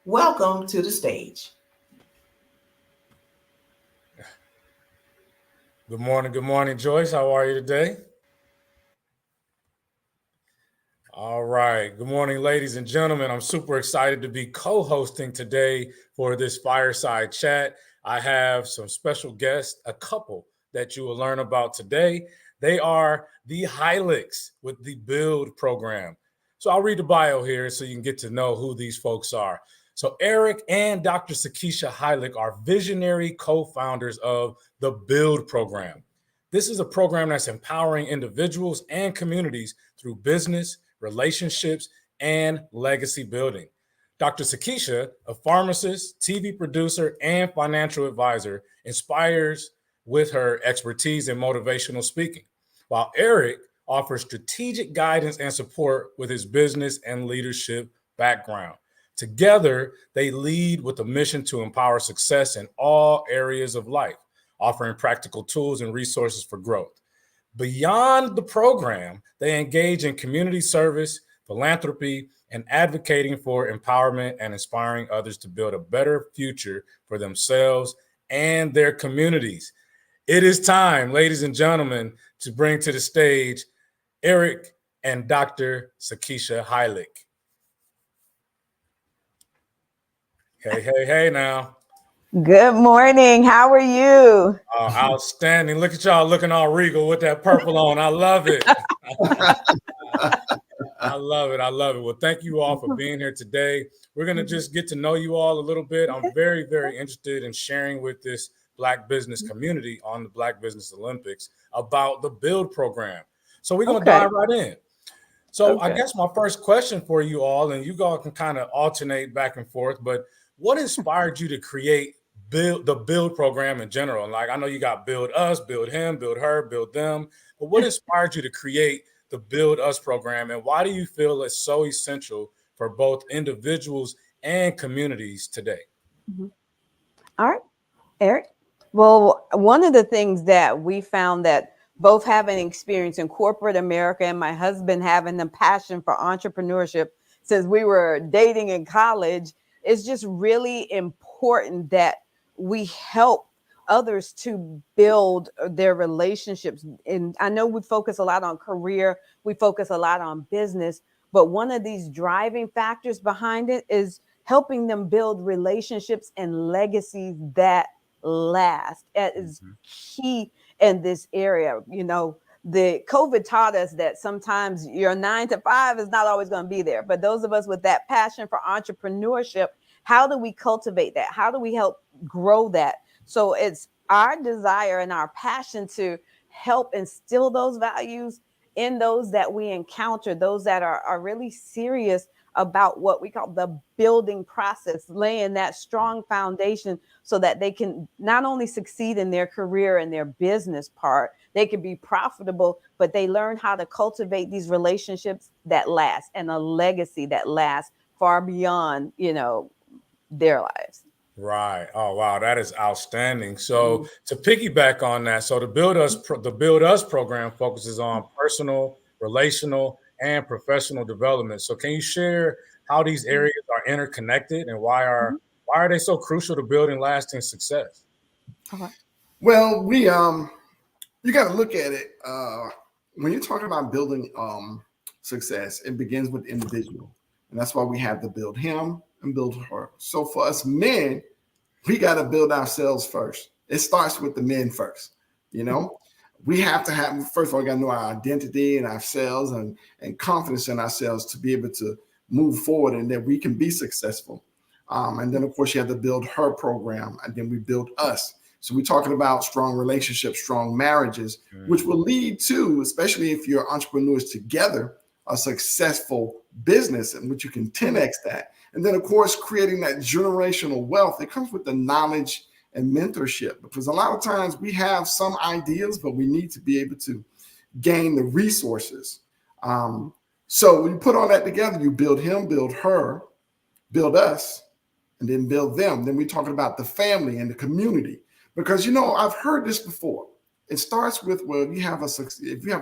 Welcome to the stage. Good morning, Joyce. How are you today? All right. Good morning, ladies and gentlemen. I'm super excited to be co-hosting today for this fireside chat. I have some special guests, a couple that you will learn about today. They are the Heilicks with the Build program. So I'll read the bio here so you can get to know who these folks are. So Eric and Dr. Sakisha Heilick are visionary co-founders of the Build program. This is a program that's empowering individuals and communities through business, relationships, and legacy building. Dr. Sakisha, a pharmacist, TV producer, and financial advisor, inspires with her expertise in motivational speaking, while Eric offers strategic guidance and support with his business and leadership background. Together, they lead with a mission to empower success in all areas of life, offering practical tools and resources for growth. Beyond the program, they engage in community service, philanthropy, and advocating for empowerment and inspiring others to build a better future for themselves and their communities. It is time, ladies and gentlemen, to bring to the stage Eric and Dr. Sakisha Heilick. Hey now. Good morning. How are you? Outstanding. Look at y'all looking all regal with that purple on. I love it. I love it. Well, thank you all for being here today. We're going to just get to know you all a little bit. I'm very, very interested in sharing with this Black business community on the Black Business Olympics about the Build program. So we're going to dive right in. So I guess my first question for you all, and you all can kind of alternate back and forth, but what inspired you to create the Build program in general? And like, I know you got Build Us, Build Him, Build Her, Build Them, but what inspired you to create the Build Us program, and why do you feel it's so essential for both individuals and communities today? All right, Eric. Well, one of the things that we found that both having experience in corporate America and my husband having the passion for entrepreneurship since we were dating in college, is just really important that we help others to build their relationships. And I know we focus a lot on career, we focus a lot on business, but one of these driving factors behind it is helping them build relationships and legacies that last. That is key in this area. You know, the COVID taught us that sometimes your 9 to 5 is not always going to be there, but those of us with that passion for entrepreneurship, how do we cultivate that? How do we help grow that? So it's our desire and our passion to help instill those values in those that we encounter, those that are really serious about what we call the building process, laying that strong foundation so that they can not only succeed in their career and their business part, they can be profitable, but they learn how to cultivate these relationships that last and a legacy that lasts far beyond, you know, their lives. Right. Oh, wow. That is outstanding. So to piggyback on that, so the Build Us program focuses on personal, relational, and professional development. So can you share how these areas are interconnected and why are they so crucial to building lasting success? Well, you got to look at it when you're talking about building success. It begins with the individual, and that's why we have to build him and build her. So for us men, we got to build ourselves first. It starts with the men first. You know, we have to have, first of all, we got to know our identity and ourselves and confidence in ourselves to be able to move forward and that we can be successful. And then, of course, you have to build her program, and then we build us. So we're talking about strong relationships, strong marriages, which will lead to, especially if you're entrepreneurs together, a successful business in which you can 10x that. And then, of course, creating that generational wealth. It comes with the knowledge and mentorship, because a lot of times we have some ideas, but we need to be able to gain the resources. So when you put all that together, you build him, build her, build us, and then build them. Then we're talking about the family and the community. Because, you know, I've heard this before. It starts with, well, if you have a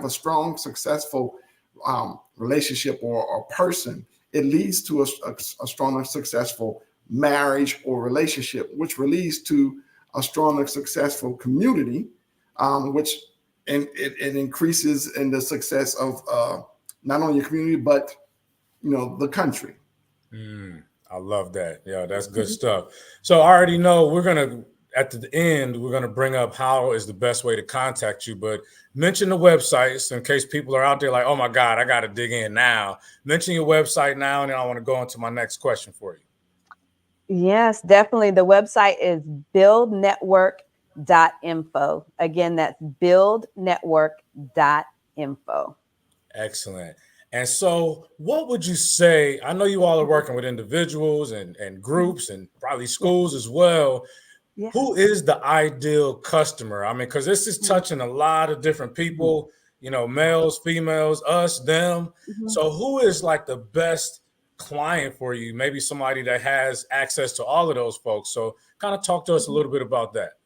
strong, successful relationship or person, it leads to a stronger, successful marriage or relationship, which leads to a stronger, successful community, which it increases in the success of not only your community, but, you know, the country. I love that. Yeah, that's good stuff. So I already know at the end, we're going to bring up how is the best way to contact you, but mention the websites in case people are out there like, oh my God, I got to dig in now. Mention your website now, and then I want to go into my next question for you. Yes, definitely. The website is buildnetwork.info. Again, that's buildnetwork.info. Excellent. And so what would you say, I know you all are working with individuals and groups and probably schools as well. Yeah. Who is the ideal customer? I mean, because this is touching a lot of different people, you know, males, females, us, them. So who is like the best client for you? Maybe somebody that has access to all of those folks. So kind of talk to us a little bit about that.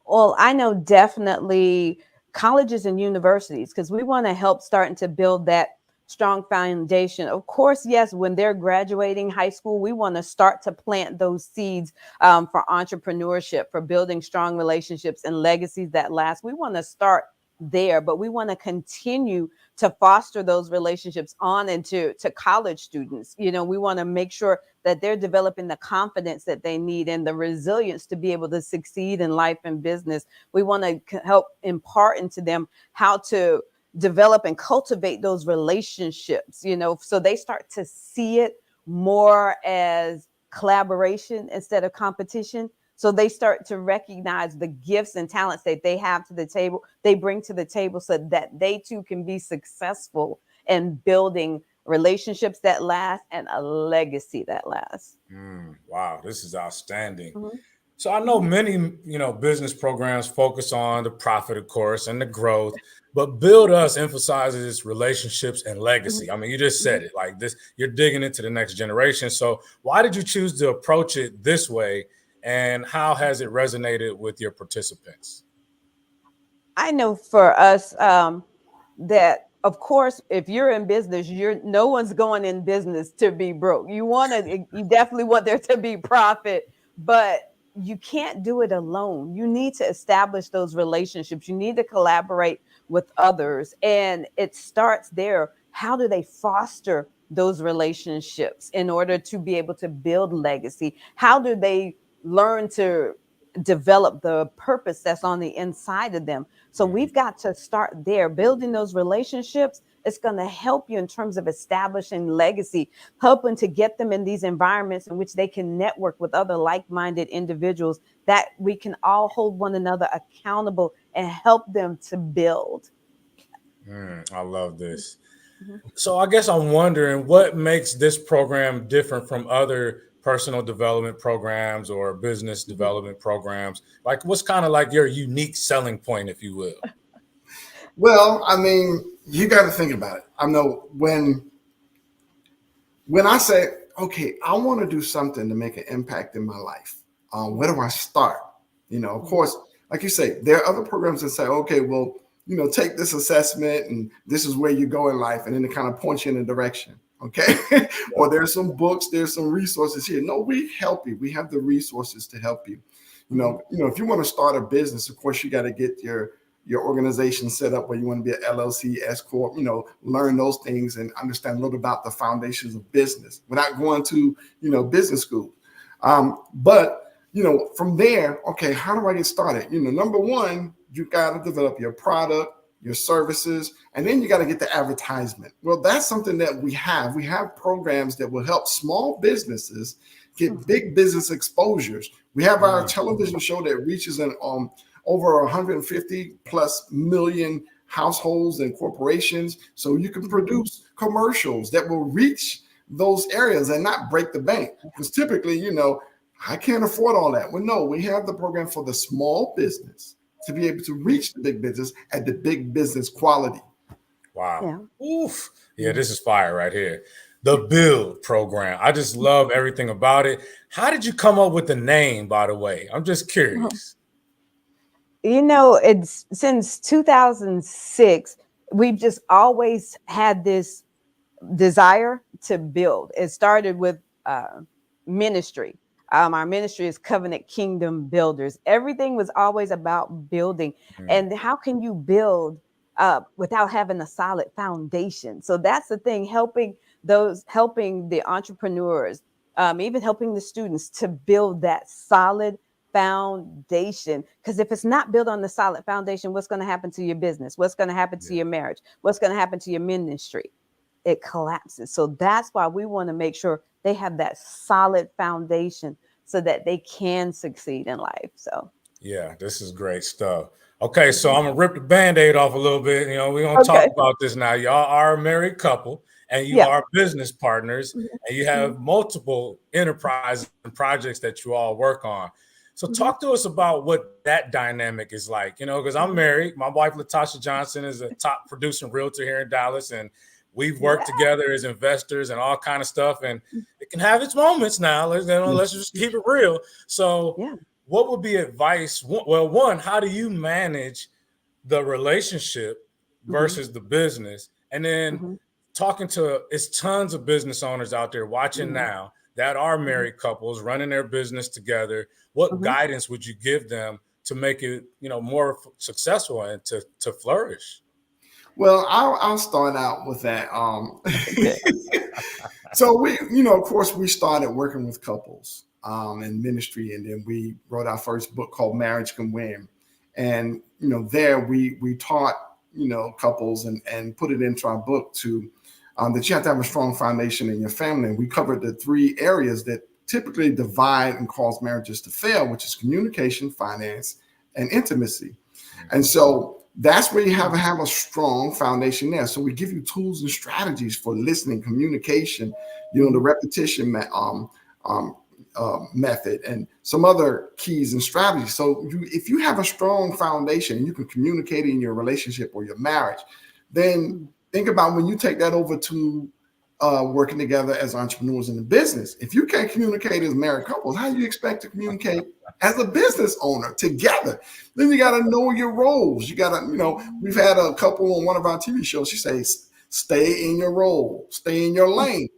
Well, I know definitely colleges and universities, because we want to help starting to build that strong foundation. Of course, yes, when they're graduating high school, we want to start to plant those seeds for entrepreneurship, for building strong relationships and legacies that last. We want to start there, but we want to continue to foster those relationships on into to college students. You know, we want to make sure that they're developing the confidence that they need and the resilience to be able to succeed in life and business. We want to help impart into them how to develop and cultivate those relationships, you know, so they start to see it more as collaboration instead of competition. So they start to recognize the gifts and talents that they have to the table, they bring to the table, so that they too can be successful in building relationships that last and a legacy that lasts. Wow, this is outstanding. Mhm. So I know many, business programs focus on the profit, of course, and the growth, but Build Us emphasizes relationships and legacy. I mean, you just said it like this, you're digging into the next generation. So why did you choose to approach it this way? And how has it resonated with your participants? I know for us that, of course, if you're in business, no one's going in business to be broke. You definitely want there to be profit, but you can't do it alone. You need to establish those relationships. You need to collaborate with others, and it starts there. How do they foster those relationships in order to be able to build legacy? How do they learn to develop the purpose that's on the inside of them? So we've got to start there, building those relationships. It's going to help you in terms of establishing legacy, helping to get them in these environments in which they can network with other like-minded individuals, that we can all hold one another accountable and help them to build. I love this. So I guess I'm wondering, what makes this program different from other personal development programs or business development programs? Like, what's kind of like your unique selling point, if you will? Well, I mean, you got to think about it. I know when I say, okay, I want to do something to make an impact in my life, where do I start? You know, of course, like you say, there are other programs that say, okay, well, take this assessment and this is where you go in life. And then it kind of points you in a direction. Okay. Or there's some books, there's some resources here. No, we help you. We have the resources to help you. If you want to start a business, of course, you got to get your organization set up where you want to be an LLC, S Corp, learn those things and understand a little about the foundations of business without going to, business school. But from there, okay, how do I get started? Number one, you got to develop your product, your services, and then you got to get the advertisement. Well, that's something that we have. We have programs that will help small businesses get big business exposures. We have our television show that reaches over 150 plus million households and corporations. So you can produce commercials that will reach those areas and not break the bank. Because typically, I can't afford all that. Well, no, we have the program for the small business to be able to reach the big business at the big business quality. Wow. Oof. Yeah, this is fire right here. The Build program. I just love everything about it. How did you come up with the name, by the way? I'm just curious. It's since 2006, we've just always had this desire to build. It started with ministry. Our ministry is Covenant Kingdom Builders. Everything was always about building. And how can you build without having a solid foundation? So that's the thing, helping the entrepreneurs, even helping the students to build that solid foundation. Because if it's not built on the solid foundation, what's going to happen to your business? What's going to happen to your marriage? What's going to happen to your ministry? It collapses. So that's why we want to make sure they have that solid foundation so that they can succeed in life. So yeah, this is great stuff. Okay, so I'm gonna rip the Band-Aid off a little bit. We're gonna talk about this now. Y'all are a married couple and you are business partners and you have multiple enterprises and projects that you all work on. So talk to us about what that dynamic is like, because I'm married. My wife, Latasha Johnson, is a top producing realtor here in Dallas, and we've worked together as investors and all kind of stuff, and it can have its moments now. Let's just keep it real. So what would be advice? Well, one, how do you manage the relationship versus the business? And then talking to, it's tons of business owners out there watching now that are married couples running their business together. What guidance would you give them to make it, more successful and to flourish? Well, I'll start out with that. So we, of course, we started working with couples in ministry, and then we wrote our first book called Marriage Can Win. And there we taught couples and put it into our book to that you have to have a strong foundation in your family. And we covered the 3 areas that typically divide and cause marriages to fail, which is communication, finance, and intimacy. And so that's where you have to have a strong foundation there. So we give you tools and strategies for listening, communication, the repetition method, and some other keys and strategies. So if you have a strong foundation and you can communicate in your relationship or your marriage, then think about when you take that over to working together as entrepreneurs in the business. If you can't communicate as married couples, how do you expect to communicate as a business owner together? Then you got to know your roles. You got to, we've had a couple on one of our TV shows. She says, stay in your role, stay in your lane.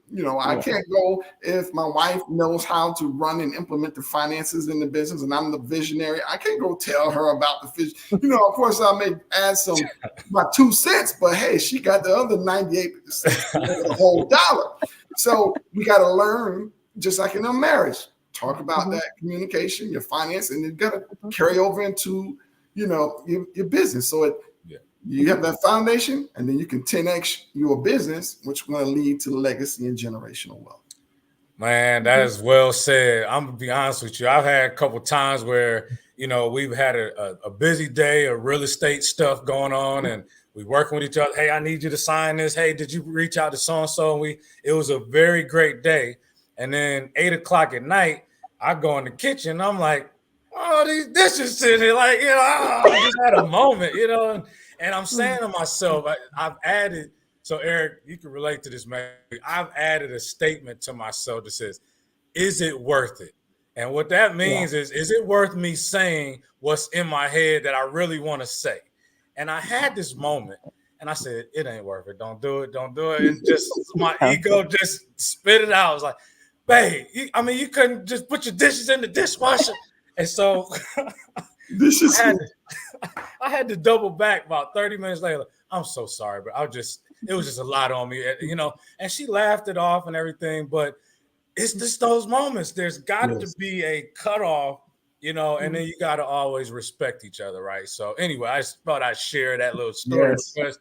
I can't go if my wife knows how to run and implement the finances in the business and I'm the visionary. I can't go tell her about the vision. Of course, I may add my 2 cents, but hey, she got the other 98%, the whole dollar. So we got to learn, just like in a marriage, talk about that communication, your finance, and you got to carry over into, your business. So you have that foundation, and then you can 10x your business, which will lead to legacy and generational wealth. Man, that is well said. I'm gonna be honest with you. I've had a couple times where, we've had a busy day of real estate stuff going on, and we working with each other. Hey, I need you to sign this. Hey, did you reach out to so-and-so? And it was a very great day. And then 8:00 at night, I go in the kitchen. I'm like, oh, these dishes sitting here, like, I just had a moment, And I'm saying to myself, I've added, so Eric, you can relate to this, man. I've added a statement to myself that says, is it worth it? And what that means is it worth me saying what's in my head that I really want to say? And I had this moment and I said, it ain't worth it. Don't do it. Don't do it. And just my ego just spit it out. I was like, babe, you couldn't just put your dishes in the dishwasher. And so I had to double back about 30 minutes later. I'm so sorry, but it was just a lot on me, and she laughed it off and everything. But it's just those moments. There's got to be a cutoff, and then you got to always respect each other, right? So anyway, I just thought I'd share that little story because,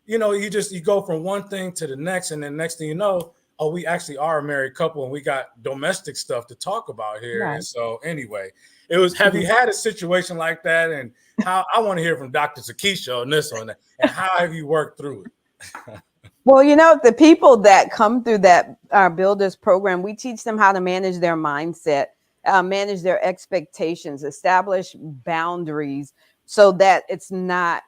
you go from one thing to the next, and then next thing you know, oh, we actually are a married couple and we got domestic stuff to talk about here. Right. And so anyway, have you had a situation like that? And how, I want to hear from Dr. Sakisha on this one, and how have you worked through it? Well, the people that come through that our Builders program, we teach them how to manage their mindset, manage their expectations, establish boundaries so that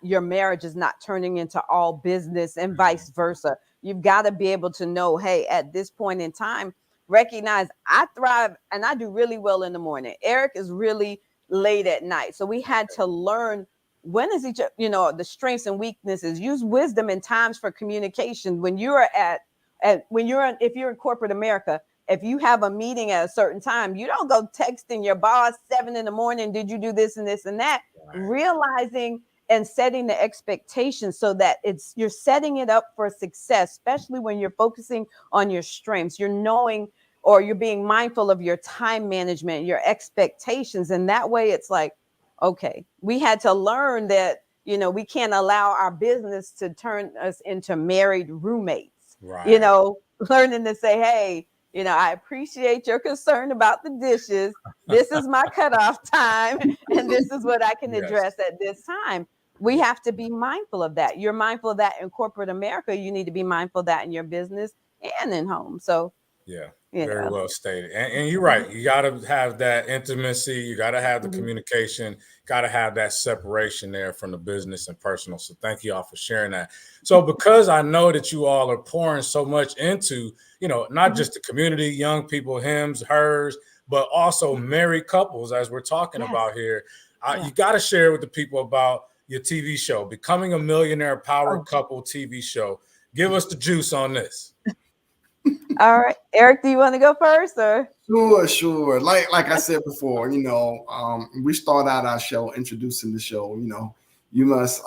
your marriage is not turning into all business and vice versa. You've got to be able to know, hey, at this point in time, recognize I thrive and I do really well in the morning. Eric is really late at night. So we had to learn when is the strengths and weaknesses, use wisdom in times for communication. When you're if you're in corporate America, if you have a meeting at a certain time, you don't go texting your boss 7 a.m. Did you do this and this and that? Right. Realizing and setting the expectations so that you're setting it up for success, especially when you're focusing on your strengths. You're knowing, or you're being mindful of your time management, your expectations. And that way it's like, okay, we had to learn that, we can't allow our business to turn us into married roommates, right. Learning to say, hey, I appreciate your concern about the dishes. This is my cutoff time, and this is what I can address at this time. We have to be mindful of that. You're mindful of that in corporate America. You need to be mindful of that in your business and in home. So, very well stated. And you're right. You got to have that intimacy. You got to have the communication. Got to have that separation there from the business and personal. So thank you all for sharing that. So because I know that you all are pouring so much into, not just the community, young people, hims, hers, but also married couples, as we're talking about here, you got to share with the people about your TV show, Becoming a Millionaire Power Couple TV show. Give us the juice on this. All right. Eric, do you want to go first or? Sure. Like I said before, we start out our show introducing the show. You must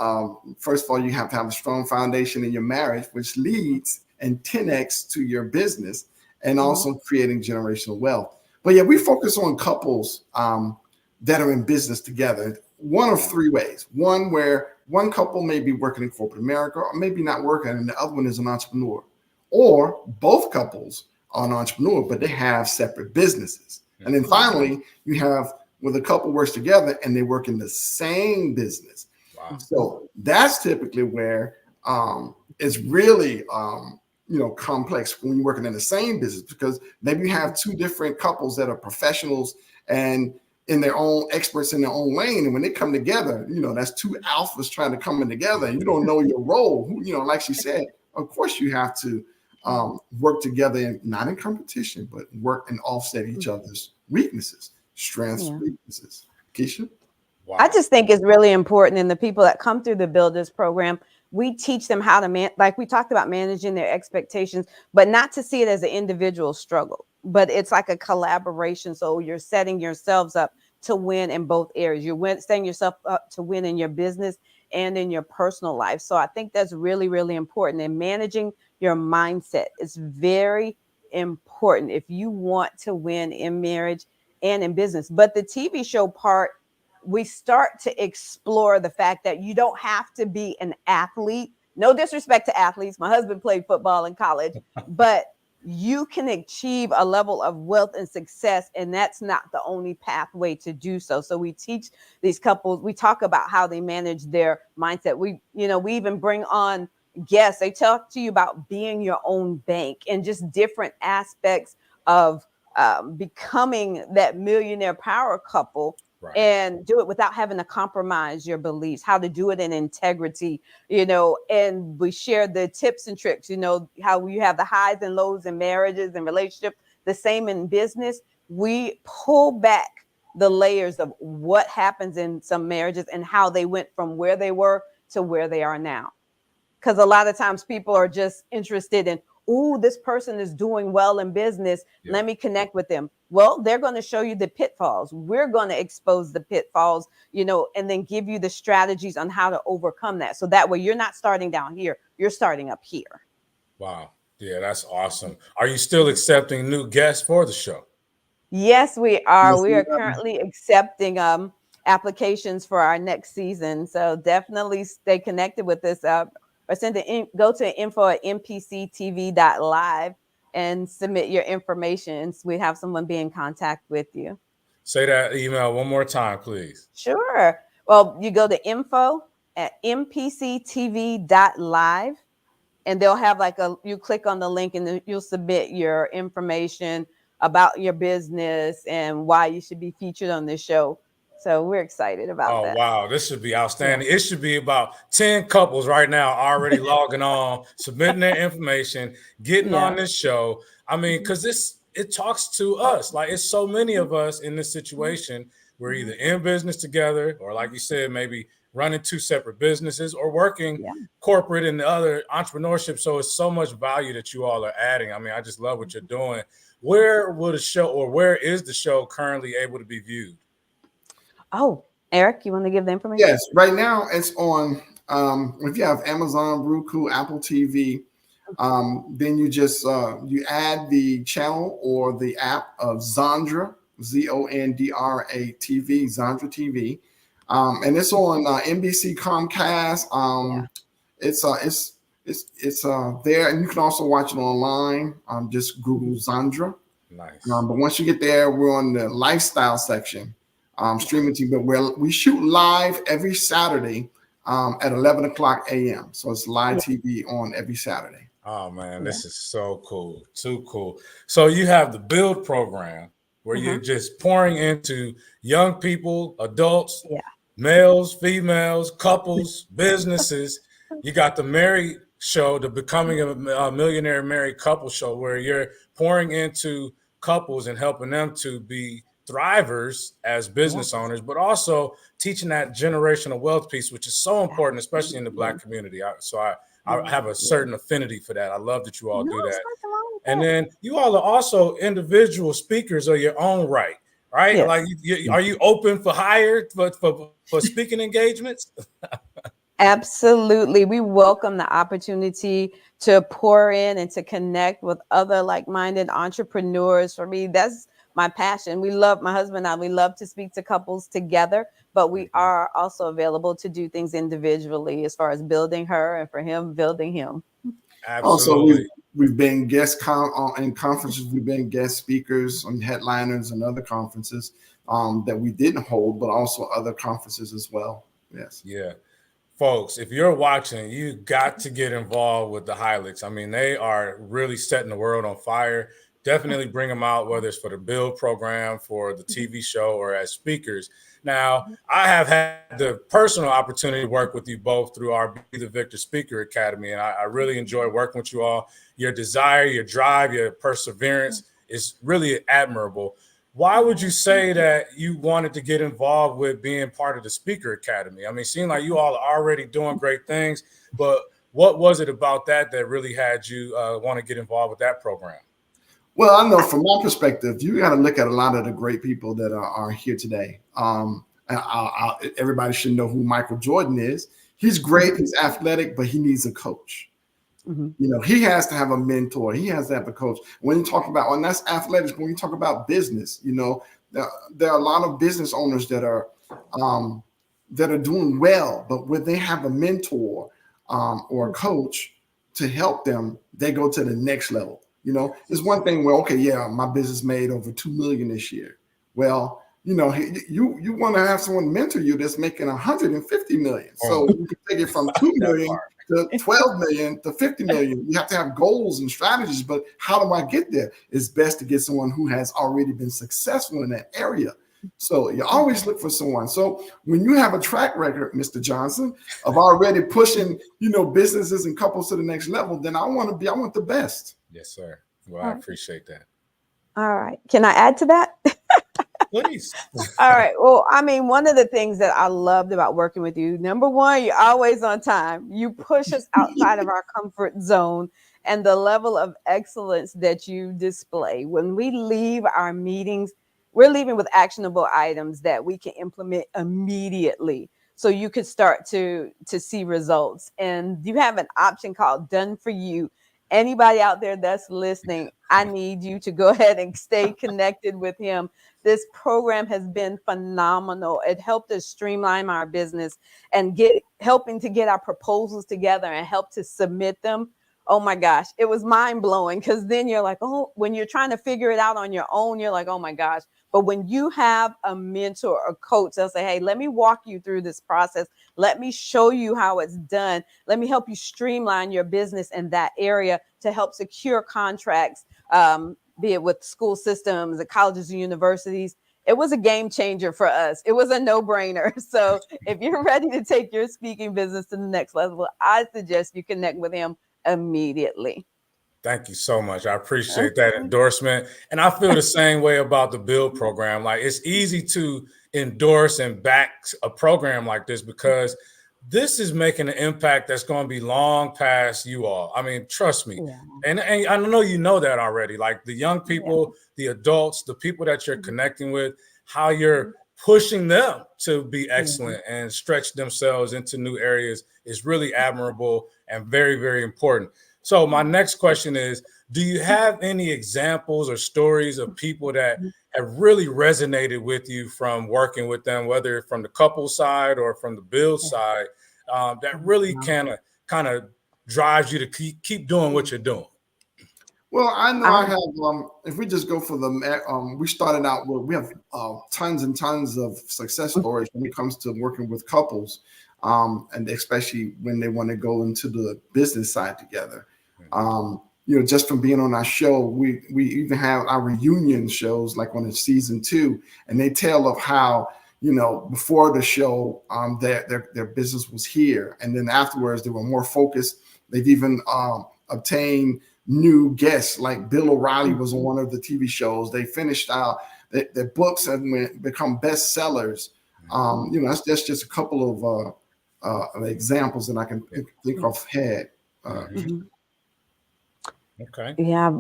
first of all, you have to have a strong foundation in your marriage, which leads and 10x to your business, and also creating generational wealth. But yeah, we focus on couples that are in business together. One of three ways. One where one couple may be working in corporate America, or maybe not working, and the other one is an entrepreneur, or both couples are an entrepreneur, but they have separate businesses. And then finally, you have where the couple works together and they work in the same business. Wow. So that's typically where it's really complex when you're working in the same business, because maybe you have two different couples that are professionals and in their own experts in their own lane. And when they come together, that's two alphas trying to come in together, and you don't know your role. Like she said, of course you have to work together, and not in competition, but work and offset each other's weaknesses, strengths, weaknesses. Keisha? Wow. I just think it's really important. And the people that come through the Builders program, we teach them how to like we talked about, managing their expectations, but not to see it as an individual struggle, but it's like a collaboration. So you're setting yourselves up to win in both areas. You're setting yourself up to win in your business and in your personal life. So I think that's really, really important. And managing your mindset is very important if you want to win in marriage and in business. But the TV show part, we start to explore the fact that you don't have to be an athlete. No disrespect to athletes. My husband played football in college, but you can achieve a level of wealth and success, and that's not the only pathway to do so. So we teach these couples, we talk about how they manage their mindset. We even bring on guests. They talk to you about being your own bank and just different aspects of becoming that millionaire power couple. Right. And do it without having to compromise your beliefs, how to do it in integrity, and we share the tips and tricks, how you have the highs and lows in marriages and relationships, the same in business. We pull back the layers of what happens in some marriages and how they went from where they were to where they are now. Because a lot of times people are just interested in, this person is doing well in business. Yeah. Let me connect with them. Well, they're going to show you the pitfalls. We're going to expose the pitfalls, and then give you the strategies on how to overcome that. So that way you're not starting down here, you're starting up here. Wow. Yeah, that's awesome. Are you still accepting new guests for the show? Yes, we are. We are currently accepting applications for our next season. So definitely stay connected with us. Or go to info@mpctv.live and submit your information. We have someone be in contact with you. Say that email one more time, please. Sure. Well, you go to info@mpctv.live, and they'll have you click on the link, and then you'll submit your information about your business and why you should be featured on this show. So we're excited about that. Oh, wow. This should be outstanding. Yeah. It should be about 10 couples right now already logging on, submitting their information, getting on this show. I mean, because it talks to us. Like, it's so many of us in this situation. We're either in business together, or like you said, maybe running two separate businesses, or working corporate and the other entrepreneurship. So it's so much value that you all are adding. I mean, I just love what you're doing. Where would a show, or where is the show currently able to be viewed? Oh, Eric, you want to give the information? Yes, right now it's on, if you have Amazon, Roku, Apple TV, then you just, you add the channel or the app of Zondra, Zondra TV, Zondra TV. And it's on NBC, Comcast. It's there, and you can also watch it online. Just Google Zondra. Nice. But once you get there, we're on the lifestyle section. Streaming TV, but we shoot live every Saturday at 11 o'clock a.m. So it's live TV on every Saturday. Oh, man, this is so cool. Too cool. So you have the Build program where you're just pouring into young people, adults, males, females, couples, businesses. You got the Married show, the Becoming a Millionaire Married Couple show, where you're pouring into couples and helping them to be thrivers as business owners, but also teaching that generational wealth piece, which is so important, especially in the Black community. So I have a certain affinity for that. I love that you all do that. And then you all are also individual speakers of your own right? Yes. Like, are you open for hire for speaking engagements? Absolutely. We welcome the opportunity to pour in and to connect with other like-minded entrepreneurs. For me, that's my passion. My husband and I, we love to speak to couples together, but we are also available to do things individually as far as building her and for him, building him. Absolutely. Also, we've been in conferences. We've been guest speakers on headliners and other conferences that we didn't hold, but also other conferences as well. Yes. Yeah. Folks, if you're watching, you got to get involved with the Hylix. I mean, they are really setting the world on fire. Definitely bring them out, whether it's for the Build program, for the TV show, or as speakers. Now, I have had the personal opportunity to work with you both through our Be the Victor Speaker Academy, and I really enjoy working with you all. Your desire, your drive, your perseverance is really admirable. Why would you say that you wanted to get involved with being part of the Speaker Academy? I mean, it seemed like you all are already doing great things, but what was it about that really had you want to get involved with that program? Well, I know from my perspective, you got to look at a lot of the great people that are here today. Everybody should know who Michael Jordan is. He's great. He's athletic, but he needs a coach. You know, he has to have a mentor. He has to have a coach. When you talk about, and that's athletics, when you talk about business, you know, there are a lot of business owners that are doing well, but when they have a mentor or a coach to help them, they go to the next level. You know, it's one thing where, okay, yeah, my business made over $2 million this year. Well, you know, you want to have someone mentor you that's making 150 million. So you can take it from 2 million to 12 million to 50 million. You have to have goals and strategies, but how do I get there? It's best to get someone who has already been successful in that area. So you always look for someone. So when you have a track record, Mr. Johnson, of already pushing, you know, businesses and couples to the next level, then I want the best. Yes, sir. Well, I appreciate that. All right. Can I add to that? Please. All right. Well, I mean, one of the things that I loved about working with you, number one, you're always on time. You push us outside of our comfort zone, and the level of excellence that you display. When we leave our meetings, we're leaving with actionable items that we can implement immediately. So you could start to see results. And you have an option called Done For You. Anybody out there that's listening, I need you to go ahead and stay connected with him. This program has been phenomenal. It helped us streamline our business and helping to get our proposals together and help to submit them. Oh my gosh, it was mind blowing, because then you're like, oh, when you're trying to figure it out on your own, you're like, oh my gosh. But when you have a mentor or coach, they'll say, hey, let me walk you through this process. Let me show you how it's done. Let me help you streamline your business in that area to help secure contracts, be it with school systems, the colleges and universities. It was a game changer for us. It was a no-brainer. So if you're ready to take your speaking business to the next level, I suggest you connect with him immediately. Thank you so much. I appreciate that endorsement. And I feel the same way about the Build program. Like, it's easy to endorse and back a program like this because this is making an impact that's going to be long past you all. I mean, trust me. Yeah. And I know you know that already. Like, the young people, the adults, the people that you're connecting with, how you're pushing them to be excellent and stretch themselves into new areas is really admirable and very, very important. So my next question is, do you have any examples or stories of people that have really resonated with you from working with them, whether from the couple side or from the Build side, that really kind of drives you to keep doing what you're doing? Well, I know I have, if we just go for we started out with, we have tons and tons of success stories when it comes to working with couples, and especially when they want to go into the business side together. You know, just from being on our show, we even have our reunion shows, like on season 2, and they tell of how, you know, before the show, their business was here, and then afterwards they were more focused. They've even obtained new guests, like Bill O'Reilly was on one of the TV shows. They finished out their books and become bestsellers. You know, that's just a couple of examples that I can think of. Okay. Yeah,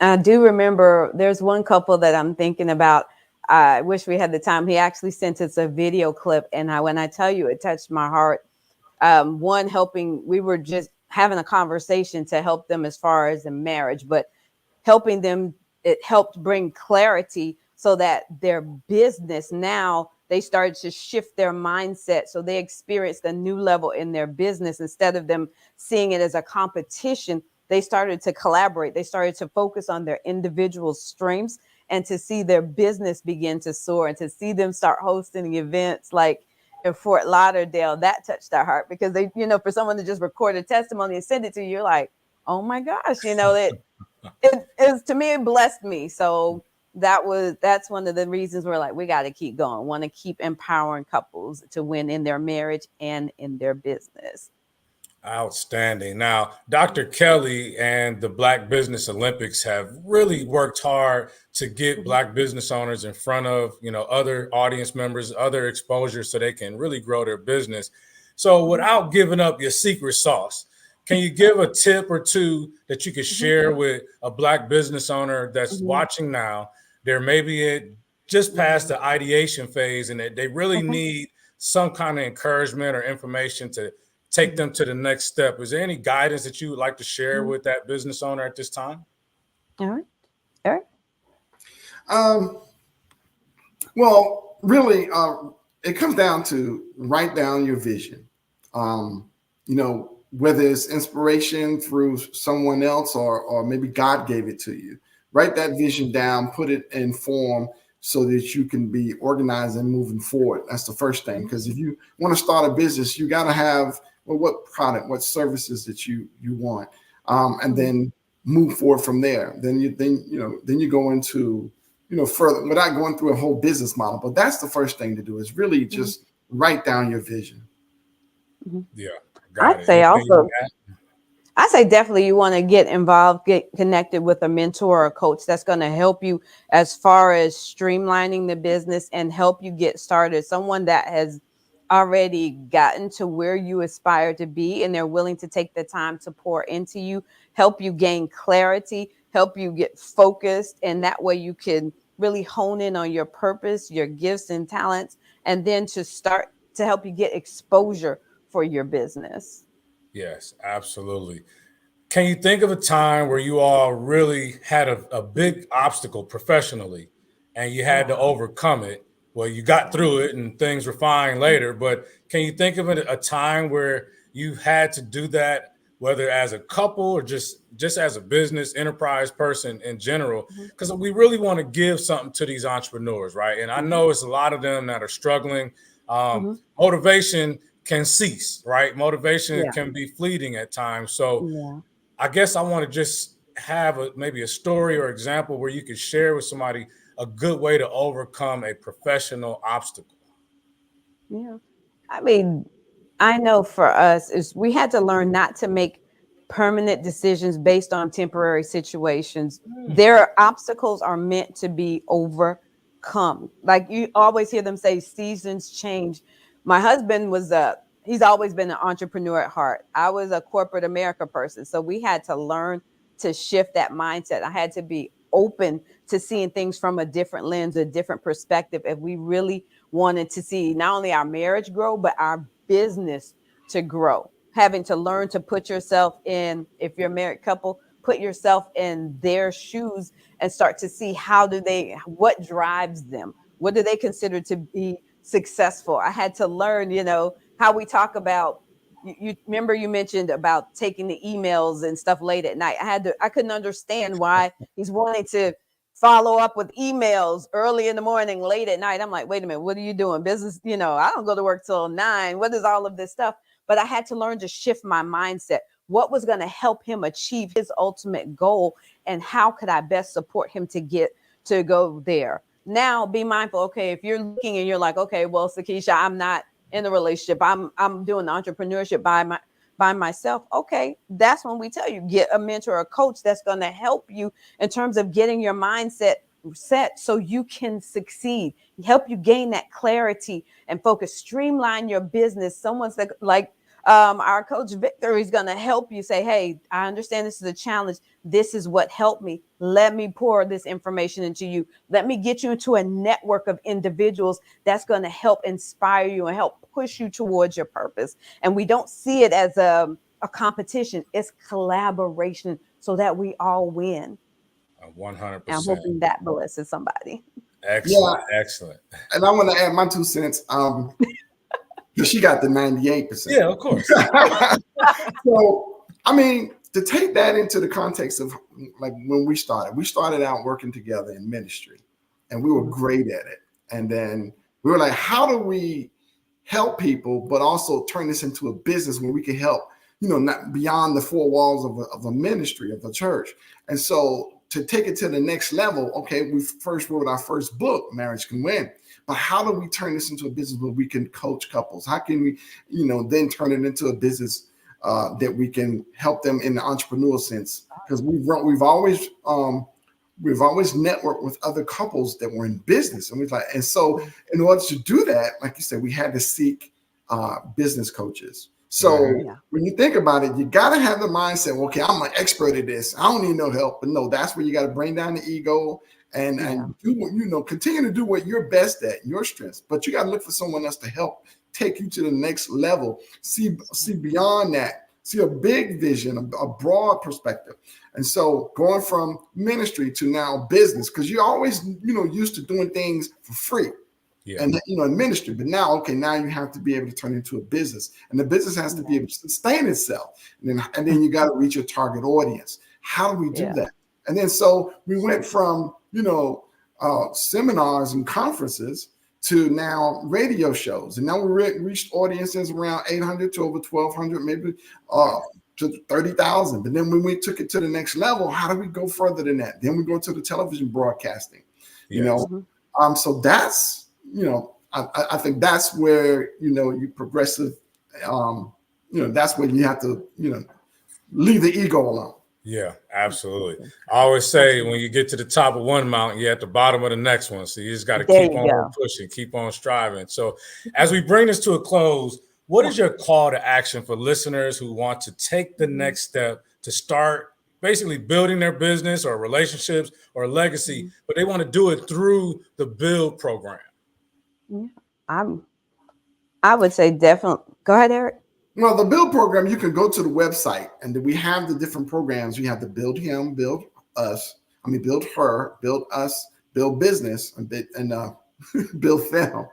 I do remember there's one couple that I'm thinking about. I wish we had the time. He actually sent us a video clip, and when I tell you, it touched my heart. One helping, we were just having a conversation to help them as far as in marriage, but helping them, it helped bring clarity so that their business now, they started to shift their mindset. So they experienced a new level in their business. Instead of them seeing it as a competition, they started to collaborate. They started to focus on their individual strengths and to see their business begin to soar and to see them start hosting events like in Fort Lauderdale. That touched our heart because they, for someone to just record a testimony and send it to you, you're like, oh my gosh, it is, to me, it blessed me. So that's one of the reasons we're like, we got to keep going, want to keep empowering couples to win in their marriage and in their business. Outstanding. Now, Dr. Kelly and the Black Business Olympics have really worked hard to get Black business owners in front of, other audience members, other exposure so they can really grow their business. So without giving up your secret sauce, can you give a tip or two that you could share with a Black business owner that's watching now? They're maybe just past the ideation phase and they really need some kind of encouragement or information to take them to the next step. Is there any guidance that you would like to share with that business owner at this time? All right. Eric? Well, really, it comes down to write down your vision. Whether it's inspiration through someone else or maybe God gave it to you. Write that vision down, put it in form so that you can be organized and moving forward. That's the first thing. Because if you want to start a business, you got to have what product, what services that you want, and then move forward from there. Then you go into further without going through a whole business model. But that's the first thing to do is really just write down your vision. Yeah. I'd say definitely you want to get involved, get connected with a mentor or a coach that's going to help you as far as streamlining the business and help you get started. Someone that has already gotten to where you aspire to be and they're willing to take the time to pour into you, help you gain clarity, help you get focused. And that way you can really hone in on your purpose, your gifts and talents, and then to start to help you get exposure for your business. Yes, absolutely. Can you think of a time where you all really had a big obstacle professionally and you had to overcome it? Well, you got through it and things were fine later, but can you think of a time where you had to do that, whether as a couple or just as a business enterprise person in general? Because we really want to give something to these entrepreneurs, right? And I know it's a lot of them that are struggling. Motivation can cease, right? Motivation can be fleeting at times. So I guess I want to just have maybe a story or example where you could share with somebody a good way to overcome a professional obstacle. Yeah. I mean, I know for us is we had to learn not to make permanent decisions based on temporary situations. Their obstacles are meant to be overcome. Like you always hear them say, seasons change. My husband he's always been an entrepreneur at heart. I was a corporate America person. So we had to learn to shift that mindset. I had to be open to seeing things from a different lens, a different perspective. If we really wanted to see not only our marriage grow, but our business to grow, having to learn to put yourself in, if you're a married couple, put yourself in their shoes and start to see what drives them? What do they consider to be successful? I had to learn, how we talk about, you remember you mentioned about taking the emails and stuff late at night. I couldn't understand why he's wanting to follow up with emails early in the morning, late at night. I'm like, wait a minute, what are you doing? Business, I don't go to work till 9. What is all of this stuff? But I had to learn to shift my mindset. What was going to help him achieve his ultimate goal? And how could I best support him to go there? Now be mindful. Okay. If you're looking and you're like, okay, well, Sakisha, I'm not in a relationship. I'm doing the entrepreneurship by myself. Okay. That's when we tell you, get a mentor or a coach that's going to help you in terms of getting your mindset set so you can succeed, help you gain that clarity and focus, streamline your business. Someone's like Our coach Victor is going to help you say, hey, I understand this is a challenge. This is what helped me. Let me pour this information into you. Let me get you into a network of individuals that's going to help inspire you and help push you towards your purpose. And we don't see it as a competition. It's collaboration so that we all win. 100%. I'm hoping that blesses somebody. Excellent. Yeah. Excellent. And I want to add my 2 cents. Because she got the 98%. Yeah, of course. So, I mean, to take that into the context of like when we started out working together in ministry, and we were great at it. And then we were like, how do we help people, but also turn this into a business where we can help, not beyond the 4 walls of a ministry, of the church. And so to take it to the next level, okay, we first wrote our first book, Marriage Can Win. But how do we turn this into a business where we can coach couples? How can we, then turn it into a business that we can help them in the entrepreneurial sense? Because we've always networked with other couples that were in business, and so in order to do that, like you said, we had to seek business coaches. So when you think about it, you got to have the mindset, okay, I'm an expert at this. I don't need no help. But no, that's where you got to bring down the ego and do, continue to do what you're best at, your strengths. But you got to look for someone else to help take you to the next level. See beyond that. See a big vision, a broad perspective. And so going from ministry to now business, because you're always, used to doing things for free. Yeah. And in ministry, but now you have to be able to turn it into a business, and the business has to be able to sustain itself. And then you got to reach your target audience. How do we do that? And then so we went from seminars and conferences to now radio shows, and now we reached audiences around 800 to over 1,200, maybe to 30,000. But then when we took it to the next level, how do we go further than that? Then we go to the television broadcasting. So that's. I think that's where, you progressive, that's where you have to, leave the ego alone. Yeah, absolutely. I always say when you get to the top of one mountain, you're at the bottom of the next one. So you just got to keep on pushing, keep on striving. So as we bring this to a close, what is your call to action for listeners who want to take the next step to start basically building their business or relationships or legacy, but they want to do it through the Build program? I would say definitely. Go ahead, Eric. Well, the Build program, you can go to the website, and we have the different programs. We have the Build Him, Build Us. Build Her, Build Us, Build Business, and Build Them.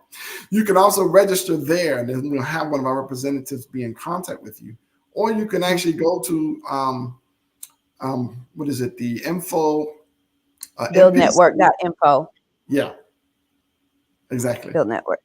You can also register there, and then we'll have one of our representatives be in contact with you. Or you can actually go to what is it? The info. BuildNetwork.info. Yeah. Exactly. Build Network.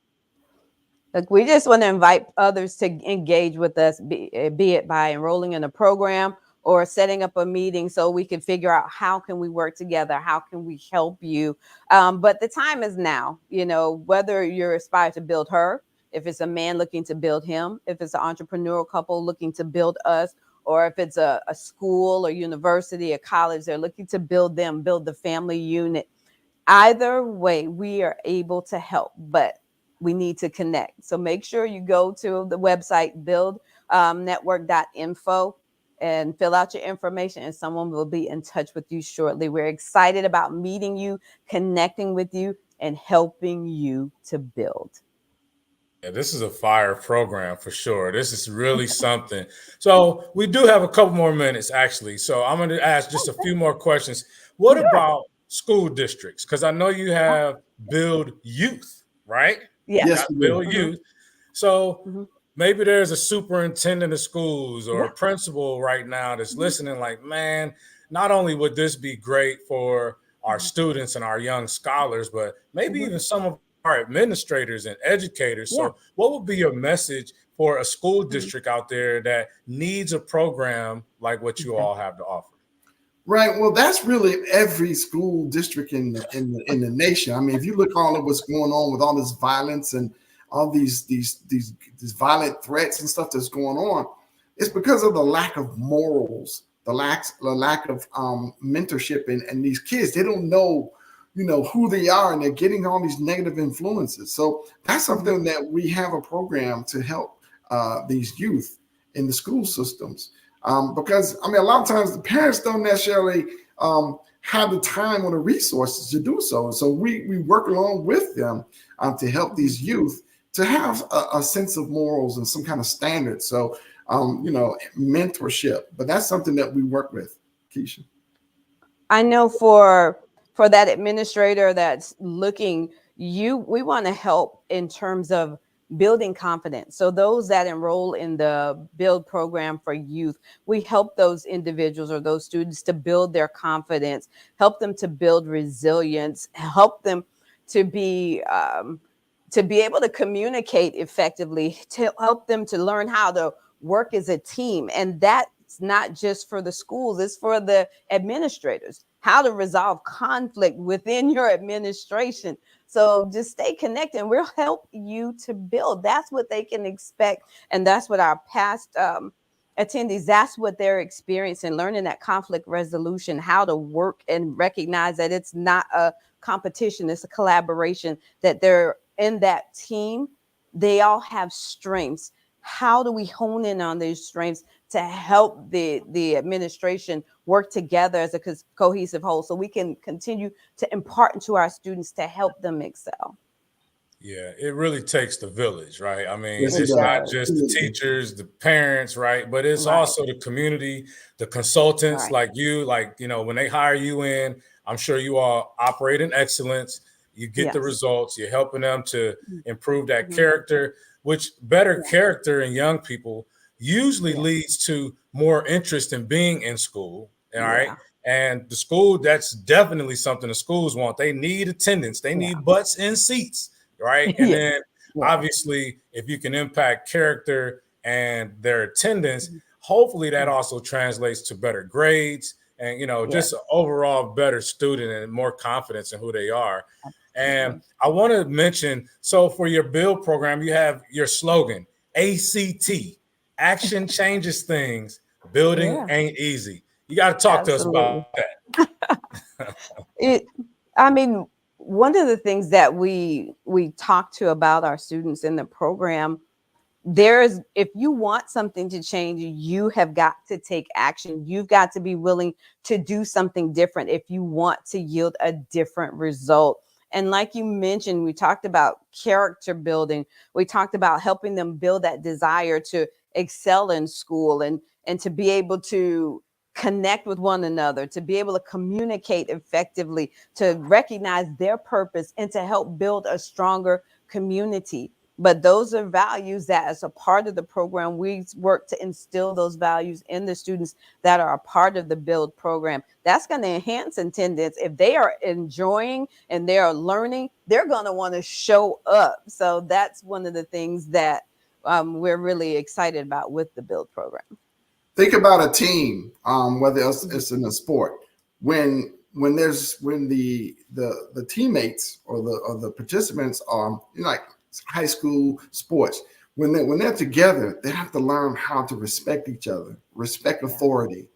Look, we just want to invite others to engage with us, be it by enrolling in a program or setting up a meeting so we can figure out how can we work together, how can we help you. But the time is now, whether you're aspired to build her, if it's a man looking to build him, if it's an entrepreneurial couple looking to build us, or if it's a school or university, a college, they're looking to build them, build the family unit. Either way, we are able to help, but we need to connect. So make sure you go to the website, buildnetwork.info, and fill out your information, and someone will be in touch with you shortly. We're excited about meeting you, connecting with you, and helping you to build. Yeah, this is a fire program for sure. This is really something. So we do have a couple more minutes, actually. So I'm going to ask just a few more questions. What about school districts? Because I know you have Build Youth, right? Yes. Build Youth. So maybe there's a superintendent of schools or a principal right now that's listening like, man, not only would this be great for our students and our young scholars, but maybe even some of our administrators and educators. So what would be your message for a school district out there that needs a program like what you all have to offer? Right. Well, that's really every school district in the nation. I mean, if you look all at what's going on with all this violence and all these violent threats and stuff that's going on, it's because of the lack of morals, the lack of mentorship, and these kids, they don't know, who they are, and they're getting all these negative influences. So that's something that we have a program to help these youth. in the school systems. Because I mean, a lot of times the parents don't necessarily have the time or the resources to do so. So we work along with them to help these youth to have a sense of morals and some kind of standard. So, mentorship, but that's something that we work with, Keisha. I know for that administrator that's looking, we want to help in terms of building confidence. So those that enroll in the build program for youth, we help those individuals or those students to build their confidence, help them to build resilience, help them to be able to communicate effectively, to help them to learn how to work as a team. And that's not just for the schools, it's for the administrators, how to resolve conflict within your administration. So just stay connected and we'll help you to build. That's what they can expect. And that's what our past attendees, that's what they're experiencing, learning that conflict resolution, how to work and recognize that it's not a competition, it's a collaboration, that they're in that team. They all have strengths. How do we hone in on those strengths to help the administration work together as a cohesive whole so we can continue to impart into our students to help them excel? Yeah, it really takes the village, right? I mean, Yes, it it's not does. just the teachers, the parents, right? But it's also the community, the consultants like you, when they hire you in, I'm sure you all operate in excellence. You get the results, you're helping them to improve that character, which better character in young people usually leads to more interest in being in school. All right. And the school, that's definitely something the schools want. They need attendance, they need butts in seats. Right. And then obviously, if you can impact character and their attendance, hopefully that also translates to better grades and, just an overall better student and more confidence in who they are. And I want to mention, so for your build program, you have your slogan, ACT, action changes things, building ain't easy. You got to talk to us about that. One of the things that we talk to about our students in the program, if you want something to change, you have got to take action. You've got to be willing to do something different if you want to yield a different result. And like you mentioned, we talked about character building. We talked about helping them build that desire to excel in school and to be able to connect with one another, to be able to communicate effectively, to recognize their purpose, and to help build a stronger community. But those are values that, as a part of the program, we work to instill those values in the students that are a part of the build program. That's going to enhance attendance. If they are enjoying and they are learning, they're going to want to show up. So that's one of the things that we're really excited about with the build program. Think about a team, whether it's in a sport. When the teammates or the participants are like high school sports, when they're together, they have to learn how to respect each other, respect authority.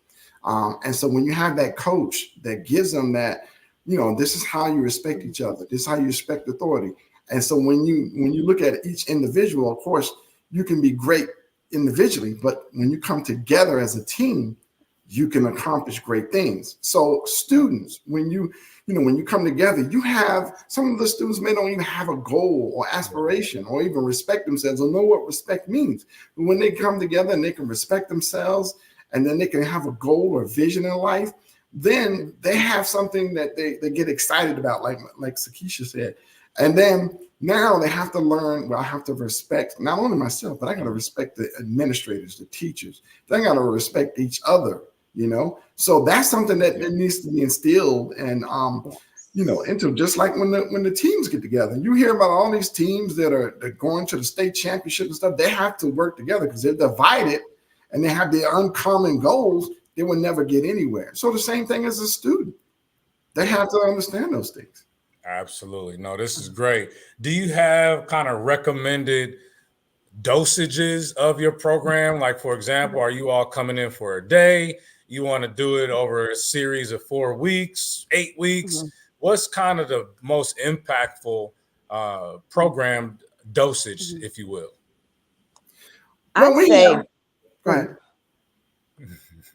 And so when you have that coach that gives them that, this is how you respect each other, this is how you respect authority. And so when you look at each individual, of course, you can be great individually, but when you come together as a team, you can accomplish great things. So students, when you come together, you have some of the students may not even have a goal or aspiration or even respect themselves or know what respect means. But when they come together and they can respect themselves and then they can have a goal or vision in life, then they have something that they get excited about, like Sakisha said. And then now they have to learn, well, I have to respect not only myself, but I got to respect the administrators, the teachers. They got to respect each other, So that's something that needs to be instilled and, into just like when the teams get together. You hear about all these teams that are going to the state championship and stuff. They have to work together because they're divided and they have their uncommon goals. They will never get anywhere. So the same thing as a student. They have to understand those things. Absolutely. No, this is great. Do you have kind of recommended dosages of your program? Like, for example, are you all coming in for a day? You want to do it over a series of 4 weeks, 8 weeks? What's kind of the most impactful program dosage, if you will? I'd say Go ahead.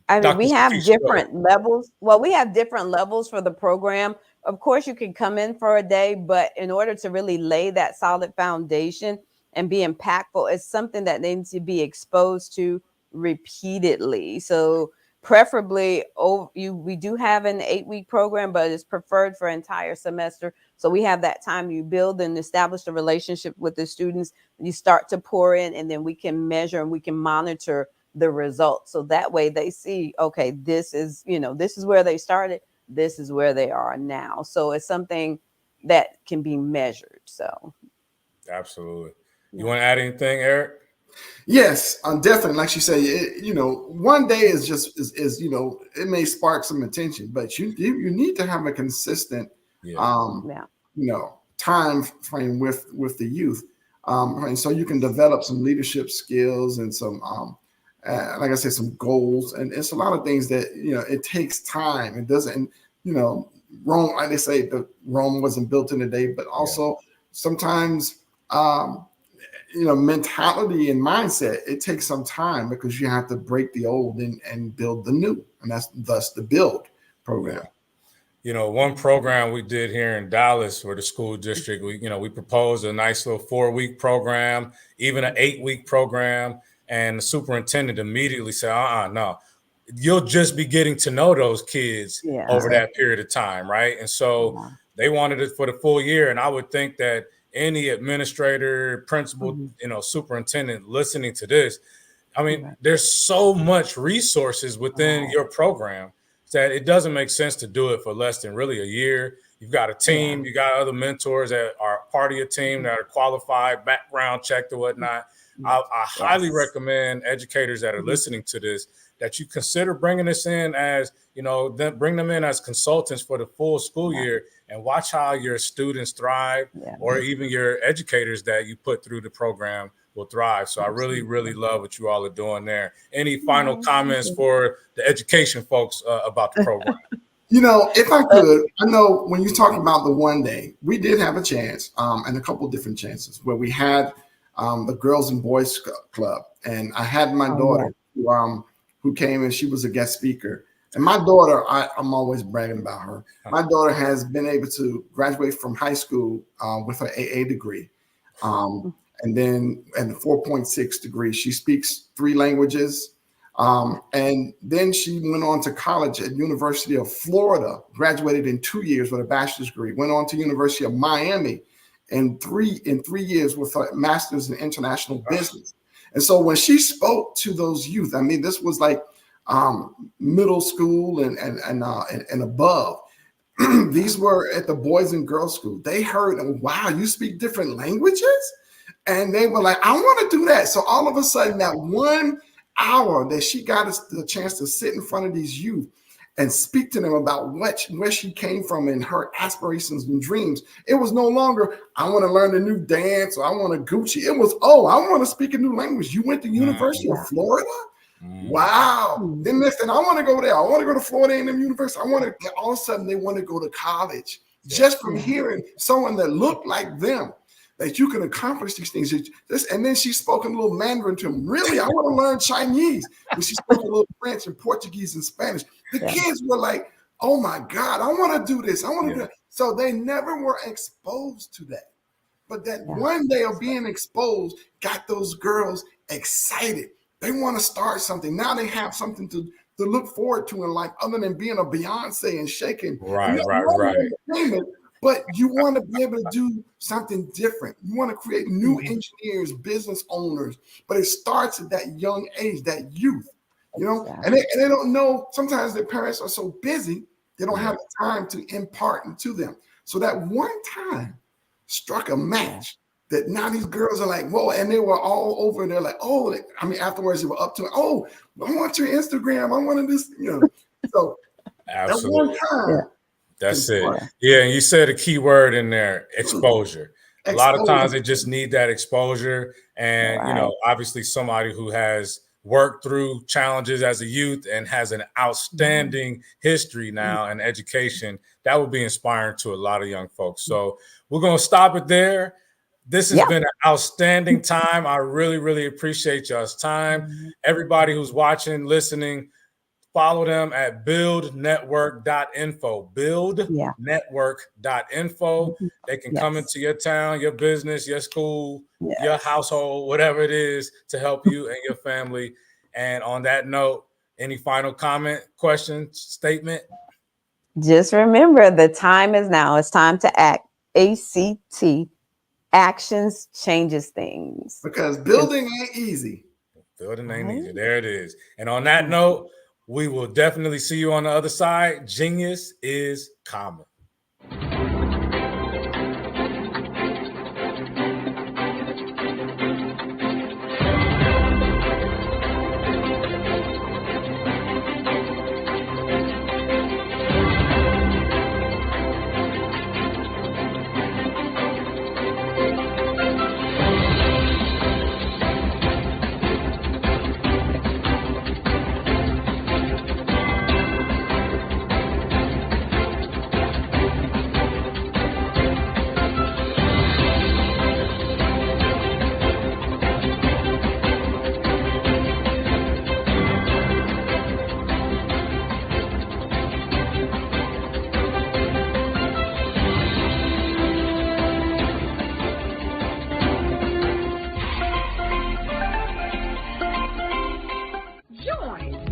I mean, Dr. we have Satisha, go ahead. different levels. Well, we have different levels for the program. Of course, you can come in for a day, but in order to really lay that solid foundation and be impactful, it's something that needs to be exposed to repeatedly. So preferably, we do have an 8-week program, but it's preferred for entire semester. So we have that time you build and establish a relationship with the students. You start to pour in, and then we can measure and we can monitor the results. So that way they see, okay, this is where they started. This is where they are now. So it's something that can be measured. So Absolutely. You want to add anything, Eric? Yes, definitely. Like she said, one day is just is it may spark some attention, but you need to have a consistent, time frame with the youth, and so you can develop some leadership skills and some, like I said, some goals, and it's a lot of things that it takes time. It doesn't, Rome, like they say, Rome wasn't built in a day, but also sometimes. Mentality and mindset, it takes some time because you have to break the old and build the new. And that's thus the build program. One program we did here in Dallas for the school district, we proposed a nice little 4-week program, even an 8-week program. And the superintendent immediately said, no, you'll just be getting to know those kids over that period of time. Right. And so they wanted it for the full year. And I would think that any administrator, principal, superintendent listening to this, I mean, there's so much resources within your program that it doesn't make sense to do it for less than really a year. You've got a team, you got other mentors that are part of your team that are qualified, background checked or whatnot. I highly recommend educators that are listening to this that you consider bringing this in as, bring them in as consultants for the full school year and watch how your students thrive or even your educators that you put through the program will thrive. So I really, really love what you all are doing there. Any final comments for the education folks about the program? If I could, I know when you're talking about the one day, we did have a chance and a couple different chances where we had the Girls and Boys Club. And I had my daughter who came and she was a guest speaker. And my daughter, I'm always bragging about her. My daughter has been able to graduate from high school with her AA degree. And then at the 4.6 degree, she speaks 3 languages. And then she went on to college at University of Florida, graduated in 2 years with a bachelor's degree, went on to University of Miami in 3 years with a master's in international business. And so when she spoke to those youth, I mean, this was like middle school and above. These were at the Boys and Girls School. They heard, wow, you speak different languages? And they were like, I want to do that. So all of a sudden, that 1 hour that she got the chance to sit in front of these youth and speak to them about where she came from and her aspirations and dreams. It was no longer, I want to learn a new dance or I want to Gucci. It was, I want to speak a new language. You went to University of Florida? Wow. Then listen, I want to go there. I want to go to Florida A&M University. I want to, all of a sudden they want to go to college just from hearing someone that looked like them, that you can accomplish these things. And then she spoke a little Mandarin to him. Really, I want to learn Chinese. But she spoke a little French and Portuguese and Spanish. The kids were like, oh my God, I want to do this. I want to do that. So they never were exposed to that. But that one day of being exposed got those girls excited. They want to start something. Now they have something to look forward to in life other than being a Beyonce and shaking. Right. But you want to be able to do something different. You want to create new engineers, business owners. But it starts at that young age, that youth, and they don't know. Sometimes their parents are so busy, they don't have the time to impart into them. So that one time struck a match that now these girls are like, whoa, and they were all over and they're like, oh, I mean, afterwards they were up to it. Oh, I want your Instagram. I wanted this, So absolutely. That one time. That's it. Yeah, and you said a key word in there, exposure. A lot of times they just need that exposure. And, obviously somebody who has worked through challenges as a youth and has an outstanding history now in education, that would be inspiring to a lot of young folks. So we're going to stop it there. This has been an outstanding time. I really, really appreciate y'all's time. Everybody who's watching, listening, follow them at buildnetwork.info. Buildnetwork.info. They can come into your town, your business, your school, your household, whatever it is, to help you and your family. And on that note, any final comment, question, statement? Just remember, the time is now. It's time to act. ACT. Actions changes things. Because building ain't easy. Building ain't easy. There it is. And on that note, we will definitely see you on the other side. Genius is common.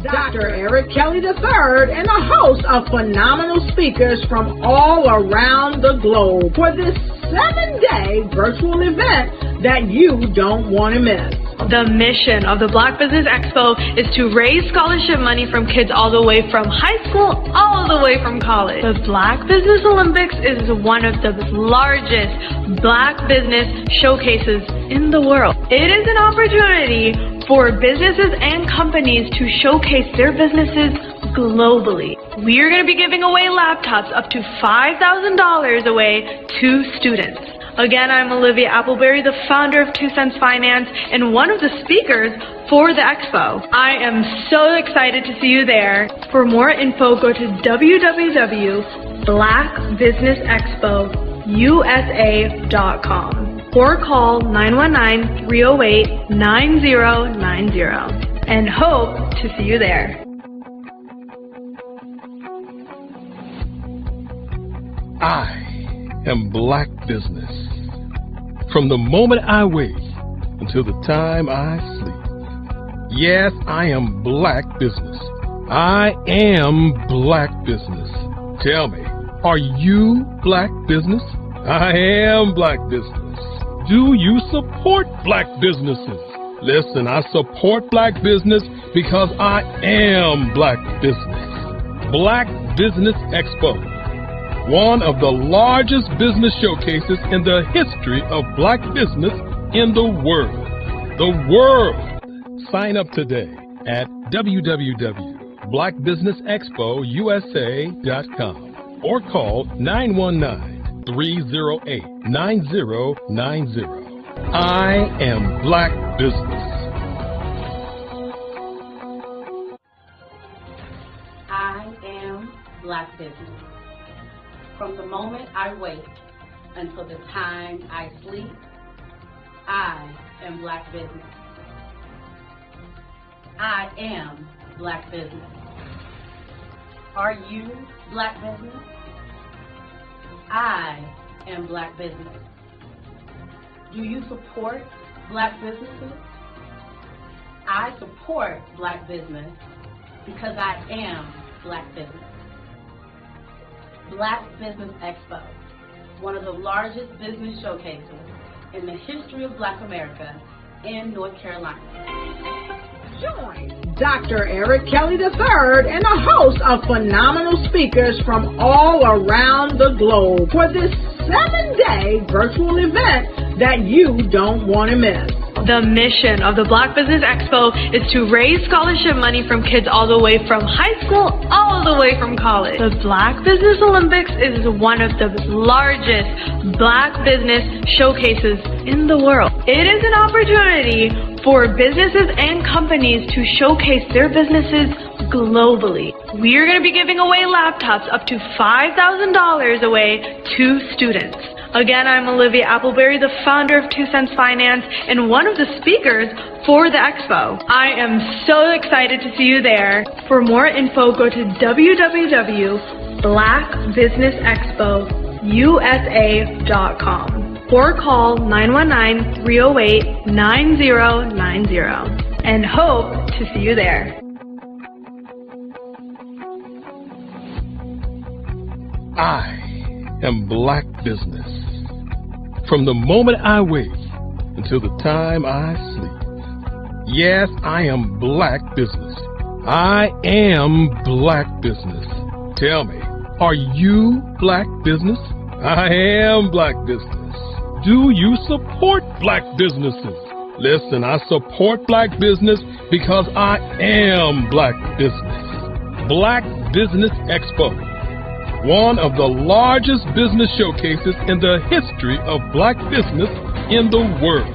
Dr. Eric Kelly III and a host of phenomenal speakers from all around the globe for this 7-day virtual event that you don't want to miss. The mission of the Black Business Expo is to raise scholarship money from kids all the way from high school, all the way from college. The Black Business Olympics is one of the largest Black business showcases in the world. It is an opportunity for businesses and companies to showcase their businesses globally. We are going to be giving away laptops up to $5,000 away to students. Again, I'm Olivia Appleberry, the founder of 2 Cents Finance and one of the speakers for the expo. I am so excited to see you there. For more info, go to www.blackbusinessexpousa.com or call 919-308-9090 and hope to see you there. I am Black Business. From the moment I wake until the time I sleep. Yes, I am Black Business. I am Black Business. Tell me, are you Black Business? I am Black Business. Do you support Black businesses? Listen, I support Black business because I am Black Business. Black Business Expo, one of the largest business showcases in the history of Black business in the world. The world! Sign up today at www.blackbusinessexpousa.com or call 919-308-9090. I am Black Business. I am Black Business. From the moment I wake until the time I sleep, I am Black Business. I am Black Business. Are you Black Business? I am Black Business. Do you support Black businesses? I support Black business because I am Black business. Black Business Expo, one of the largest business showcases in the history of Black America in North Carolina. Join Dr. Eric Kelly III and a host of phenomenal speakers from all around the globe for this 7-day virtual event that you don't want to miss. The mission of the Black Business Expo is to raise scholarship money from kids all the way from high school, all the way from college. The Black Business Olympics is one of the largest Black business showcases in the world. It is an opportunity for businesses and companies to showcase their businesses globally. We are going to be giving away laptops up to $5,000 away to students. Again, I'm Olivia Appleberry, the founder of 2 Cents Finance and one of the speakers for the expo. I am so excited to see you there. For more info, go to www.blackbusinessexpousa.com or call 919-308-9090 and hope to see you there. I am Black Business. From the moment I wake until the time I sleep. Yes, I am Black Business. I am Black Business. Tell me, are you Black Business? I am Black Business. Do you support Black businesses? Listen, I support Black business because I am Black Business. Black Business Expo, one of the largest business showcases in the history of Black business in the world.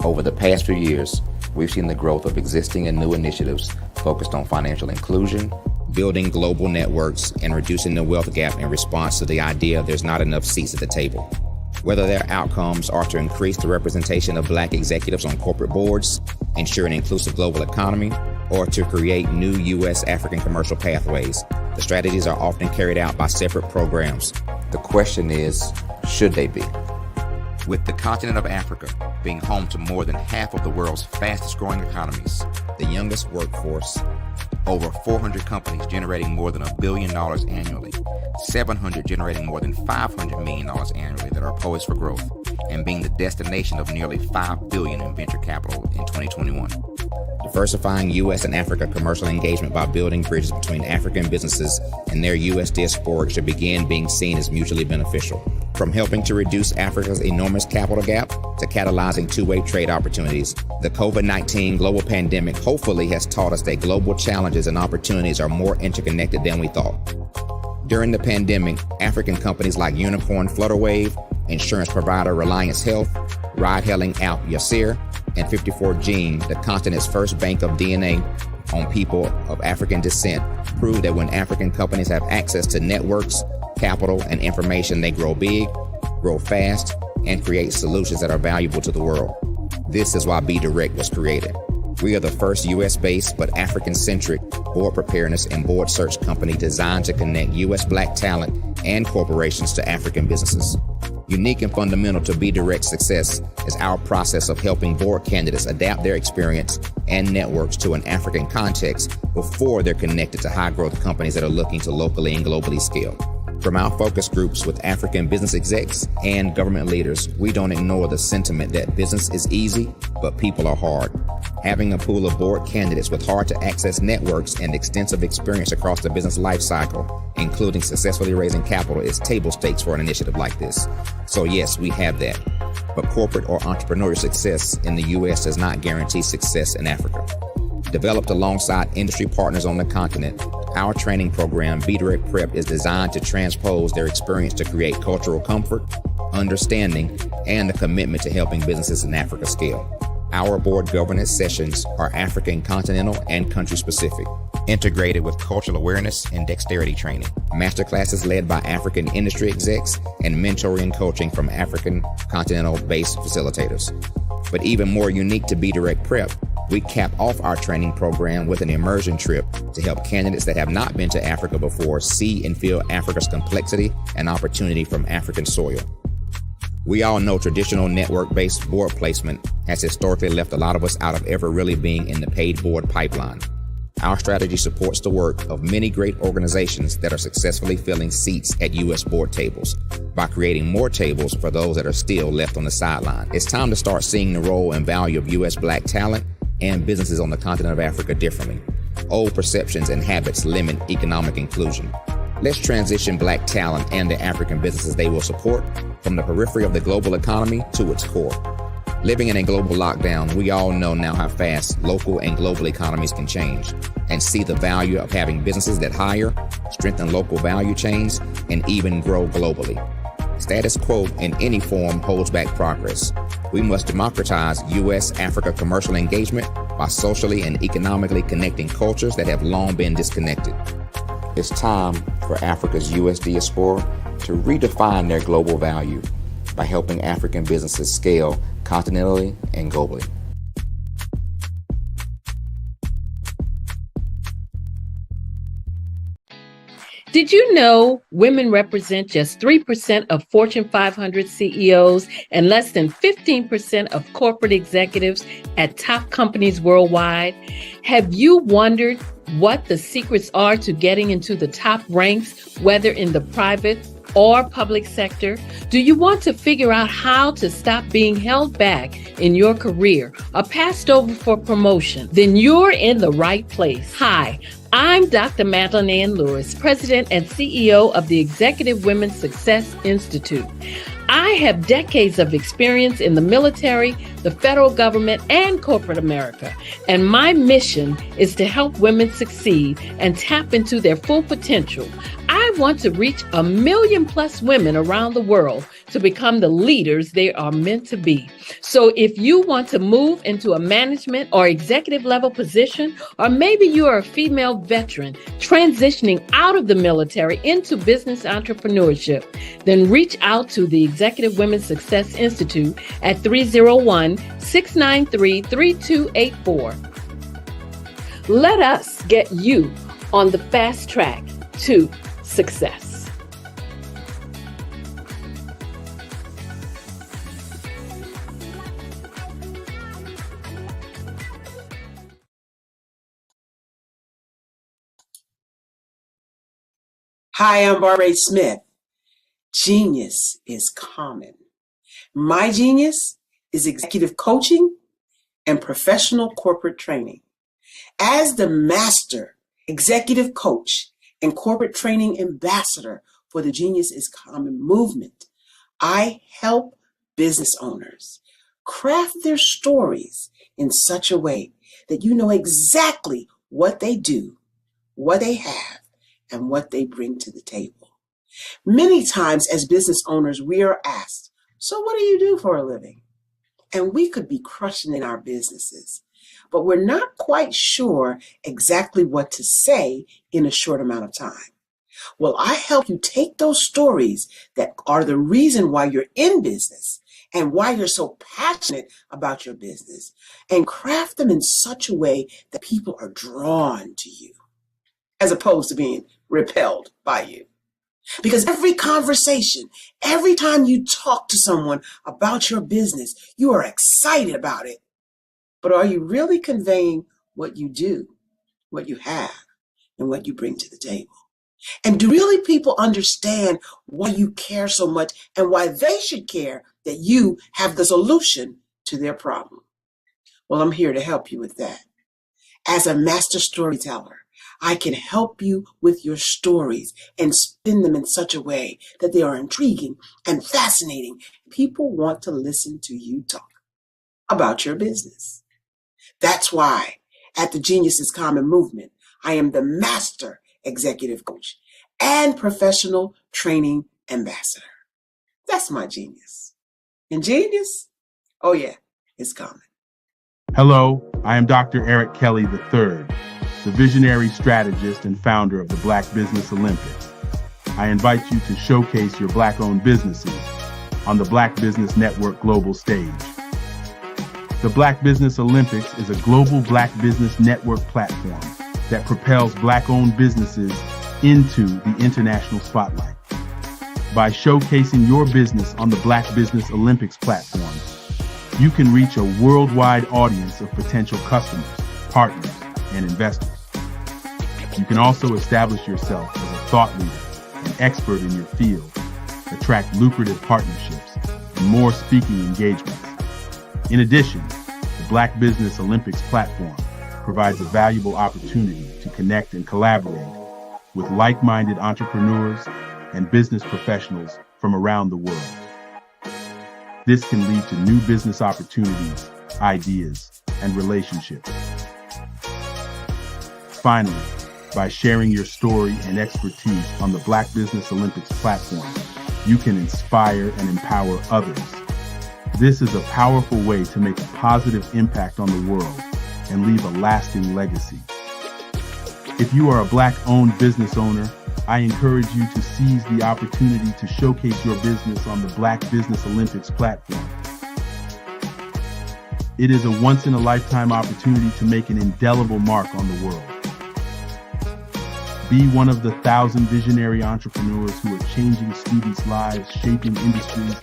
Over the past few years, we've seen the growth of existing and new initiatives focused on financial inclusion, building global networks, and reducing the wealth gap in response to the idea there's not enough seats at the table. Whether their outcomes are to increase the representation of Black executives on corporate boards, ensure an inclusive global economy, or to create new U.S.-African commercial pathways, the strategies are often carried out by separate programs. The question is, should they be? With the continent of Africa being home to more than half of the world's fastest growing economies, the youngest workforce, over 400 companies generating more than $1 billion annually, 700 generating more than $500 million annually that are poised for growth, and being the destination of nearly $5 billion in venture capital in 2021. Diversifying U.S. and Africa commercial engagement by building bridges between African businesses and their U.S. diasporic should begin being seen as mutually beneficial. From helping to reduce Africa's enormous capital gap to catalyzing two-way trade opportunities, the COVID-19 global pandemic hopefully has taught us that global challenges and opportunities are more interconnected than we thought. During the pandemic, African companies like Unicorn Flutterwave, insurance provider Reliance Health, ride-hailing app Yasir, and 54Gene, the continent's first bank of DNA on people of African descent, prove that when African companies have access to networks, capital, and information, they grow big, grow fast, and create solutions that are valuable to the world. This is why Be Direct was created. We are the first U.S.-based but African-centric board preparedness and board search company designed to connect U.S. Black talent and corporations to African businesses. Unique and fundamental to Be Direct's success is our process of helping board candidates adapt their experience and networks to an African context before they're connected to high-growth companies that are looking to locally and globally scale. From our focus groups with African business execs and government leaders, we don't ignore the sentiment that business is easy, but people are hard. Having a pool of board candidates with hard-to-access networks and extensive experience across the business life cycle, including successfully raising capital, is table stakes for an initiative like this. So yes, we have that. But corporate or entrepreneurial success in the U.S. does not guarantee success in Africa. Developed alongside industry partners on the continent, our training program, Be Direct Prep, is designed to transpose their experience to create cultural comfort, understanding, and a commitment to helping businesses in Africa scale. Our board governance sessions are African, continental, and country-specific, integrated with cultural awareness and dexterity training, masterclasses led by African industry execs, and mentoring and coaching from African continental-based facilitators. But even more unique to Be Direct Prep, we cap off our training program with an immersion trip to help candidates that have not been to Africa before see and feel Africa's complexity and opportunity from African soil. We all know traditional network-based board placement has historically left a lot of us out of ever really being in the paid board pipeline. Our strategy supports the work of many great organizations that are successfully filling seats at U.S. board tables by creating more tables for those that are still left on the sideline. It's time to start seeing the role and value of U.S. Black talent and businesses on the continent of Africa differently. Old perceptions and habits limit economic inclusion. Let's transition Black talent and the African businesses they will support from the periphery of the global economy to its core. Living in a global lockdown, we all know now how fast local and global economies can change, and see the value of having businesses that hire, strengthen local value chains, and even grow globally. Status quo in any form holds back progress. We must democratize U.S.-Africa commercial engagement by socially and economically connecting cultures that have long been disconnected. It's time for Africa's U.S. diaspora to redefine their global value by helping African businesses scale continentally and globally. Did you know women represent just 3% of Fortune 500 CEOs and less than 15% of corporate executives at top companies worldwide? Have you wondered what the secrets are to getting into the top ranks, whether in the private or public sector? Do you want to figure out how to stop being held back in your career or passed over for promotion? Then you're in the right place. Hi, I'm Dr. Madeline Ann Lewis, President and CEO of the Executive Women's Success Institute. I have decades of experience in the military, the federal government, and corporate America, and my mission is to help women succeed and tap into their full potential. I want to reach 1 million plus women around the world to become the leaders they are meant to be. So if you want to move into a management or executive level position, or maybe you are a female veteran transitioning out of the military into business entrepreneurship, then reach out to the Executive Women's Success Institute at 301-693-3284. Let us get you on the fast track to success. Hi, I'm Barbara Smith. Genius is common. My genius is executive coaching and professional corporate training. As the master executive coach and corporate training ambassador for the Genius is Common movement, I help business owners craft their stories in such a way that you know exactly what they do, what they have, and what they bring to the table. Many times as business owners, we are asked, so what do you do for a living? And we could be crushing in our businesses, but we're not quite sure exactly what to say in a short amount of time. Well, I help you take those stories that are the reason why you're in business and why you're so passionate about your business and craft them in such a way that people are drawn to you as opposed to being repelled by you. Because every conversation, every time you talk to someone about your business, you are excited about it. But are you really conveying what you do, what you have, and what you bring to the table? And do really people understand why you care so much and why they should care that you have the solution to their problem? Well, I'm here to help you with that. As a master storyteller, I can help you with your stories and spin them in such a way that they are intriguing and fascinating. People want to listen to you talk about your business. That's why at the Genius is Common movement, I am the master executive coach and professional training ambassador. That's my genius. And genius? Oh yeah, it's common. Hello, I am Dr. Eric Kelly III, the visionary strategist and founder of the Black Business Olympics. I invite you to showcase your Black-owned businesses on the Black Business Network global stage. The Black Business Olympics is a global Black Business Network platform that propels Black-owned businesses into the international spotlight. By showcasing your business on the Black Business Olympics platform, you can reach a worldwide audience of potential customers, partners, and investors. You can also establish yourself as a thought leader and expert in your field, attract lucrative partnerships, and more speaking engagements. In addition, the Black Business Olympics platform provides a valuable opportunity to connect and collaborate with like-minded entrepreneurs and business professionals from around the world. This can lead to new business opportunities, ideas, and relationships. Finally, by sharing your story and expertise on the Black Business Olympics platform, you can inspire and empower others. This is a powerful way to make a positive impact on the world and leave a lasting legacy. If you are a Black-owned business owner, I encourage you to seize the opportunity to showcase your business on the Black Business Olympics platform. It is a once-in-a-lifetime opportunity to make an indelible mark on the world. Be one of the 1,000 visionary entrepreneurs who are changing students' lives, shaping industries,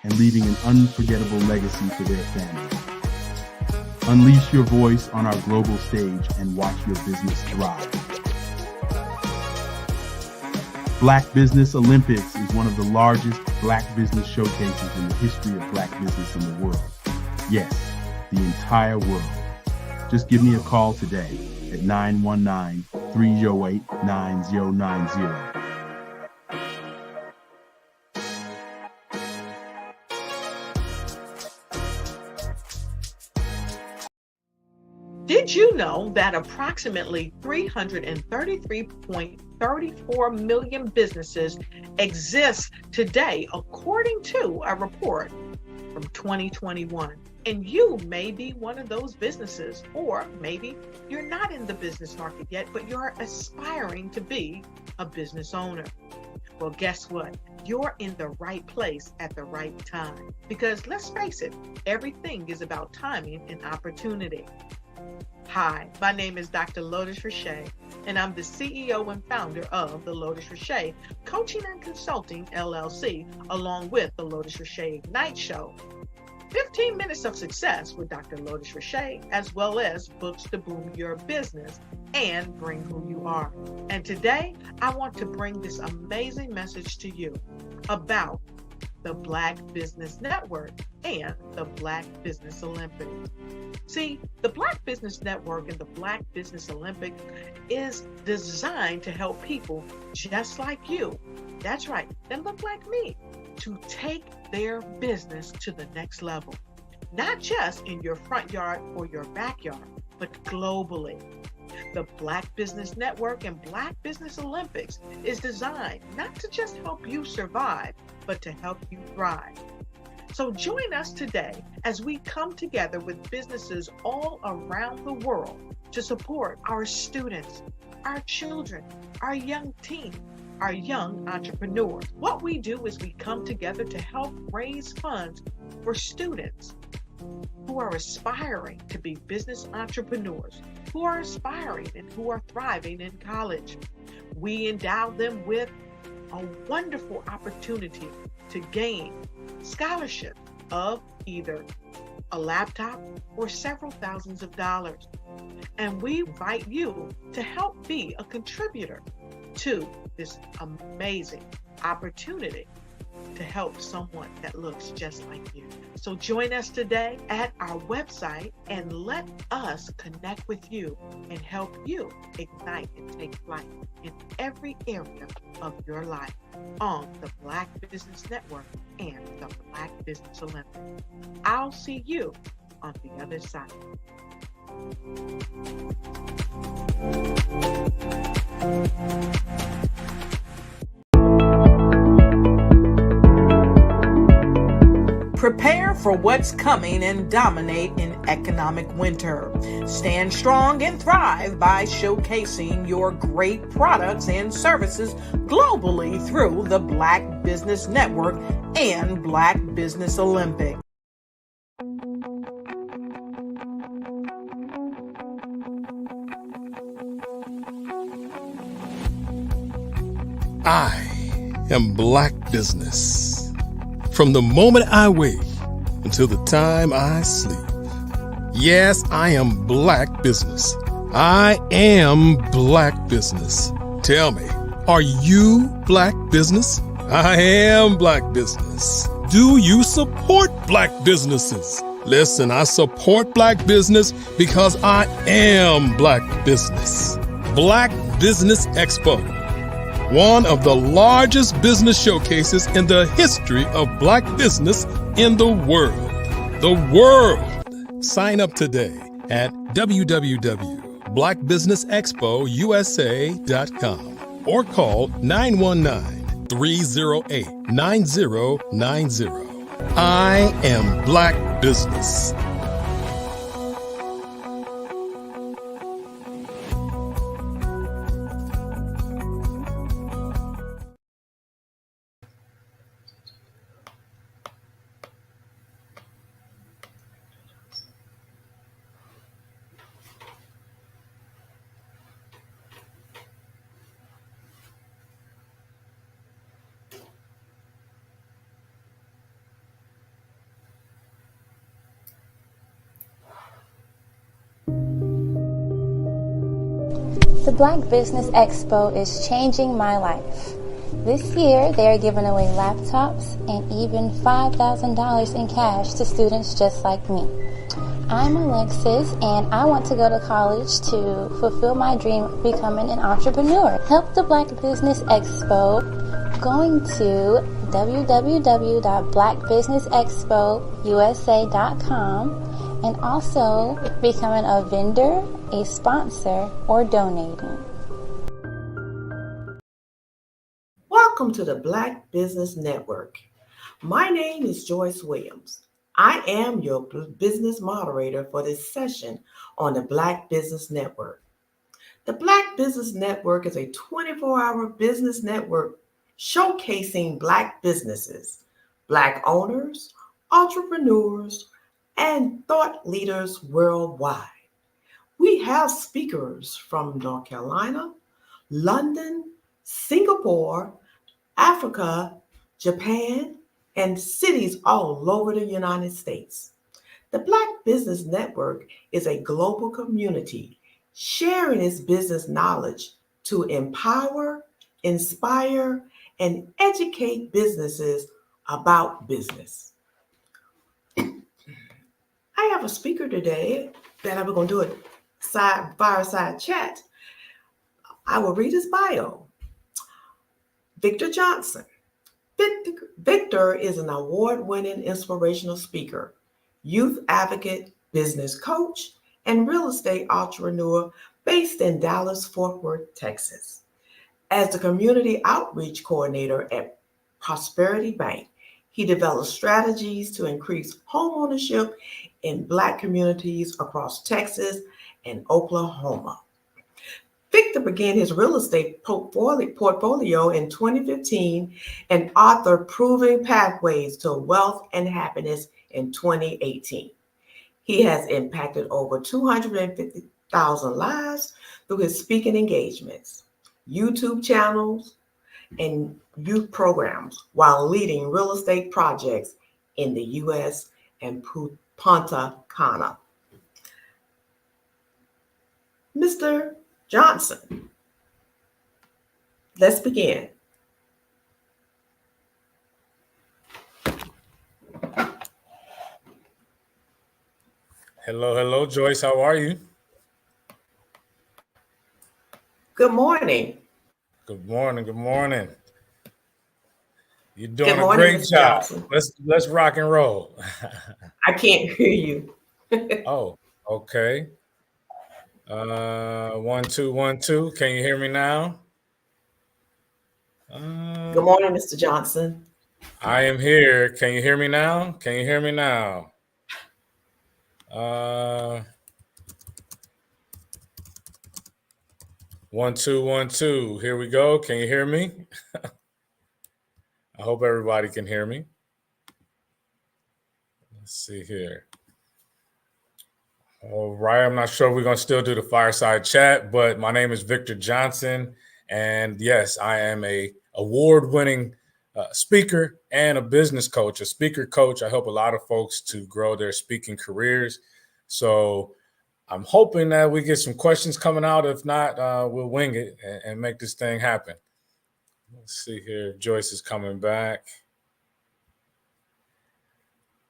and leaving an unforgettable legacy for their families. Unleash your voice on our global stage and watch your business thrive. Black Business Olympics is one of the largest Black business showcases in the history of Black business in the world. Yes, the entire world. Just give me a call today at 919-308-9090. Did you know that approximately 333.34 million businesses exist today, according to a report from 2021? And you may be one of those businesses, or maybe you're not in the business market yet, but you're aspiring to be a business owner. Well, guess what? You're in the right place at the right time. Because let's face it, everything is about timing and opportunity. Hi, my name is Dr. Lotus Richey, and I'm the CEO and founder of the Lotus Richey Coaching and Consulting LLC, along with the Lotus Richey Ignite Show. 15 minutes of success with Dr. Lotus Richey, as well as books to boom your business and bring who you are. And today, I want to bring this amazing message to you about the Black Business Network and the Black Business Olympics. See, the Black Business Network and the Black Business Olympics is designed to help people just like you, that's right, that look like me, to take their business to the next level. Not just in your front yard or your backyard, but globally. The Black Business Network and Black Business Olympics is designed not to just help you survive, but to help you thrive. So join us today as we come together with businesses all around the world to support our students, our children, our young teens, our young entrepreneurs. What we do is we come together to help raise funds for students who are aspiring to be business entrepreneurs, who are aspiring and who are thriving in college. We endow them with a wonderful opportunity to gain scholarship of either a laptop or several thousands of dollars. And we invite you to help be a contributor to this amazing opportunity to help someone that looks just like you. So join us today at our website and let us connect with you and help you ignite and take flight in every area of your life on the Black Business Network and the Black Business Olympics. I'll see you on the other side. Prepare for what's coming and dominate in economic winter. Stand strong and thrive by showcasing your great products and services globally through the Black Business Network and Black Business Olympics. I am Black Business. From the moment I wake until the time I sleep. Yes, I am Black Business. I am Black Business. Tell me, are you Black Business? I am Black Business. Do you support Black businesses? Listen, I support Black business because I am Black Business. Black Business Expo. One of the largest business showcases in the history of Black business in the world. The world! Sign up today at www.blackbusinessexpousa.com or call 919 308-9090. I am Black Business. The Black Business Expo is changing my life. This year, they are giving away laptops and even $5,000 in cash to students just like me. I'm Alexis, and I want to go to college to fulfill my dream of becoming an entrepreneur. Help the Black Business Expo going to www.blackbusinessexpousa.com and also becoming a vendor, a sponsor, or donating. Welcome to the Black Business Network. My name is Joyce Williams. I am your business moderator for this session on the Black Business Network. The Black Business Network is a 24-hour business network showcasing Black businesses, Black owners, entrepreneurs, and thought leaders worldwide. We have speakers from North Carolina, London, Singapore, Africa, Japan, and cities all over the United States. The Black Business Network is a global community sharing its business knowledge to empower, inspire, and educate businesses about business. I have a speaker today that I'm going to do a fireside chat. I will read his bio. Victor Johnson. Victor is an award-winning inspirational speaker, youth advocate, business coach, and real estate entrepreneur based in Dallas-Fort Worth, Texas. As the community outreach coordinator at Prosperity Bank, he develops strategies to increase homeownership in Black communities across Texas and Oklahoma. Victor began his real estate portfolio in 2015 and authored Proving Pathways to Wealth and Happiness in 2018. He has impacted over 250,000 lives through his speaking engagements, YouTube channels, and youth programs while leading real estate projects in the U.S. and Punta Cana. Mr. Johnson, let's begin. Hello, Joyce. How are you? Good morning. Good morning. You're doing Good morning, a great Mr. job. Johnson. Let's rock and roll. I can't hear you. Oh, okay. 1 2 1 2. Can you hear me now? Good morning, Mr. Johnson. I am here. Can you hear me now? Can you hear me now? 1 2 1 2. Here we go. Can you hear me? I hope everybody can hear me. Let's see here. All right. I'm not sure we're going to still do the fireside chat, but my name is Victor Johnson. And yes, I am a award-winning speaker and a business coach, a speaker coach. I help a lot of folks to grow their speaking careers. So I'm hoping that we get some questions coming out. If not, we'll wing it and make this thing happen. Let's see here. Joyce is coming back.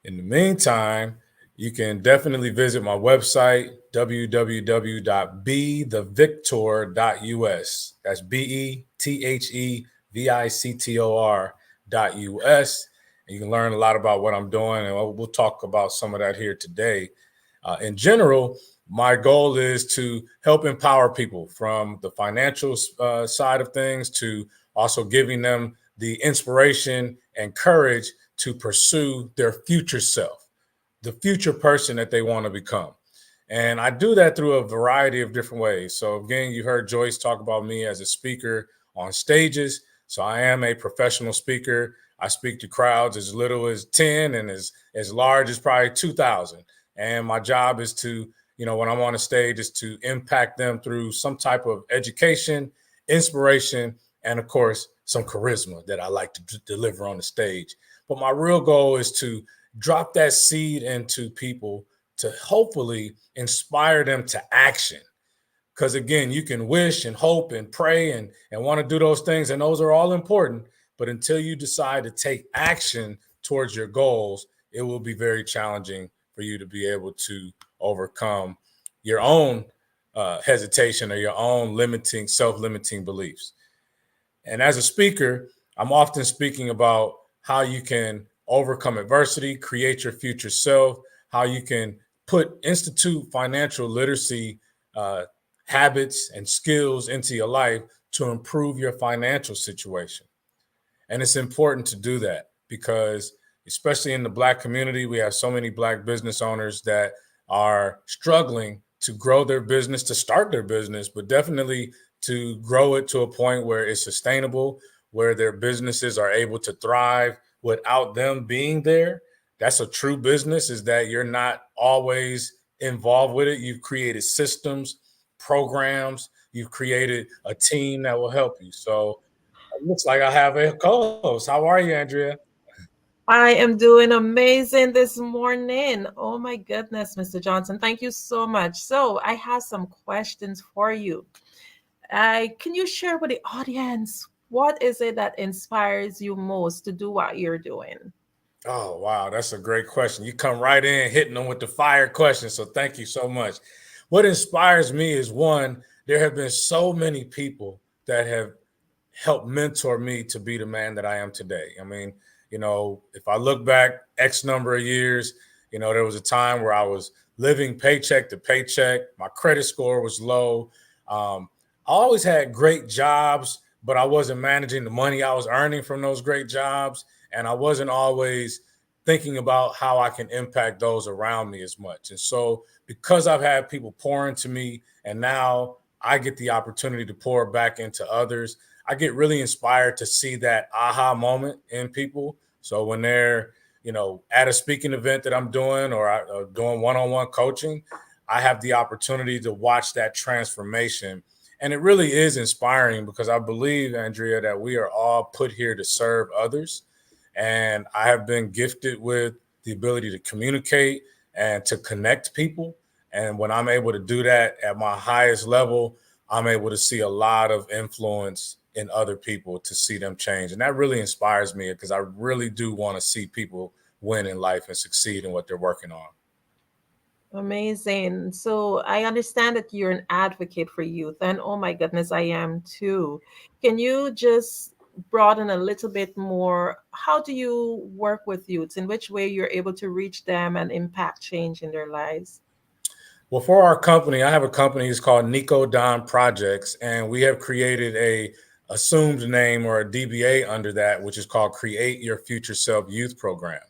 In the meantime, you can definitely visit my website, www.bethevictor.us. That's BETHEVICTOR.us. And you can learn a lot about what I'm doing, and we'll talk about some of that here today. In general, my goal is to help empower people from the financial side of things to also giving them the inspiration and courage to pursue their future self, the future person that they want to become. And I do that through a variety of different ways. So again, you heard Joyce talk about me as a speaker on stages. So I am a professional speaker. I speak to crowds as little as 10 and as large as probably 2,000. And my job is to, when I'm on a stage, is to impact them through some type of education, inspiration, and of course, some charisma that I like to deliver on the stage. But my real goal is to drop that seed into people to hopefully inspire them to action. Because again, you can wish and hope and pray and want to do those things, and those are all important. But until you decide to take action towards your goals, it will be very challenging for you to be able to overcome your own hesitation or your own self-limiting beliefs. And as a speaker, I'm often speaking about how you can overcome adversity, create your future self, how you can institute financial literacy habits and skills into your life to improve your financial situation. And it's important to do that because, especially in the Black community, we have so many Black business owners that are struggling to grow their business, to start their business, but definitely to grow it to a point where it's sustainable, where their businesses are able to thrive without them being there. That's a true business, is that you're not always involved with it. You've created systems, programs, you've created a team that will help you. So it looks like I have a co-host. How are you, Andrea? I am doing amazing this morning. Oh my goodness, Mr. Johnson. Thank you so much. So I have some questions for you. Can you share with the audience, what is it that inspires you most to do what you're doing? Oh, wow. That's a great question. You come right in hitting them with the fire questions. So thank you so much. What inspires me is, one, there have been so many people that have helped mentor me to be the man that I am today. I mean, if I look back X number of years, there was a time where I was living paycheck to paycheck. My credit score was low. I always had great jobs, but I wasn't managing the money I was earning from those great jobs. And I wasn't always thinking about how I can impact those around me as much. And so because I've had people pour into me, and now I get the opportunity to pour back into others, I get really inspired to see that aha moment in people. So when they're, at a speaking event that I'm doing or doing one-on-one coaching, I have the opportunity to watch that transformation. And it really is inspiring because I believe, Andrea, that we are all put here to serve others. And I have been gifted with the ability to communicate and to connect people. And when I'm able to do that at my highest level, I'm able to see a lot of influence in other people, to see them change. And that really inspires me because I really do want to see people win in life and succeed in what they're working on. Amazing. So I understand that you're an advocate for youth, and oh my goodness, I am too. Can you just broaden a little bit more? How do you work with youths? In which way you're able to reach them and impact change in their lives? Well, for our company, I have a company that's called Nico Don Projects, and we have created a assumed name or a DBA under that, which is called Create Your Future Self Youth Program.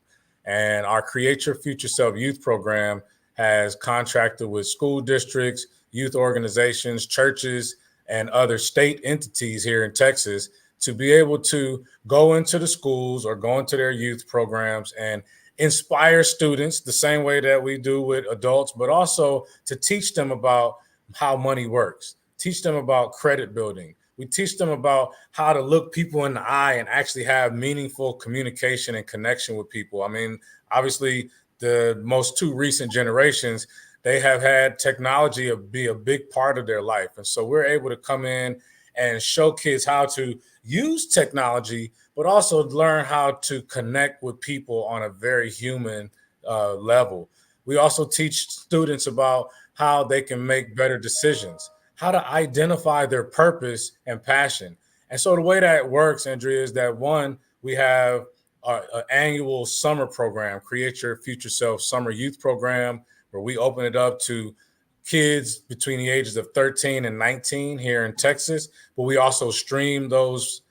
And our Create Your Future Self Youth Program has contracted with school districts, youth organizations, churches, and other state entities here in Texas to be able to go into the schools or go into their youth programs and inspire students the same way that we do with adults, but also to teach them about how money works, teach them about credit building. We teach them about how to look people in the eye and actually have meaningful communication and connection with people. I mean, obviously, the most two recent generations, they have had technology be a big part of their life. And so we're able to come in and show kids how to use technology, but also learn how to connect with people on a very human level. We also teach students about how they can make better decisions, how to identify their purpose and passion. And so the way that works, Andrea, is that one, we have an annual summer program, Create Your Future Self Summer Youth Program, where we open it up to kids between the ages of 13 and 19 here in Texas. But we also stream those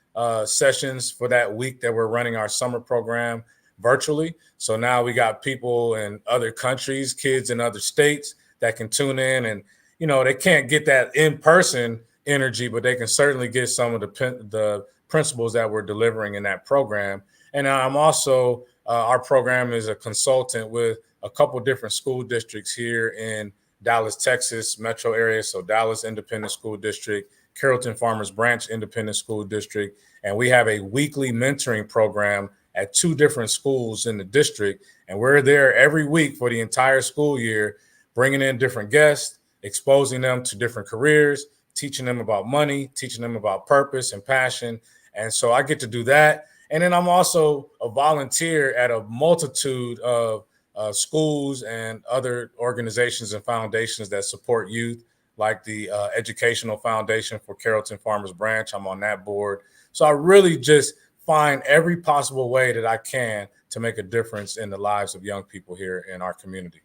sessions for that week that we're running our summer program virtually. So now we got people in other countries, kids in other states that can tune in, and they can't get that in-person energy, but they can certainly get some of the principles that we're delivering in that program. And I'm also our program is a consultant with a couple different school districts here in Dallas, Texas metro area. So Dallas Independent School District, Carrollton Farmers Branch Independent School District, and we have a weekly mentoring program at 2 different schools in the district. And we're there every week for the entire school year, bringing in different guests, exposing them to different careers, teaching them about money, teaching them about purpose and passion. And so I get to do that. And then I'm also a volunteer at a multitude of schools and other organizations and foundations that support youth, like the Educational Foundation for Carrollton Farmers Branch. I'm on that board. So I really just find every possible way that I can to make a difference in the lives of young people here in our community.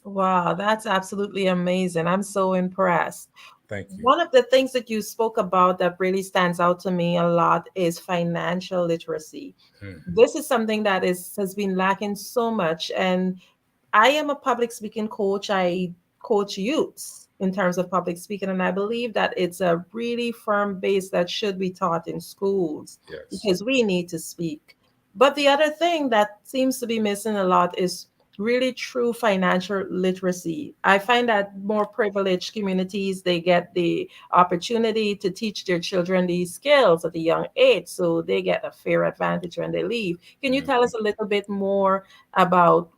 Wow, that's absolutely amazing. I'm so impressed. Thank you. One of the things that you spoke about that really stands out to me a lot is financial literacy. This is something that has been lacking so much. And I am a public speaking coach. I coach youths in terms of public speaking. And I believe that it's a really firm base that should be taught in schools because we need to speak. But the other thing that seems to be missing a lot is really true financial literacy. I find that more privileged communities, they get the opportunity to teach their children these skills at a young age, so they get a fair advantage when they leave. Can you tell us a little bit more about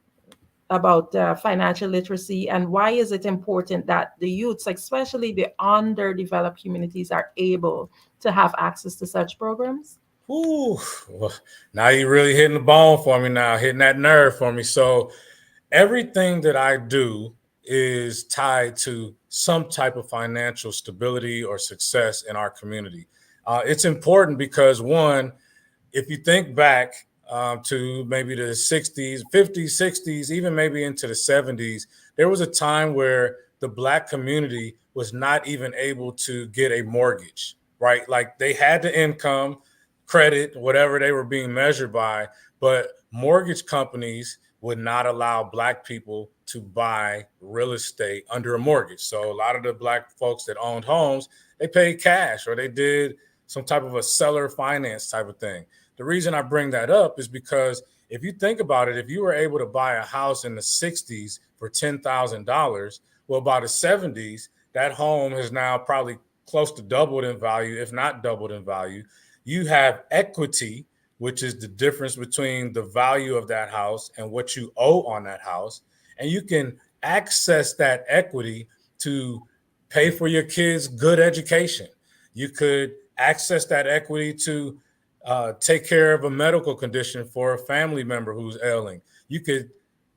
financial literacy, and why is it important that the youths, especially the underdeveloped communities, are able to have access to such programs? Ooh, well, now you're really hitting the bone for me now, hitting that nerve for me. So everything that I do is tied to some type of financial stability or success in our community. It's important because, one, if you think back to maybe the 60s, 50s, 60s, even maybe into the 70s, there was a time where the Black community was not even able to get a mortgage, right? Like they had the income, credit, whatever they were being measured by, but mortgage companies would not allow Black people to buy real estate under a mortgage. So a lot of the Black folks that owned homes, they paid cash or they did some type of a seller finance type of thing. The reason I bring that up is because if you think about it, if you were able to buy a house in the 60s for $10,000, well, by the 70s, that home has now probably close to doubled in value, if not doubled in value. You have equity, which is the difference between the value of that house and what you owe on that house. And you can access that equity to pay for your kids' good education. You could access that equity to take care of a medical condition for a family member who's ailing. You could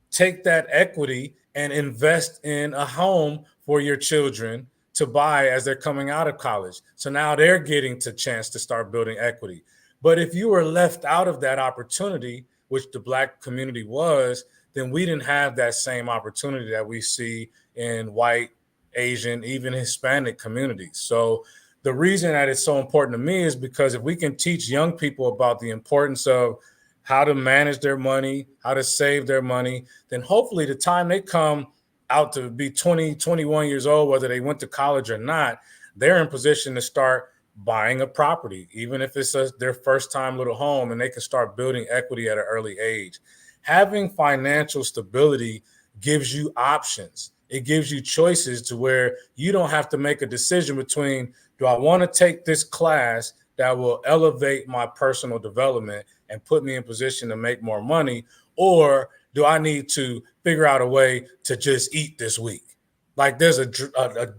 take that equity and invest in a home for your children to buy as they're coming out of college. So now they're getting the chance to start building equity. But if you were left out of that opportunity, which the Black community was, then we didn't have that same opportunity that we see in white, Asian, even Hispanic communities. So the reason that it's so important to me is because if we can teach young people about the importance of how to manage their money, how to save their money, then hopefully the time they come out to be 20, 21 years old, whether they went to college or not, they're in position to start buying a property, even if it's their first time little home, and they can start building equity at an early age. Having financial stability gives you options. It gives you choices to where you don't have to make a decision between, do I want to take this class that will elevate my personal development and put me in position to make more money, or do I need to figure out a way to just eat this week? Like there's a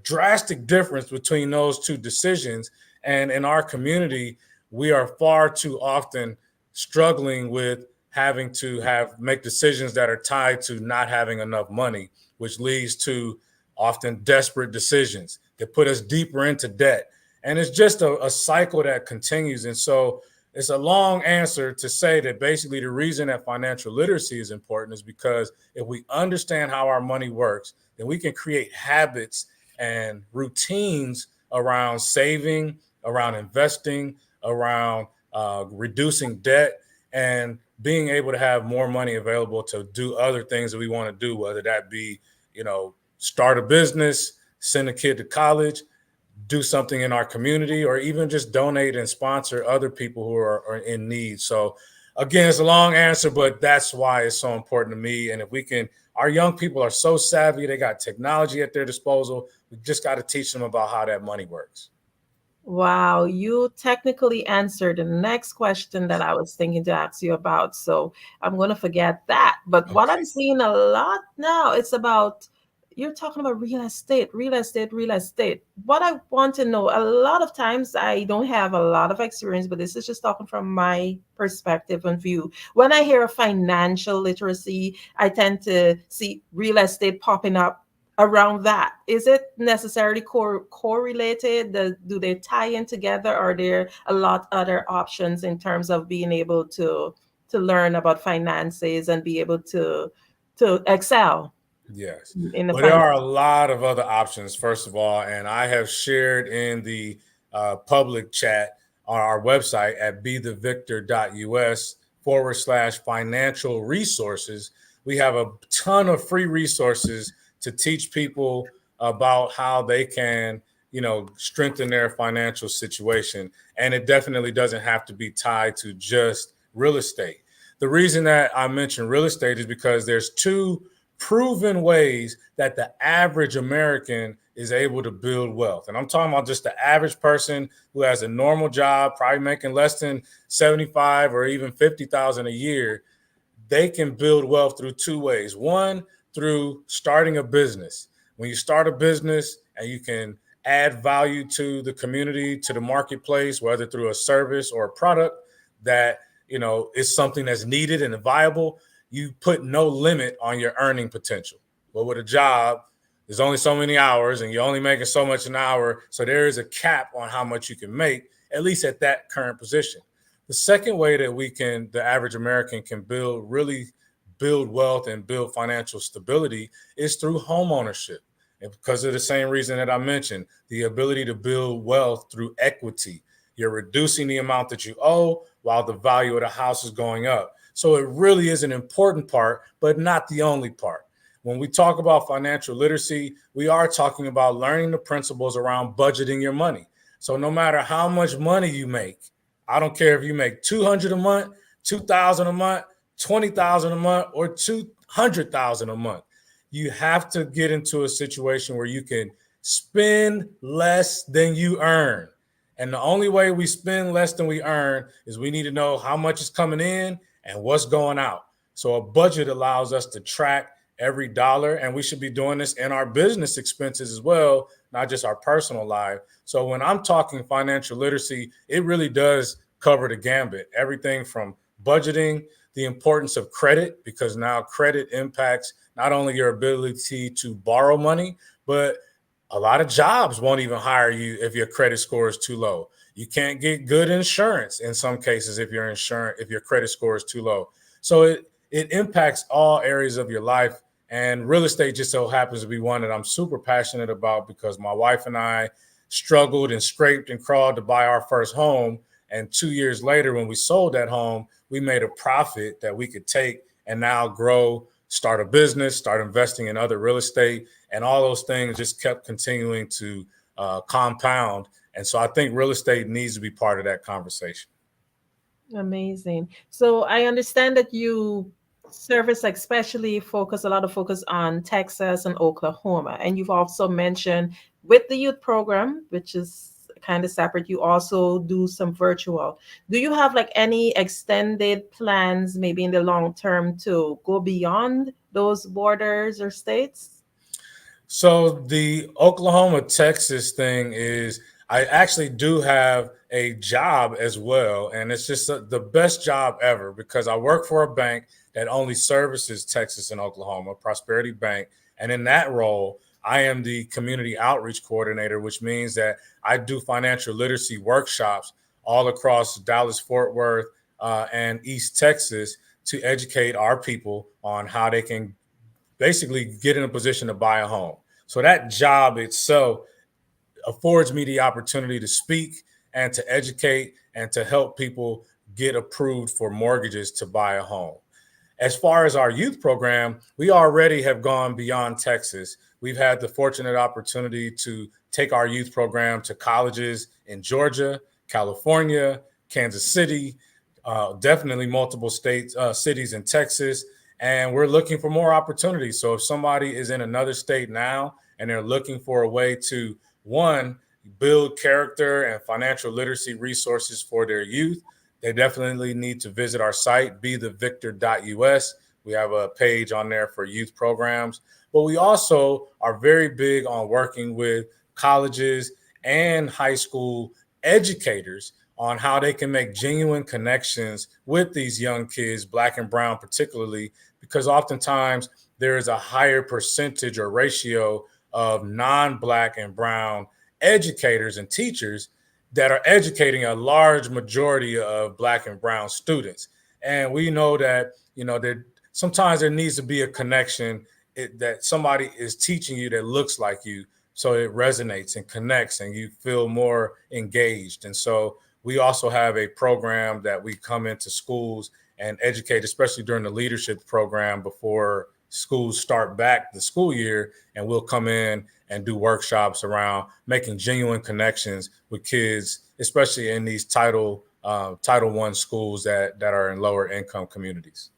drastic difference between those two decisions. And in our community, we are far too often struggling with having to make decisions that are tied to not having enough money, which leads to often desperate decisions that put us deeper into debt. And it's just a cycle that continues. And so it's a long answer to say that basically the reason that financial literacy is important is because if we understand how our money works, then we can create habits and routines around saving, around investing, around reducing debt and being able to have more money available to do other things that we want to do, whether that be, start a business, send a kid to college, do something in our community, or even just donate and sponsor other people who are in need. So again, it's a long answer, but that's why it's so important to me. And if we can, our young people are so savvy, they got technology at their disposal. We just got to teach them about how that money works. Wow, you technically answered the next question that I was thinking to ask you about. So I'm going to forget that. But what I'm seeing a lot now, it's about, you're talking about real estate, real estate, real estate. What I want to know, a lot of times I don't have a lot of experience, but this is just talking from my perspective and view. When I hear of financial literacy, I tend to see real estate popping up around that. Is it necessarily correlated? Do they tie in together? Or are there a lot other options in terms of being able to learn about finances and be able to excel? Yes. In Well, there are a lot of other options, first of all, and I have shared in the public chat on our website at bethevictor.us/financial resources. We have a ton of free resources to teach people about how they can, strengthen their financial situation. And it definitely doesn't have to be tied to just real estate. The reason that I mentioned real estate is because there's two proven ways that the average American is able to build wealth. And I'm talking about just the average person who has a normal job, probably making less than 75 or even 50,000 a year. They can build wealth through two ways. One, through starting a business. When you start a business and you can add value to the community, to the marketplace, whether through a service or a product that, is something that's needed and viable, you put no limit on your earning potential. But with a job, there's only so many hours and you're only making so much an hour. So there is a cap on how much you can make, at least at that current position. The second way that the average American can really build wealth and build financial stability is through home ownership. And because of the same reason that I mentioned, the ability to build wealth through equity. You're reducing the amount that you owe while the value of the house is going up. So it really is an important part, but not the only part. When we talk about financial literacy, we are talking about learning the principles around budgeting your money. So no matter how much money you make, I don't care if you make $200 a month, $2,000 a month, $20,000 a month, or $200,000 a month, you have to get into a situation where you can spend less than you earn. And the only way we spend less than we earn is we need to know how much is coming in and what's going out. So a budget allows us to track every dollar, and we should be doing this in our business expenses as well, not just our personal life. So when I'm talking financial literacy, it really does cover the gambit, everything from budgeting, the importance of credit, because now credit impacts not only your ability to borrow money, but a lot of jobs won't even hire you if your credit score is too low. You can't get good insurance in some cases if your credit score is too low. So it impacts all areas of your life. And real estate just so happens to be one that I'm super passionate about because my wife and I struggled and scraped and crawled to buy our first home. And 2 years later, when we sold that home, we made a profit that we could take and now grow, start a business, start investing in other real estate. And all those things just kept continuing to compound. And so I think real estate needs to be part of that conversation. Amazing. So I understand that you service especially a lot of focus on Texas and Oklahoma. And you've also mentioned with the youth program, which is kind of separate, you also do some virtual. Do you have like any extended plans, maybe in the long term, to go beyond those borders or states? So the Oklahoma, Texas thing is, I actually do have a job as well. And it's just the best job ever because I work for a bank that only services Texas and Oklahoma, Prosperity Bank. And in that role, I am the community outreach coordinator, which means that I do financial literacy workshops all across Dallas, Fort Worth, and East Texas to educate our people on how they can basically get in a position to buy a home. So that job itself affords me the opportunity to speak and to educate and to help people get approved for mortgages to buy a home. As far as our youth program, we already have gone beyond Texas. We've had the fortunate opportunity to take our youth program to colleges in Georgia, California, Kansas City, definitely multiple states, cities in Texas, and we're looking for more opportunities. So if somebody is in another state now and they're looking for a way to, one, build character and financial literacy resources for their youth, they definitely need to visit our site, bethevictor.us. We have a page on there for youth programs, but we also are very big on working with colleges and high school educators on how they can make genuine connections with these young kids, Black and brown particularly, because oftentimes there is a higher percentage or ratio of non-Black and brown educators and teachers that are educating a large majority of Black and brown students. And we know that, that sometimes there needs to be a connection that somebody is teaching you that looks like you, so it resonates and connects and you feel more engaged. And so we also have a program that we come into schools and educate, especially during the leadership program before schools start back the school year, and we'll come in and do workshops around making genuine connections with kids, especially in these Title I schools that are in lower income communities.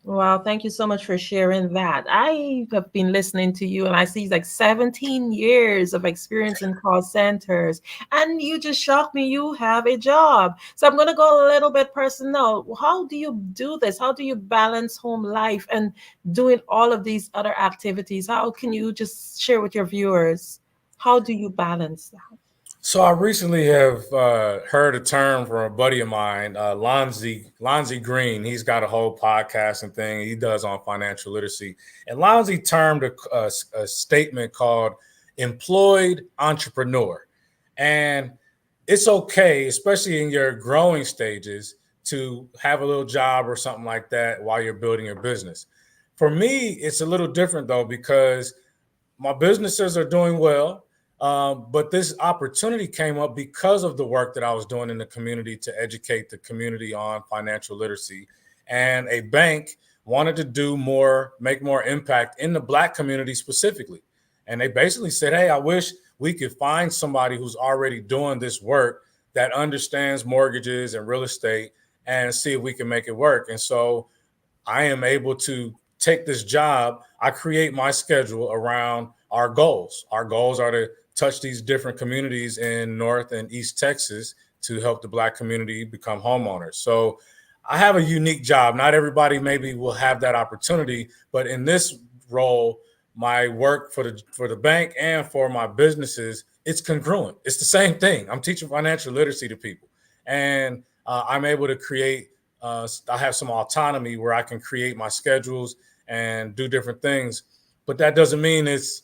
Wow, thank you so much for sharing that. I have been listening to you and I see like 17 years of experience in call centers, and you just shocked me. You have a job. So I'm going to go a little bit personal. How do you do this? How do you balance home life and doing all of these other activities? How can you just share with your viewers? How do you balance that? So I recently have heard a term from a buddy of mine, Lonzy Green. He's got a whole podcast and thing he does on financial literacy. And Lonzy termed a statement called employed entrepreneur. And it's okay, especially in your growing stages, to have a little job or something like that while you're building your business. For me, it's a little different though, because my businesses are doing well. But this opportunity came up because of the work that I was doing in the community to educate the community on financial literacy. And a bank wanted to do more, make more impact in the Black community specifically. And they basically said, hey, I wish we could find somebody who's already doing this work that understands mortgages and real estate and see if we can make it work. And so I am able to take this job. I create my schedule around our goals. Our goals are to touch these different communities in North and East Texas to help the Black community become homeowners. So I have a unique job. Not everybody maybe will have that opportunity, but in this role, my work for the bank and for my businesses, it's congruent. It's the same thing. I'm teaching financial literacy to people, and I'm able to create, I have some autonomy where I can create my schedules and do different things, but that doesn't mean it's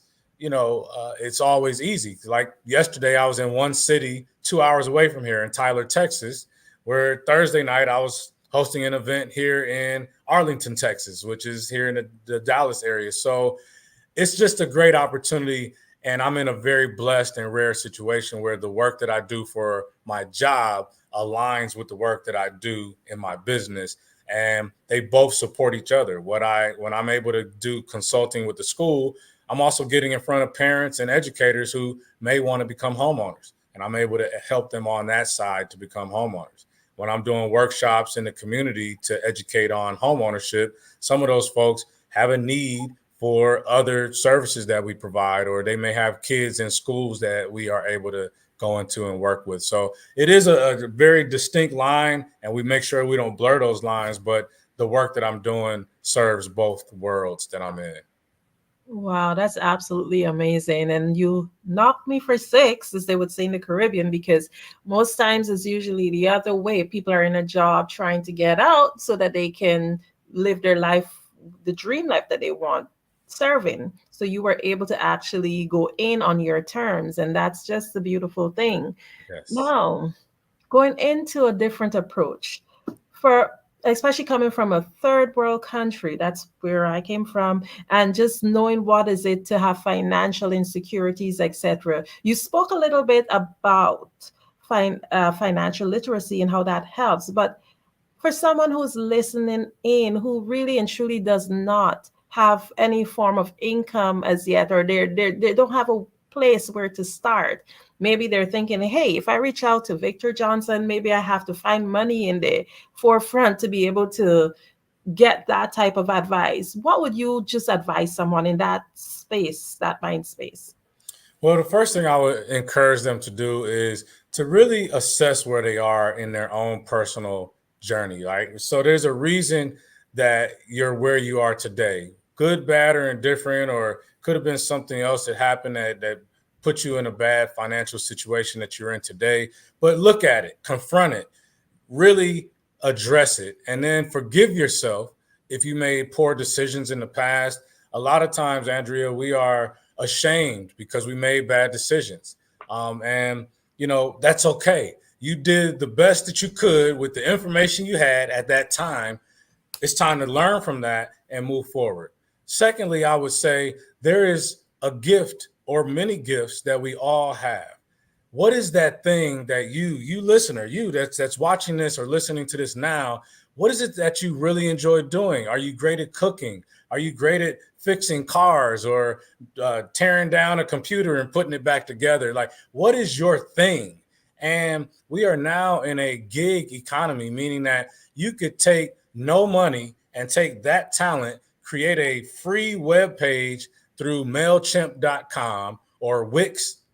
always easy. Like yesterday, I was in one city 2 hours away from here in Tyler, Texas, where Thursday night I was hosting an event here in Arlington, Texas, which is here in the Dallas area. So it's just a great opportunity. And I'm in a very blessed and rare situation where the work that I do for my job aligns with the work that I do in my business. And they both support each other. When I'm able to do consulting with the school, I'm also getting in front of parents and educators who may want to become homeowners, and I'm able to help them on that side to become homeowners. When I'm doing workshops in the community to educate on homeownership, some of those folks have a need for other services that we provide, or they may have kids in schools that we are able to go into and work with. So it is a very distinct line, and we make sure we don't blur those lines, but the work that I'm doing serves both worlds that I'm in. Wow, that's absolutely amazing. And you knocked me for six, as they would say in the Caribbean, because most times it's usually the other way. People are in a job trying to get out so that they can live their life, the dream life that they want, serving. So you were able to actually go in on your terms. And that's just the beautiful thing. Yes. Now, going into a different approach for especially coming from a third world country, that's where I came from, and just knowing what is it to have financial insecurities, etc. You spoke a little bit about financial literacy and how that helps. But for someone who's listening in, who really and truly does not have any form of income as yet, or they don't have a place where to start. Maybe they're thinking, hey, if I reach out to Victor Johnson, maybe I have to find money in the forefront to be able to get that type of advice. What would you just advise someone in that space, that mind space? Well, the first thing I would encourage them to do is to really assess where they are in their own personal journey. Right. So there's a reason that you're where you are today, good, bad, or indifferent, or could have been something else that happened that put you in a bad financial situation that you're in today. But look at it, confront it, really address it, and then forgive yourself if you made poor decisions in the past. A lot of times, Andrea, we are ashamed because we made bad decisions. And, that's okay. You did the best that you could with the information you had at that time. It's time to learn from that and move forward. Secondly, I would say there is a gift or many gifts that we all have. What is that thing that you listener, you that's watching this or listening to this now, what is it that you really enjoy doing? Are you great at cooking? Are you great at fixing cars or tearing down a computer and putting it back together? Like, what is your thing? And we are now in a gig economy, meaning that you could take no money and take that talent, create a free web page through MailChimp.com or Wix.com,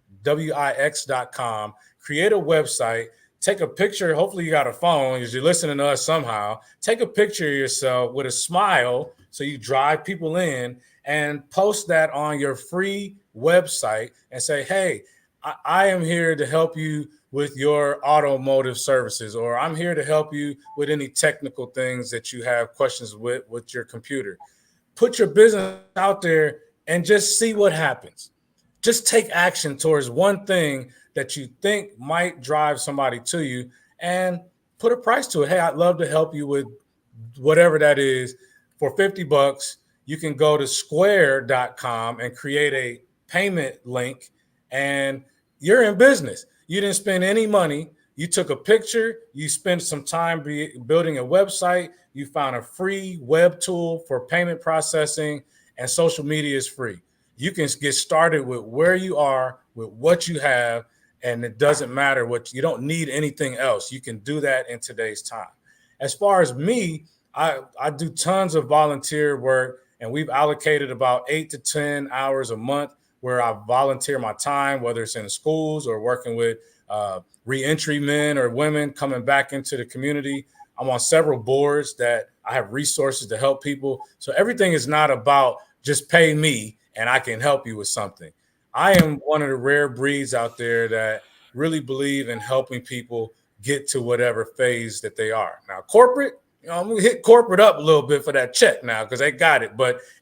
create a website, take a picture. Hopefully you got a phone because you're listening to us somehow. Take a picture of yourself with a smile so you drive people in, and post that on your free website and say, hey, I am here to help you with your automotive services, or I'm here to help you with any technical things that you have questions with your computer. Put your business out there and just see what happens. Just take action towards one thing that you think might drive somebody to you and put a price to it. Hey, I'd love to help you with whatever that is. For $50, you can go to square.com and create a payment link, and you're in business. You didn't spend any money. You took a picture. You spent some time building a website. You found a free web tool for payment processing, and social media is free. You can get started with where you are, with what you have, and it doesn't matter you don't need anything else. You can do that in today's time. As far as me, I do tons of volunteer work, and we've allocated about 8 to 10 hours a month where I volunteer my time, whether it's in schools or working with reentry men or women coming back into the community. I'm on several boards that I have resources to help people. So everything is not about just pay me and I can help you with something. I am one of the rare breeds out there that really believe in helping people get to whatever phase that they are. Now, corporate, I'm gonna hit corporate up a little bit for that check now because they got it,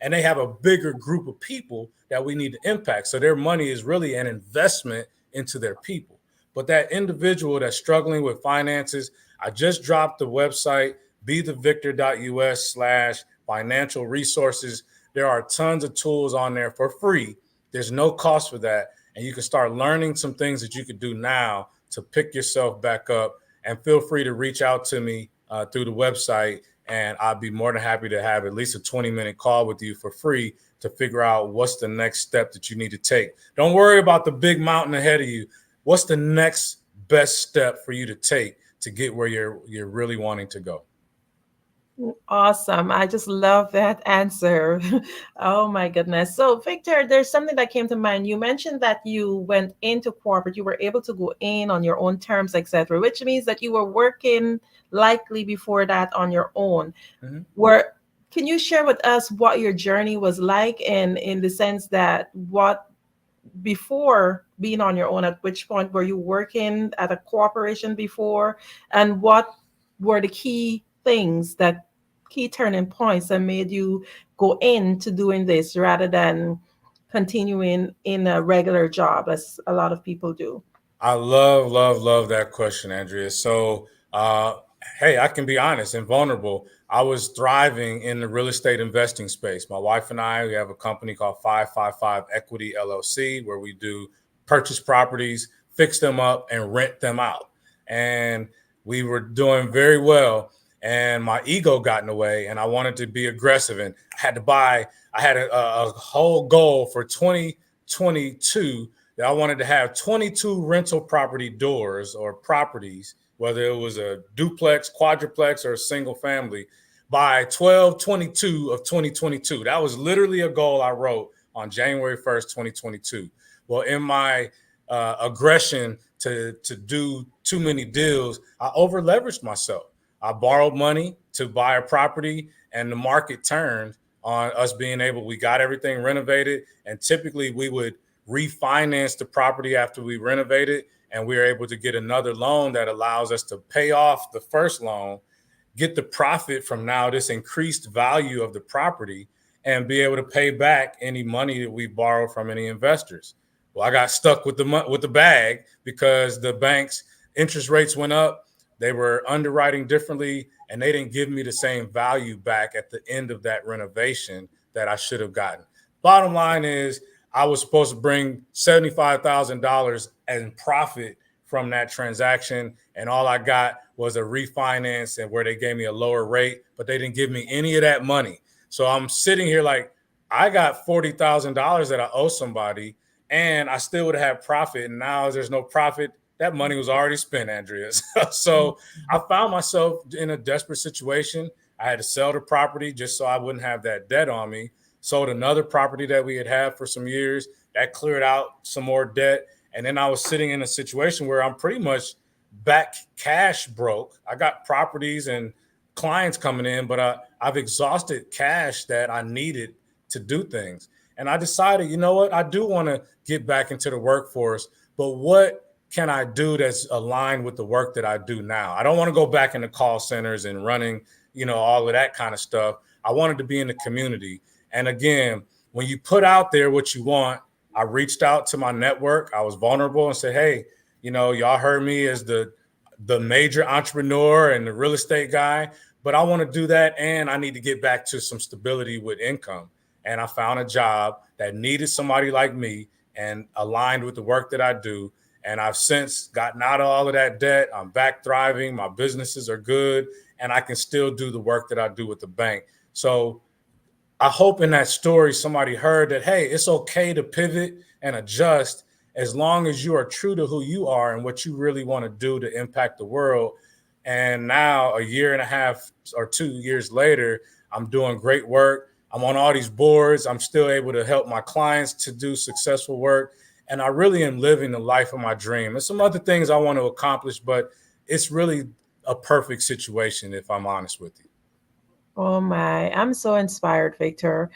and they have a bigger group of people that we need to impact. So their money is really an investment into their people. But that individual that's struggling with finances, I just dropped the website, bethevictor.us/financial resources. There are tons of tools on there for free. There's no cost for that. And you can start learning some things that you could do now to pick yourself back up. And feel free to reach out to me through the website, and I'd be more than happy to have at least a 20-minute call with you for free to figure out what's the next step that you need to take. Don't worry about the big mountain ahead of you. What's the next best step for you to take to get where you're really wanting to go? Awesome. I just love that answer. Oh my goodness. So, Victor, there's something that came to mind. You mentioned that you went into corporate, you were able to go in on your own terms, etc., which means that you were working likely before that on your own. Can you share with us what your journey was like, and in the sense that what before being on your own, at which point were you working at a corporation before, and what were the key turning points that made you go into doing this rather than continuing in a regular job as a lot of people do? I love that question, Andrea. So, hey, I can be honest and vulnerable. I was thriving in the real estate investing space. My wife and I, we have a company called 555 Equity LLC, where we do purchase properties, fix them up, and rent them out. And we were doing very well. And my ego got in the way, and I wanted to be aggressive, and I had a whole goal for 2022 that I wanted to have 22 rental property doors or properties, whether it was a duplex, quadruplex, or a single family, by 12/22 of 2022. That was literally a goal I wrote on January 1st, 2022. Well, in my aggression to do too many deals, I over leveraged myself. I borrowed money to buy a property, and the market turned on us being able, we got everything renovated, and typically we would refinance the property after we renovated, and we were able to get another loan that allows us to pay off the first loan, get the profit from now this increased value of the property, and be able to pay back any money that we borrowed from any investors. Well, I got stuck with the bag because the bank's interest rates went up. They were underwriting differently, and they didn't give me the same value back at the end of that renovation that I should have gotten. Bottom line is, I was supposed to bring $75,000 in profit from that transaction, and all I got was a refinance and where they gave me a lower rate, but they didn't give me any of that money. So I'm sitting here like, I got $40,000 that I owe somebody, and I still would have had profit. And now there's no profit. That money was already spent, Andrea. So I found myself in a desperate situation. I had to sell the property just so I wouldn't have that debt on me. Sold another property that we had for some years. That cleared out some more debt. And then I was sitting in a situation where I'm pretty much back cash broke. I got properties and clients coming in, but I've exhausted cash that I needed to do things. And I decided, you know what? I do want to get back into the workforce, but what can I do that's aligned with the work that I do now? I don't want to go back into call centers and running, all of that kind of stuff. I wanted to be in the community. And again, when you put out there what you want, I reached out to my network. I was vulnerable and said, hey, y'all heard me as the major entrepreneur and the real estate guy, but I want to do that. And I need to get back to some stability with income. And I found a job that needed somebody like me and aligned with the work that I do. And I've since gotten out of all of that debt. I'm back thriving. My businesses are good. And I can still do the work that I do with the bank. So I hope in that story, somebody heard that, hey, it's okay to pivot and adjust as long as you are true to who you are and what you really want to do to impact the world. And now, a year and a half or 2 years later, I'm doing great work. I'm on all these boards. I'm still able to help my clients to do successful work. And I really am living the life of my dream. There's some other things I want to accomplish, but it's really a perfect situation, if I'm honest with you. Oh my, I'm so inspired, Victor.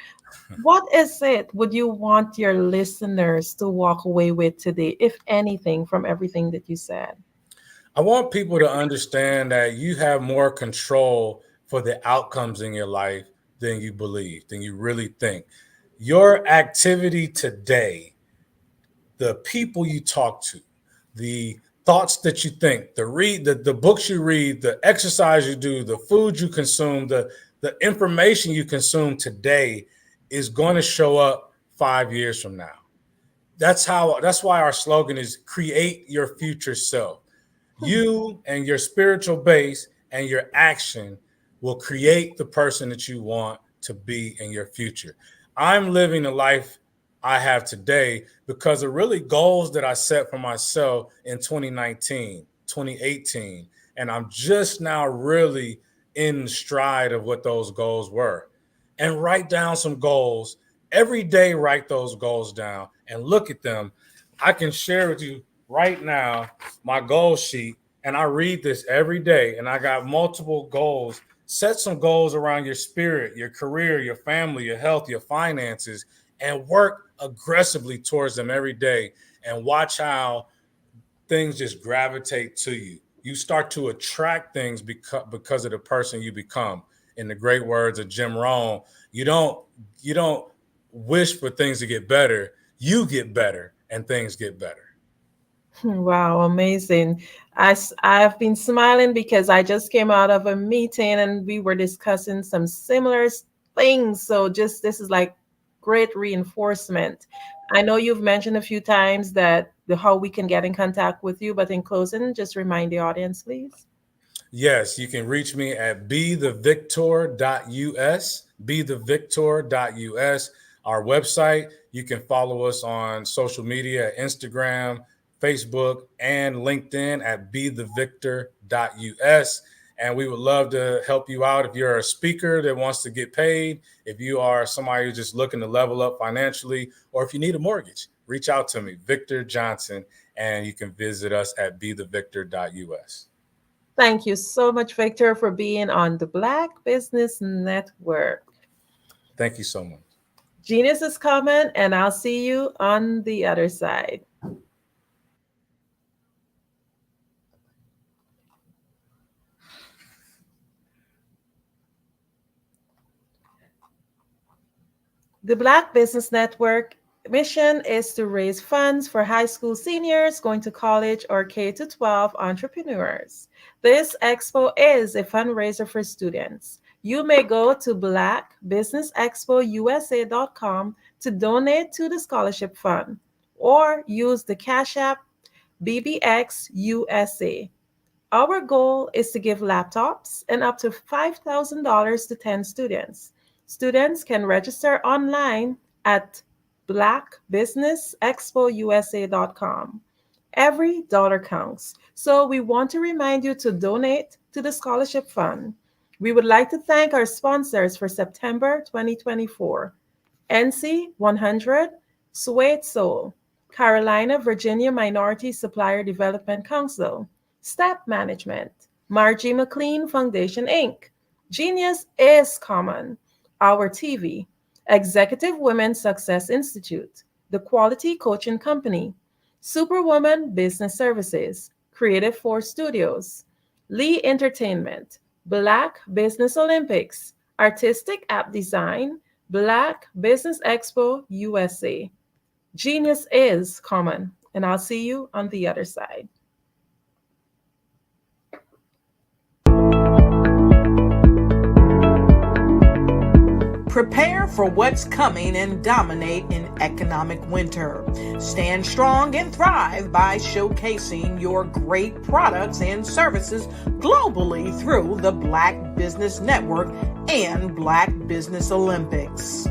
What is it would you want your listeners to walk away with today, if anything, from everything that you said? I want people to understand that you have more control for the outcomes in your life than you believe, than you really think. Your activity today, the people you talk to, the thoughts that you think, the books you read, the exercise you do, the food you consume, the information you consume today is going to show up 5 years from now. That's why our slogan is create your future self. You and your spiritual base and your action will create the person that you want to be in your future. I'm living the life I have today because of really goals that I set for myself in 2019, 2018. And I'm just now really in stride of what those goals were. And write down some goals. Every day, write those goals down and look at them. I can share with you right now my goal sheet, and I read this every day, and I got multiple goals. Set some goals around your spirit, your career, your family, your health, your finances, and work aggressively towards them every day, and watch how things just gravitate to you. You start to attract things because of the person you become. In the great words of Jim Rohn, you don't wish for things to get better. You get better and things get better. Wow, amazing. I've been smiling because I just came out of a meeting and we were discussing some similar things. So this is like great reinforcement. I know you've mentioned a few times that how we can get in contact with you, but in closing, just remind the audience, please. Yes, you can reach me at bethevictor.us, bethevictor.us, our website. You can follow us on social media, Instagram, Facebook, and LinkedIn at bethevictor.us. And we would love to help you out if you're a speaker that wants to get paid, if you are somebody who's just looking to level up financially, or if you need a mortgage, reach out to me, Victor Johnson, and you can visit us at bethevictor.us. Thank you so much, Victor, for being on the Black Business Network. Thank you so much. Genius is coming, and I'll see you on the other side. The Black Business Network mission is to raise funds for high school seniors going to college or K-12 entrepreneurs. This expo is a fundraiser for students. You may go to blackbusinessexpousa.com to donate to the scholarship fund or use the Cash App BBXUSA. Our goal is to give laptops and up to $5,000 to 10 students. Students can register online at blackbusinessexpousa.com. Every dollar counts, so we want to remind you to donate to the scholarship fund. We would like to thank our sponsors for September 2024, NC 100, Sweet Soul, Carolina Virginia Minority Supplier Development Council, Step Management, Margie McLean Foundation, Inc., Genius is Common, Our TV, Executive Women Success Institute, The Quality Coaching Company, Superwoman Business Services, Creative Force Studios, Lee Entertainment, Black Business Olympics, Artistic App Design, Black Business Expo USA. Genius is Common, and I'll see you on the other side. Prepare for what's coming and dominate in economic winter. Stand strong and thrive by showcasing your great products and services globally through the Black Business Network and Black Business Olympics.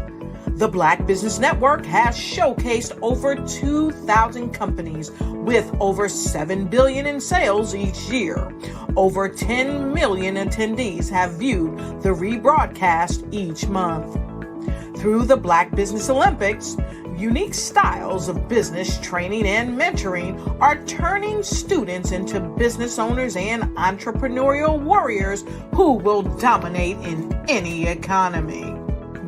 The Black Business Network has showcased over 2,000 companies with over $7 billion in sales each year. Over 10 million attendees have viewed the rebroadcast each month. Through the Black Business Olympics, unique styles of business training and mentoring are turning students into business owners and entrepreneurial warriors who will dominate in any economy.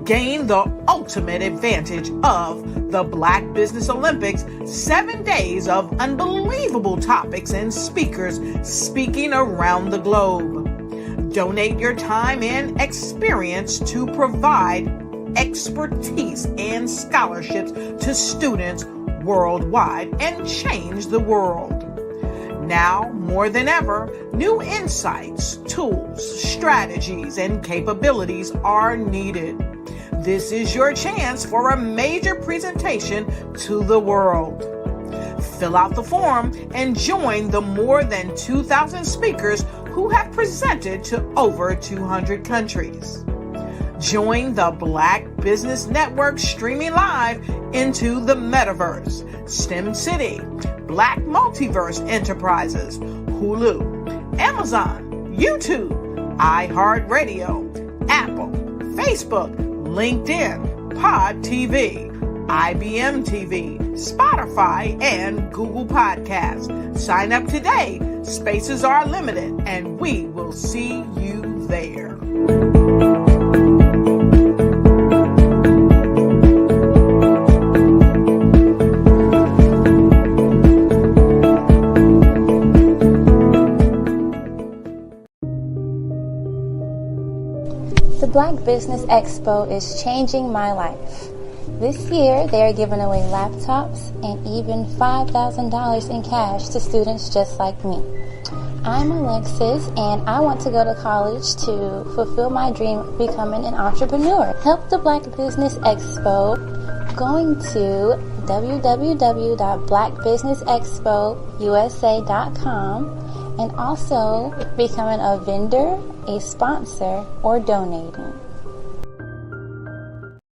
Gain the ultimate advantage of the Black Business Olympics, 7 days of unbelievable topics and speakers speaking around the globe. Donate your time and experience to provide expertise and scholarships to students worldwide and change the world. Now, more than ever, new insights, tools, strategies, and capabilities are needed. This is your chance for a major presentation to the world. Fill out the form and join the more than 2,000 speakers who have presented to over 200 countries. Join the Black Business Network streaming live into the Metaverse, STEM City, Black Multiverse Enterprises, Hulu, Amazon, YouTube, iHeartRadio, Apple, Facebook, LinkedIn, Pod TV, IBM TV, Spotify, and Google Podcasts. Sign up today. Spaces are limited, and we will see you there. The Black Business Expo is changing my life. This year, they are giving away laptops and even $5,000 in cash to students just like me. I'm Alexis, and I want to go to college to fulfill my dream of becoming an entrepreneur. Help the Black Business Expo going to www.blackbusinessexpousa.com and also becoming a vendor, a sponsor, or donating.